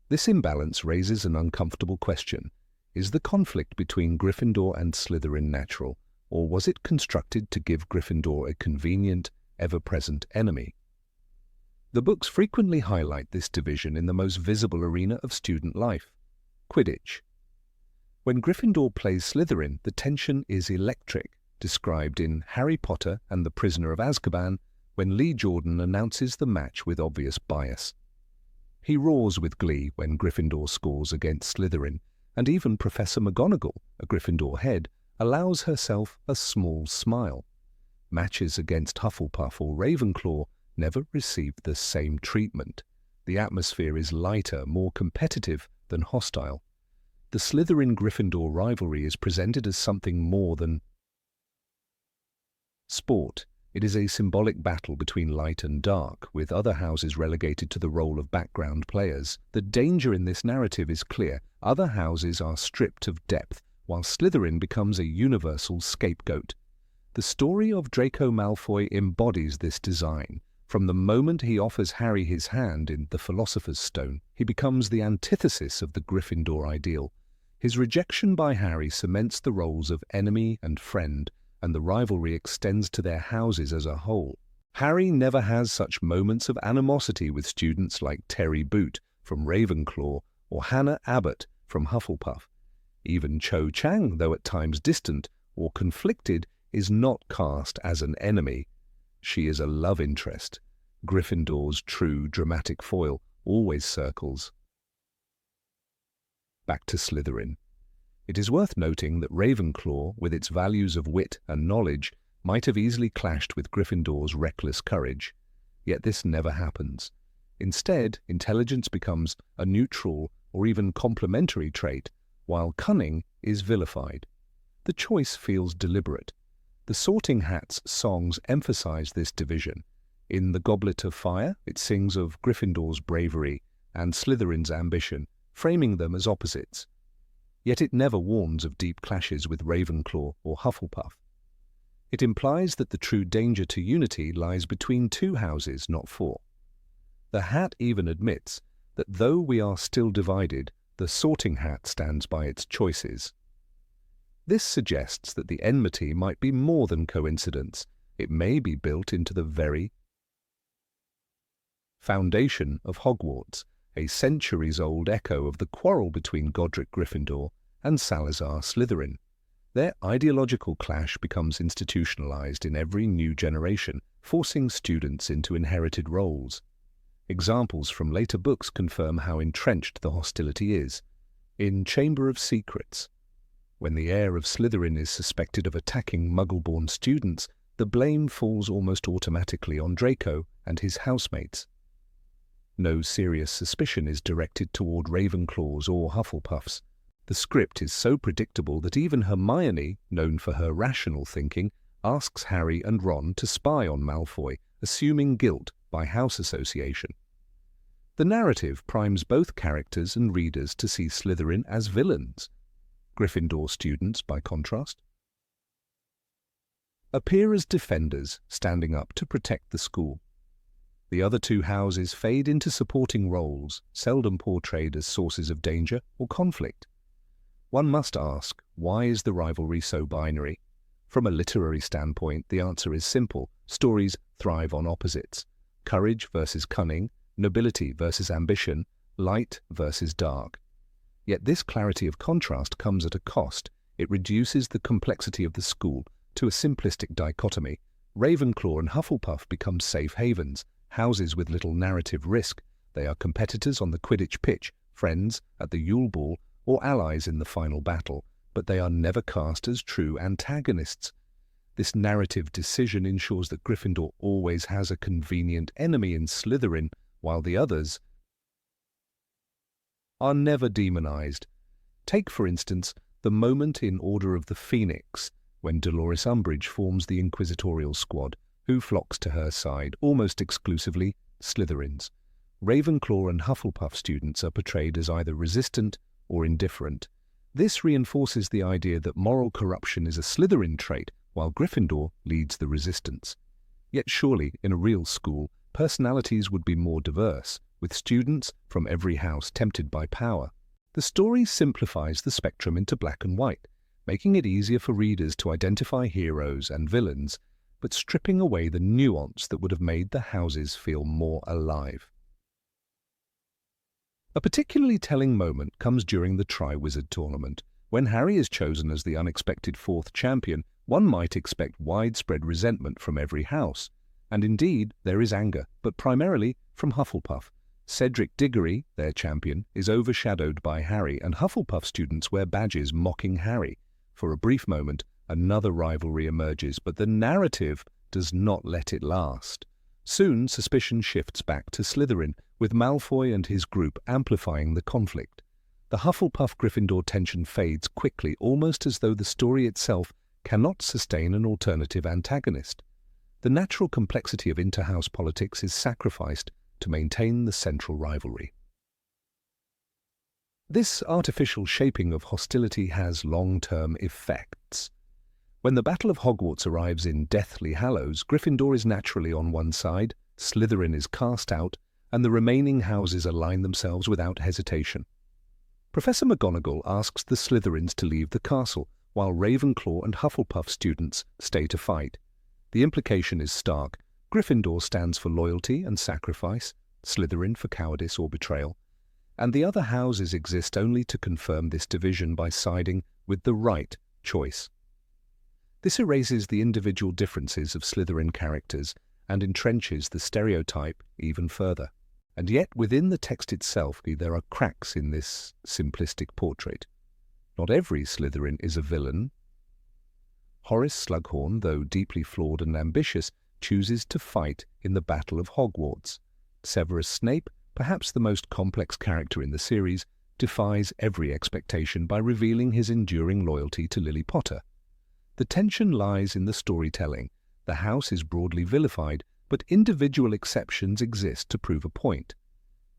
This imbalance raises an uncomfortable question. Is the conflict between Gryffindor and Slytherin natural, or was it constructed to give Gryffindor a convenient, ever-present enemy? The books frequently highlight this division in the most visible arena of student life, Quidditch. When Gryffindor plays Slytherin, the tension is electric, described in Harry Potter and the Prisoner of Azkaban, when Lee Jordan announces the match with obvious bias. He roars with glee when Gryffindor scores against Slytherin, and even Professor McGonagall, a Gryffindor head, allows herself a small smile. Matches against Hufflepuff or Ravenclaw never received the same treatment. The atmosphere is lighter, more competitive than hostile. The Slytherin-Gryffindor rivalry is presented as something more than sport. It is a symbolic battle between light and dark, with other houses relegated to the role of background players. The danger in this narrative is clear. Other houses are stripped of depth, while Slytherin becomes a universal scapegoat. The story of Draco Malfoy embodies this design. From the moment he offers Harry his hand in the Philosopher's Stone, he becomes the antithesis of the Gryffindor ideal. His rejection by Harry cements the roles of enemy and friend, and the rivalry extends to their houses as a whole. Harry never has such moments of animosity with students like Terry Boot from Ravenclaw or Hannah Abbott from Hufflepuff. Even Cho Chang, though at times distant or conflicted, is not cast as an enemy. She is a love interest. Gryffindor's true dramatic foil always circles back to Slytherin. It is worth noting that Ravenclaw, with its values of wit and knowledge, might have easily clashed with Gryffindor's reckless courage. Yet this never happens. Instead, intelligence becomes a neutral or even complementary trait, while cunning is vilified. The choice feels deliberate. The Sorting Hat's songs emphasize this division. In The Goblet of Fire, it sings of Gryffindor's bravery and Slytherin's ambition, framing them as opposites. Yet it never warns of deep clashes with Ravenclaw or Hufflepuff. It implies that the true danger to unity lies between two houses, not four. The Hat even admits that though we are still divided, the Sorting Hat stands by its choices. This suggests that the enmity might be more than coincidence. It may be built into the very foundation of Hogwarts, a centuries-old echo of the quarrel between Godric Gryffindor and Salazar Slytherin. Their ideological clash becomes institutionalized in every new generation, forcing students into inherited roles. Examples from later books confirm how entrenched the hostility is. In Chamber of Secrets, when the heir of Slytherin is suspected of attacking Muggle-born students, the blame falls almost automatically on Draco and his housemates. No serious suspicion is directed toward Ravenclaws or Hufflepuffs. The script is so predictable that even Hermione, known for her rational thinking, asks Harry and Ron to spy on Malfoy, assuming guilt by house association. The narrative primes both characters and readers to see Slytherin as villains. Gryffindor students, by contrast, appear as defenders, standing up to protect the school. The other two houses fade into supporting roles, seldom portrayed as sources of danger or conflict. One must ask, why is the rivalry so binary? From a literary standpoint, the answer is simple. Stories thrive on opposites. Courage versus cunning, nobility versus ambition, light versus dark. Yet this clarity of contrast comes at a cost. It reduces the complexity of the school to a simplistic dichotomy. Ravenclaw and Hufflepuff become safe havens, houses with little narrative risk. They are competitors on the Quidditch pitch, friends at the Yule Ball, or allies in the final battle, but they are never cast as true antagonists. This narrative decision ensures that Gryffindor always has a convenient enemy in Slytherin, while the others are never demonized. Take, for instance, the moment in Order of the Phoenix, when Dolores Umbridge forms the inquisitorial squad. Who flocks to her side? Almost exclusively Slytherins. Ravenclaw and Hufflepuff students are portrayed as either resistant or indifferent. This reinforces the idea that moral corruption is a Slytherin trait, while Gryffindor leads the resistance. Yet surely, in a real school, personalities would be more diverse, with students from every house tempted by power. The story simplifies the spectrum into black and white, making it easier for readers to identify heroes and villains, but stripping away the nuance that would have made the houses feel more alive. A particularly telling moment comes during the Triwizard Tournament. When Harry is chosen as the unexpected fourth champion, one might expect widespread resentment from every house. And indeed, there is anger, but primarily from Hufflepuff. Cedric Diggory, their champion, is overshadowed by Harry, and Hufflepuff students wear badges mocking Harry. For a brief moment, another rivalry emerges, but the narrative does not let it last. Soon, suspicion shifts back to Slytherin, with Malfoy and his group amplifying the conflict. The Hufflepuff-Gryffindor tension fades quickly, almost as though the story itself cannot sustain an alternative antagonist. The natural complexity of interhouse politics is sacrificed to maintain the central rivalry. This artificial shaping of hostility has long-term effects. When the Battle of Hogwarts arrives in Deathly Hallows, Gryffindor is naturally on one side, Slytherin is cast out, and the remaining houses align themselves without hesitation. Professor McGonagall asks the Slytherins to leave the castle, while Ravenclaw and Hufflepuff students stay to fight. The implication is stark. Gryffindor stands for loyalty and sacrifice, Slytherin for cowardice or betrayal, and the other houses exist only to confirm this division by siding with the right choice. This erases the individual differences of Slytherin characters and entrenches the stereotype even further. And yet, within the text itself, there are cracks in this simplistic portrait. Not every Slytherin is a villain. Horace Slughorn, though deeply flawed and ambitious, chooses to fight in the Battle of Hogwarts. Severus Snape, perhaps the most complex character in the series, defies every expectation by revealing his enduring loyalty to Lily Potter. The tension lies in the storytelling. The house is broadly vilified, but individual exceptions exist to prove a point.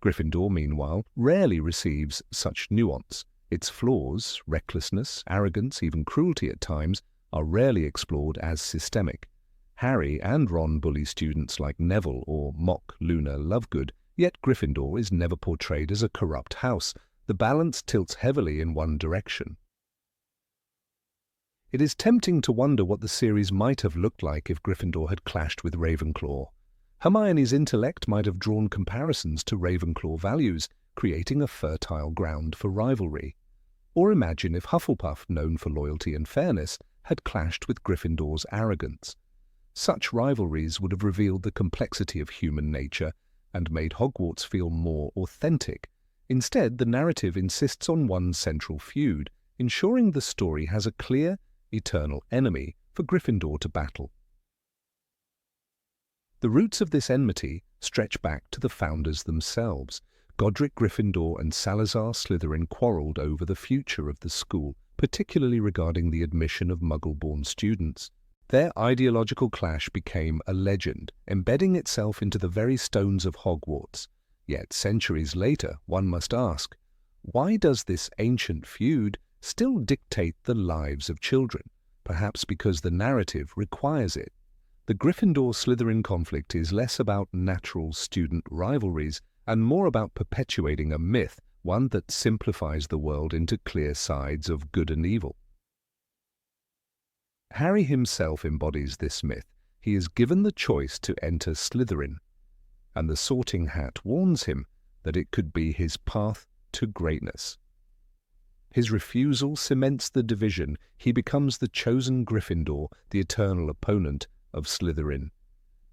Gryffindor, meanwhile, rarely receives such nuance. Its flaws, recklessness, arrogance, even cruelty at times, are rarely explored as systemic. Harry and Ron bully students like Neville or mock Luna Lovegood, yet Gryffindor is never portrayed as a corrupt house. The balance tilts heavily in one direction. It is tempting to wonder what the series might have looked like if Gryffindor had clashed with Ravenclaw. Hermione's intellect might have drawn comparisons to Ravenclaw values, creating a fertile ground for rivalry. Or imagine if Hufflepuff, known for loyalty and fairness, had clashed with Gryffindor's arrogance. Such rivalries would have revealed the complexity of human nature and made Hogwarts feel more authentic. Instead, the narrative insists on one central feud, ensuring the story has a clear, eternal enemy for Gryffindor to battle. The roots of this enmity stretch back to the founders themselves. Godric Gryffindor and Salazar Slytherin quarrelled over the future of the school, particularly regarding the admission of Muggle-born students. Their ideological clash became a legend, embedding itself into the very stones of Hogwarts. Yet centuries later, one must ask, why does this ancient feud still dictate the lives of children? Perhaps because the narrative requires it. The Gryffindor-Slytherin conflict is less about natural student rivalries and more about perpetuating a myth, one that simplifies the world into clear sides of good and evil. Harry himself embodies this myth. He is given the choice to enter Slytherin, and the Sorting Hat warns him that it could be his path to greatness. His refusal cements the division. He becomes the chosen Gryffindor, the eternal opponent of Slytherin.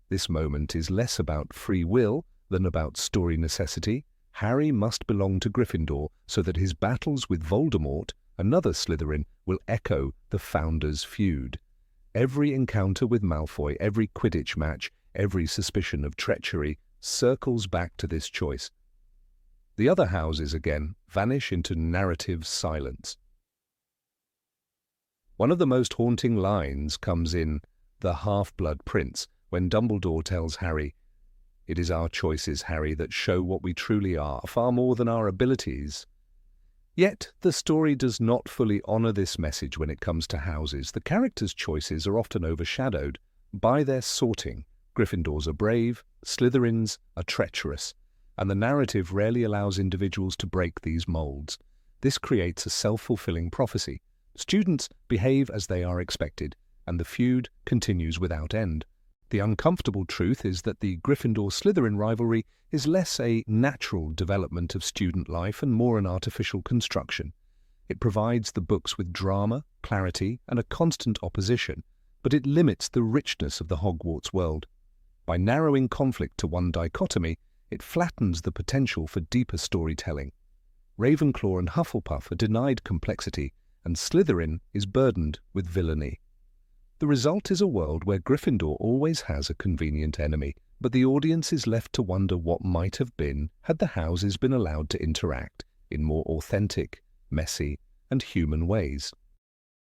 This moment is less about free will than about story necessity. Harry must belong to Gryffindor so that his battles with Voldemort, another Slytherin, will echo the Founders' feud. Every encounter with Malfoy, every Quidditch match, every suspicion of treachery circles back to this choice. The other houses, again, vanish into narrative silence. One of the most haunting lines comes in The Half-Blood Prince, when Dumbledore tells Harry, "It is our choices, Harry, that show what we truly are, far more than our abilities." Yet, the story does not fully honor this message when it comes to houses. The characters' choices are often overshadowed by their sorting. Gryffindors are brave, Slytherins are treacherous, and the narrative rarely allows individuals to break these molds. This creates a self-fulfilling prophecy. Students behave as they are expected, and the feud continues without end. The uncomfortable truth is that the Gryffindor-Slytherin rivalry is less a natural development of student life and more an artificial construction. It provides the books with drama, clarity, and a constant opposition, but it limits the richness of the Hogwarts world. By narrowing conflict to one dichotomy, it flattens the potential for deeper storytelling. Ravenclaw and Hufflepuff are denied complexity, and Slytherin is burdened with villainy. The result is a world where Gryffindor always has a convenient enemy, but the audience is left to wonder what might have been had the houses been allowed to interact in more authentic, messy, and human ways.